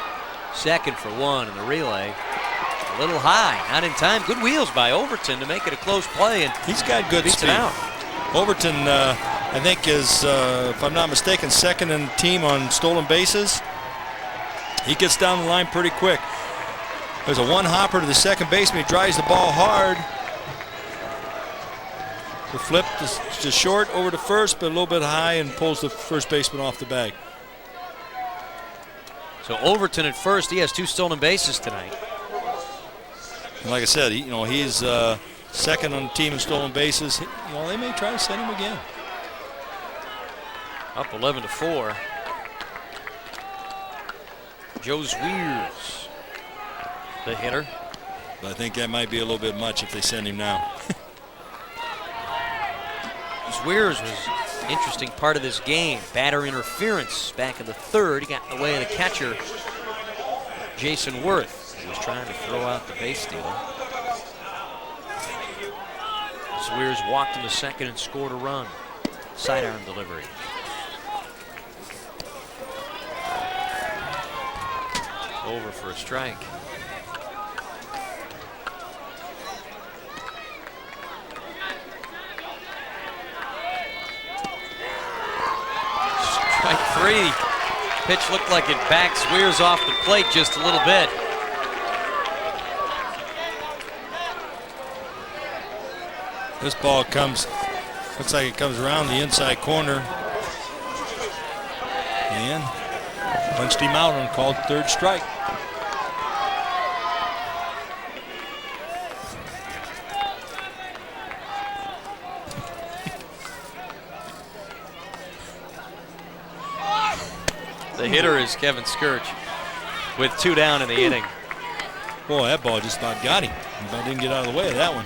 Speaker 1: Second for one in the relay. A little high, not in time. Good wheels by Overton to make it a close play, and
Speaker 3: he's got good speed.
Speaker 1: Out.
Speaker 3: Overton, I think, is, if I'm not mistaken, second in the team on stolen bases. He gets down the line pretty quick. There's a one hopper to the second baseman. He drives the ball hard. The flip to short, over to first, but a little bit high, and pulls the first baseman off the bag.
Speaker 1: So Overton at first, he has 2 stolen bases tonight.
Speaker 3: And like I said, he's second on the team in stolen bases. They may try to send him again.
Speaker 1: Up 11-4. Joe Zweers, the hitter.
Speaker 3: But I think that might be a little bit much if they send him now.
Speaker 1: Zweers was an interesting part of this game. Batter interference back in the third. He got in the way of the catcher, Jason Worth, who was trying to throw out the base stealer. Zweers walked in the second and scored a run. Sidearm delivery. Over for a strike. Strike 3. Pitch looked like it backs Zweers off the plate just a little bit.
Speaker 3: This ball looks like it comes around the inside corner. And punched him out on called third strike.
Speaker 1: The hitter is Kevin Skirch with 2 down in the inning.
Speaker 3: Boy, that ball just about got him. He about didn't get out of the way of that one.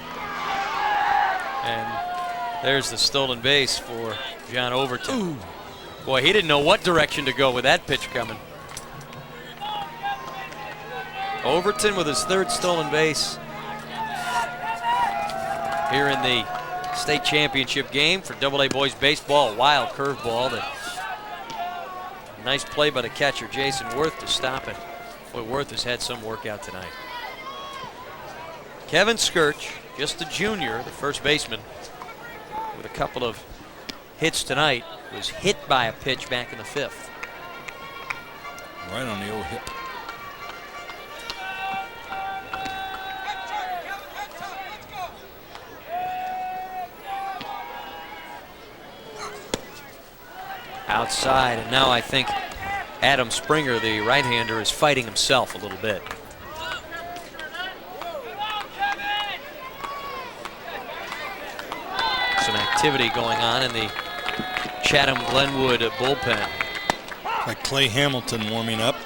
Speaker 1: And there's the stolen base for John Overton. Ooh. Boy, he didn't know what direction to go with that pitch coming. Overton with his 3rd stolen base here in the state championship game for AA boys baseball. A wild curveball. Nice play by the catcher, Jason Worth, to stop it. Boy, Worth has had some workout tonight. Kevin Skirch, just a junior, the first baseman, with a couple of hits tonight, was hit by a pitch back in the 5th.
Speaker 3: Right on the old hip.
Speaker 1: Outside, and now I think Adam Springer, the right-hander, is fighting himself a little bit. Some activity going on in the Chatham Glenwood bullpen.
Speaker 3: Like Clay Hamilton warming up.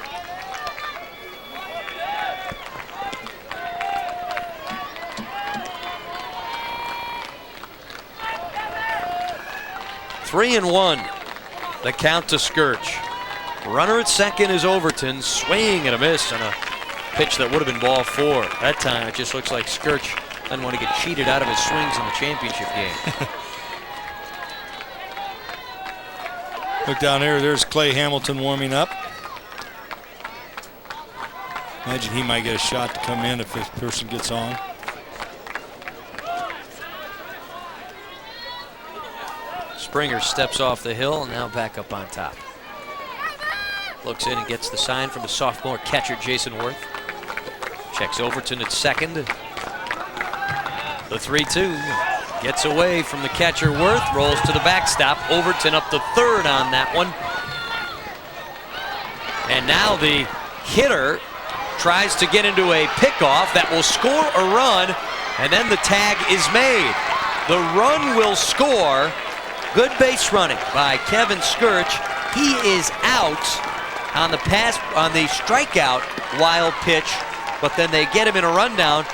Speaker 1: Three and 1. The count to Skirch. Runner at second is Overton, swing and a miss on a pitch that would have been ball 4. That time it just looks like Skirch doesn't want to get cheated out of his swings in the championship game.
Speaker 3: Look down there, there's Clay Hamilton warming up. Imagine he might get a shot to come in if this person gets on.
Speaker 1: Springer steps off the hill and now back up on top. Looks in and gets the sign from the sophomore catcher, Jason Worth. Checks Overton at second. The 3-2 gets away from the catcher, Worth, rolls to the backstop. Overton up to third on that one. And now the hitter tries to get into a pickoff that will score a run, and then the tag is made. The run will score. Good base running by Kevin Skirch. He is out on the pass, on the strikeout wild pitch, but then they get him in a rundown.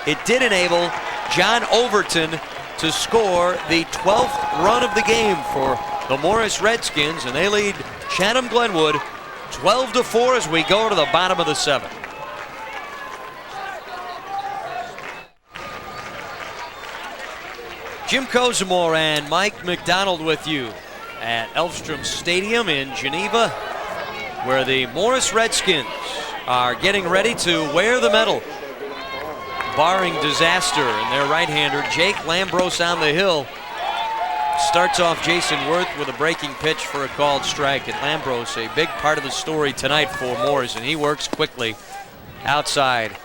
Speaker 1: It did enable John Overton to score the 12th run of the game for the Morris Redskins, and they lead Chatham Glenwood 12-4 as we go to the bottom of the 7th. Jim Kozimor and Mike McDonald with you at Elfstrom Stadium in Geneva, where the Morris Redskins are getting ready to wear the medal. Barring disaster, and their right-hander Jake Lambros on the hill starts off Jason Worth with a breaking pitch for a called strike. And Lambros, a big part of the story tonight for Morris, and he works quickly outside.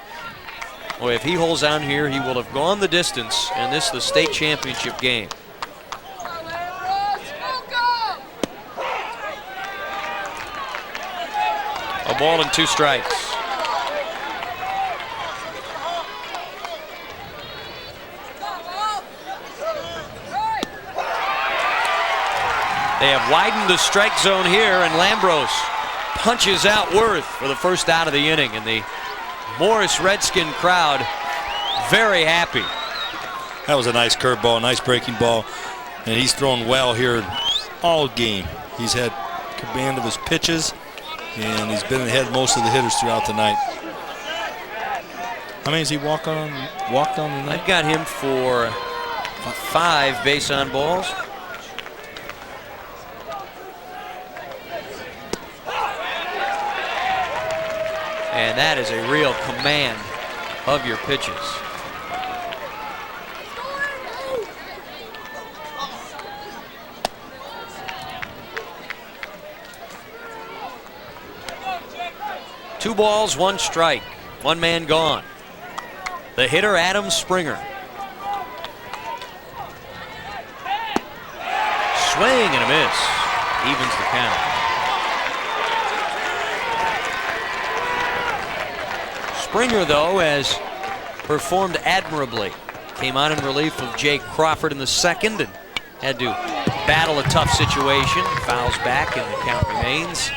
Speaker 1: Boy, if he holds on here, he will have gone the distance, and this is the state championship game. A ball and 2 strikes. They have widened the strike zone here, and Lambros punches out Worth for the first out of the inning, and the Morris Redskin crowd very happy.
Speaker 3: That was a nice curveball, nice breaking ball, and he's thrown well here all game. He's had command of his pitches, and he's been ahead most of the hitters throughout the night. How many has he walked on the night?
Speaker 1: I've got him for 5 base on balls. And that is a real command of your pitches. Two balls, 1 strike, 1 man gone. The hitter, Adam Springer. Swing and a miss. Evens the count. Springer, though, has performed admirably. Came on in relief of Jake Crawford in the 2nd and had to battle a tough situation. Fouls back and the count remains.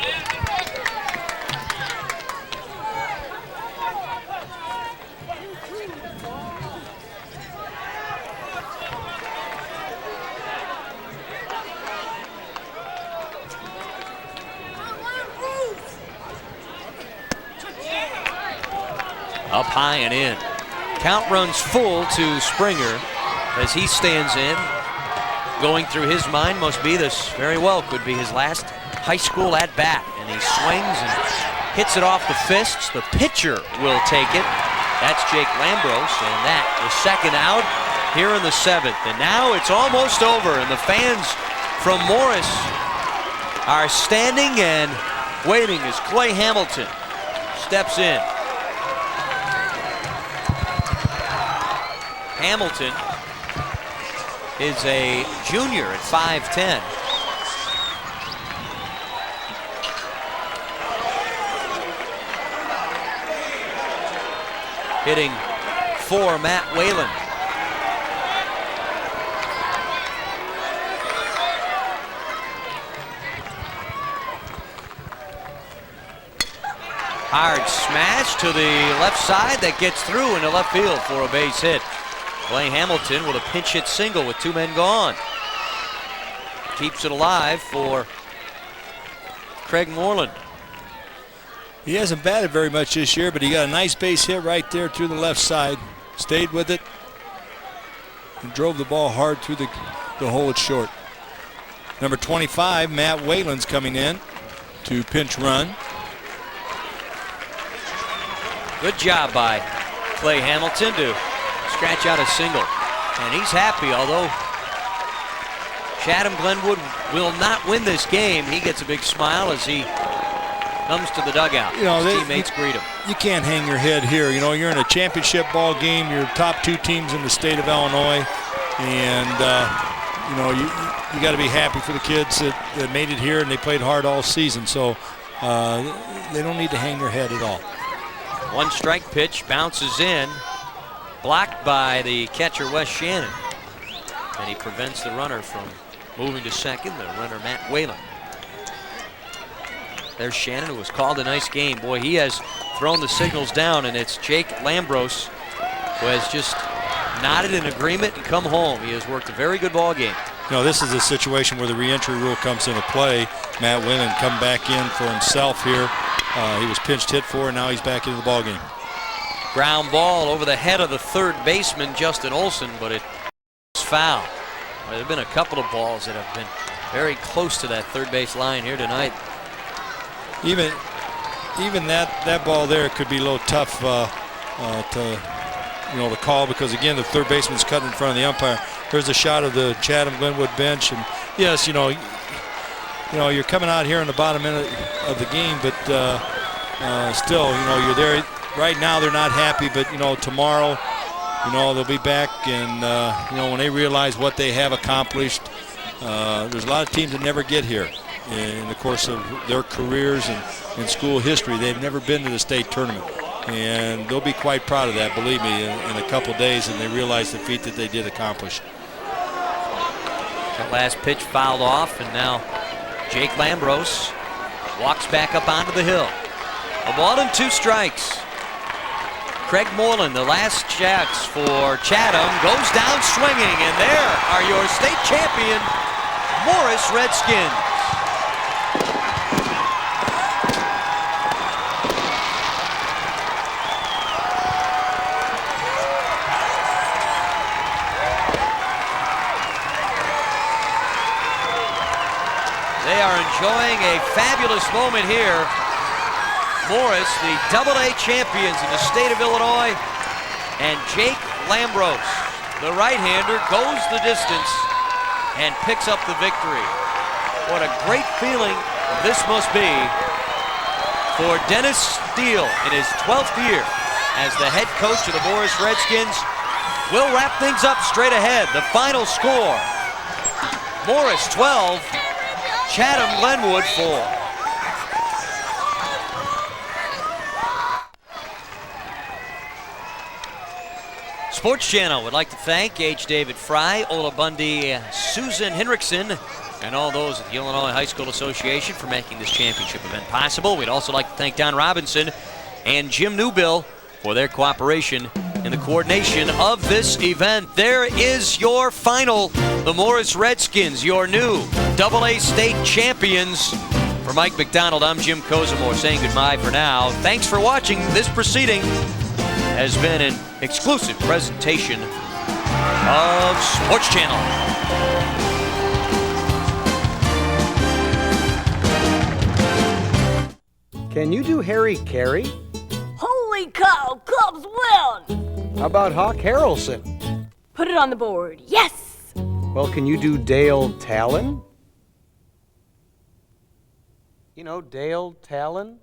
Speaker 1: Up high and in. Count runs full to Springer as he stands in. Going through his mind must be this very well could be his last high school at bat. And he swings and hits it off the fists. The pitcher will take it. That's Jake Lambros, and that the 2nd out here in the 7th. And now it's almost over, and the fans from Morris are standing and waiting as Clay Hamilton steps in. Hamilton is a junior at 5'10". Hitting for Matt Whalen. Hard smash to the left side that gets through into left field for a base hit. Clay Hamilton with a pinch hit single with 2 men gone. Keeps it alive for Craig Moreland.
Speaker 3: He hasn't batted very much this year, but he got a nice base hit right there through the left side. Stayed with it and drove the ball hard through the hole at short. Number 25, Matt Whalen's coming in to pinch run.
Speaker 1: Good job by Clay Hamilton to scratch out a single. And he's happy, although Chatham Glenwood will not win this game. He gets a big smile as he comes to the dugout.
Speaker 3: You know,
Speaker 1: his teammates greet him.
Speaker 3: You can't hang your head here. You know, you're in a championship ball game. You're top 2 teams in the state of Illinois. And, you know, you got to be happy for the kids that made it here, and they played hard all season. So they don't need to hang their head at all.
Speaker 1: 1 strike pitch bounces in, blocked by the catcher Wes Shannon. And he prevents the runner from moving to second, the runner Matt Whalen. There's Shannon, who has called a nice game. Boy, he has thrown the signals down, and it's Jake Lambros who has just nodded in agreement and come home. He has worked a very good ball game.
Speaker 3: You know, this is a situation where the reentry rule comes into play. Matt Whalen come back in for himself here. He was pinched hit for, and now he's back into the ball game.
Speaker 1: Ground ball over the head of the third baseman, Justin Olson, but it's foul. Well, there have been a couple of balls that have been very close to that third base line here tonight.
Speaker 3: Even that ball there could be a little tough to call, because again the third baseman's cut in front of the umpire. There's a shot of the Chatham Glenwood bench, and yes, you know you're coming out here in the bottom minute of the game, but still, you know, you're there right now. They're not happy, but you know, tomorrow, you know, they'll be back, and you know, when they realize what they have accomplished, there's a lot of teams that never get here in the course of their careers and in school history. They've never been to the state tournament, and they'll be quite proud of that, believe me, in a couple days, and they realize the feat that they did accomplish.
Speaker 1: That last pitch fouled off, and now Jake Lambros walks back up onto the hill. A ball and 2 strikes. Craig Moreland, the last chance for Chadam, goes down swinging, and there are your state champion Morris Redskins. They are enjoying a fabulous moment here. Morris, the AA champions in the state of Illinois, and Jake Lambros, the right-hander, goes the distance and picks up the victory. What a great feeling this must be for Dennis Steele in his 12th year as the head coach of the Morris Redskins. We'll wrap things up straight ahead. The final score, Morris 12, Chatham Glenwood 4. Sports Channel would like to thank H. David Fry, Ola Bundy, Susan Henriksen, and all those at the Illinois High School Association for making this championship event possible. We'd also like to thank Don Robinson and Jim Newbill for their cooperation in the coordination of this event. There is your final. The Morris Redskins, your new AA state champions. For Mike McDonald, I'm Jim Kozimor saying goodbye for now. Thanks for watching. This proceeding has been an exclusive presentation of Sports Channel.
Speaker 4: Can you do Harry Carey?
Speaker 5: Holy cow, Cubs win!
Speaker 4: How about Hawk Harrelson?
Speaker 5: Put it on the board, yes!
Speaker 4: Well, can you do Dale Talon? You know, Dale Talon?